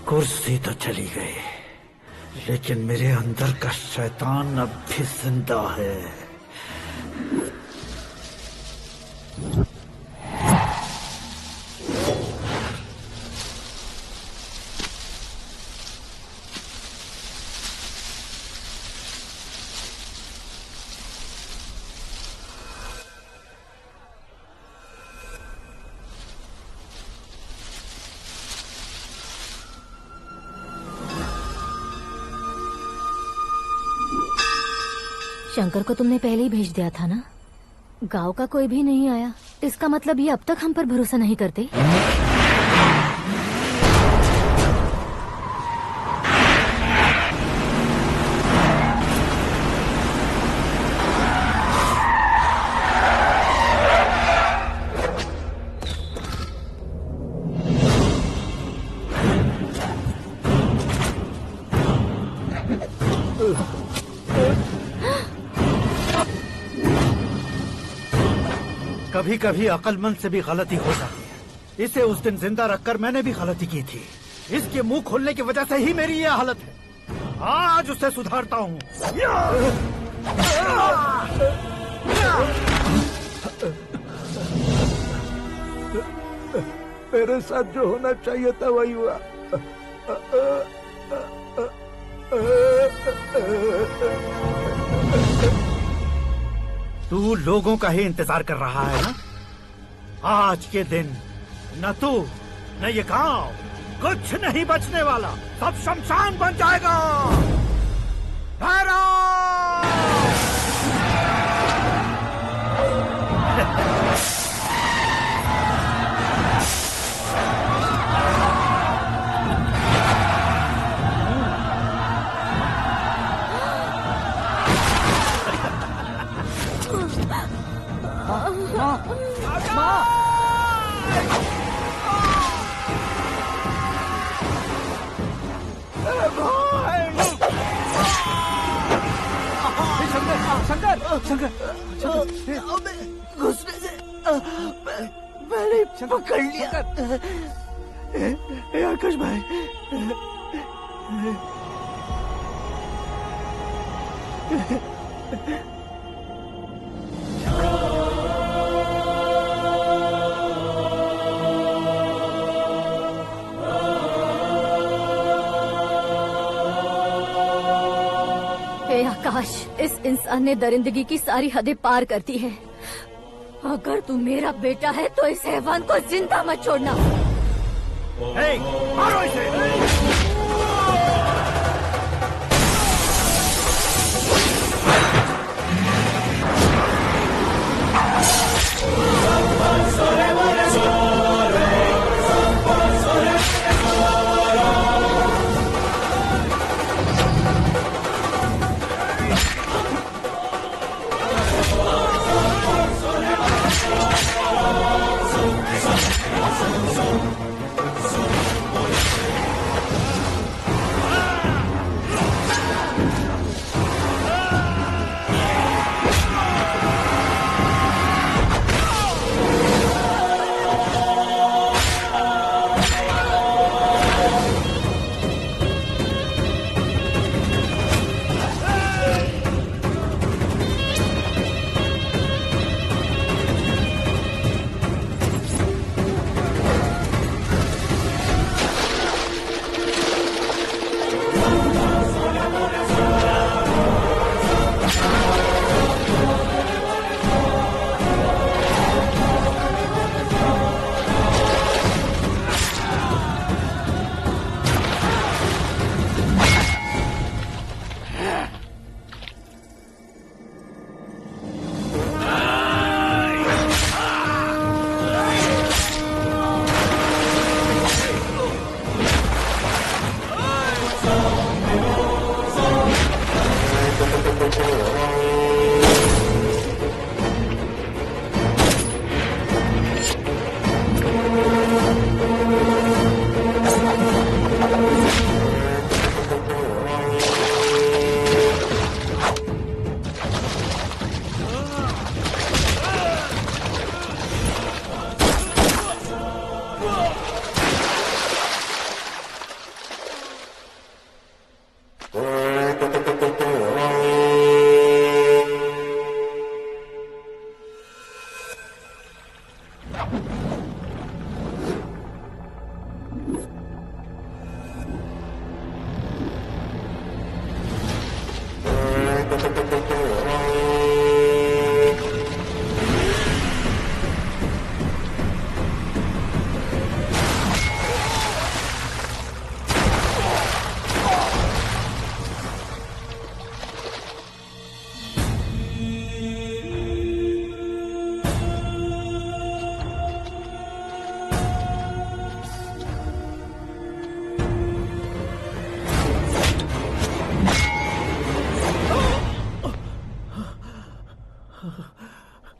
कुर्सी तो चली गई, लेकिन मेरे अंदर का शैतान अब भी जिंदा है। शंकर को तुमने पहले ही भेज दिया था ना? गांव का कोई भी नहीं आया, इसका मतलब ये अब तक हम पर भरोसा नहीं करते। कभी कभी अक्लमंद से भी गलती हो जाती है। इसे उस दिन जिंदा रखकर मैंने भी गलती की थी। इसके मुंह खोलने की वजह से ही मेरी ये हालत है। आज उसे सुधारता हूँ। मेरे साथ जो होना चाहिए था वही हुआ। तू लोगों का ही इंतजार कर रहा है ना? आज के दिन न तू न ये गांव कुछ नहीं बचने वाला, सब शमशान बन जाएगा। शंकर शंकर घुसने से मैंने पकड़ लिया। आकाश भाई, हे आकाश, इस इंसान ने दरिंदगी की सारी हदें पार कर दी है। अगर तू मेरा बेटा है तो इस हैवान को जिंदा मत छोड़ना। मारो इसे।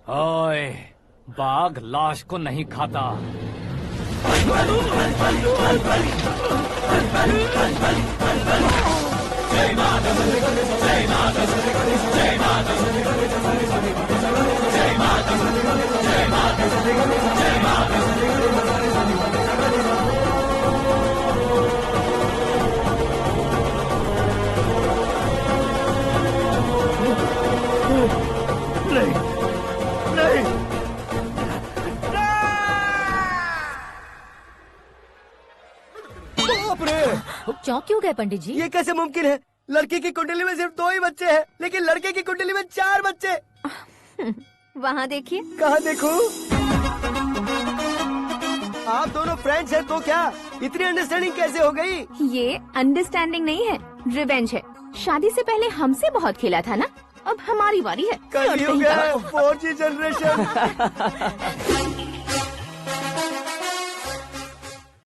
ओए, बाघ लाश को नहीं खाता। चौंक क्यों गए पंडित जी? ये कैसे मुमकिन है? लड़की की कुंडली में सिर्फ 2 ही बच्चे हैं, लेकिन लड़के की कुंडली में 4 बच्चे। वहाँ देखिए। कहाँ देखूं? आप दोनों फ्रेंड्स हैं तो क्या इतनी अंडरस्टैंडिंग कैसे हो गई? ये अंडरस्टैंडिंग नहीं है, रिवेंज है। शादी से पहले हमसे बहुत खेला था ना, अब हमारी बारी है। कल ही हो गया 4G जनरेशन।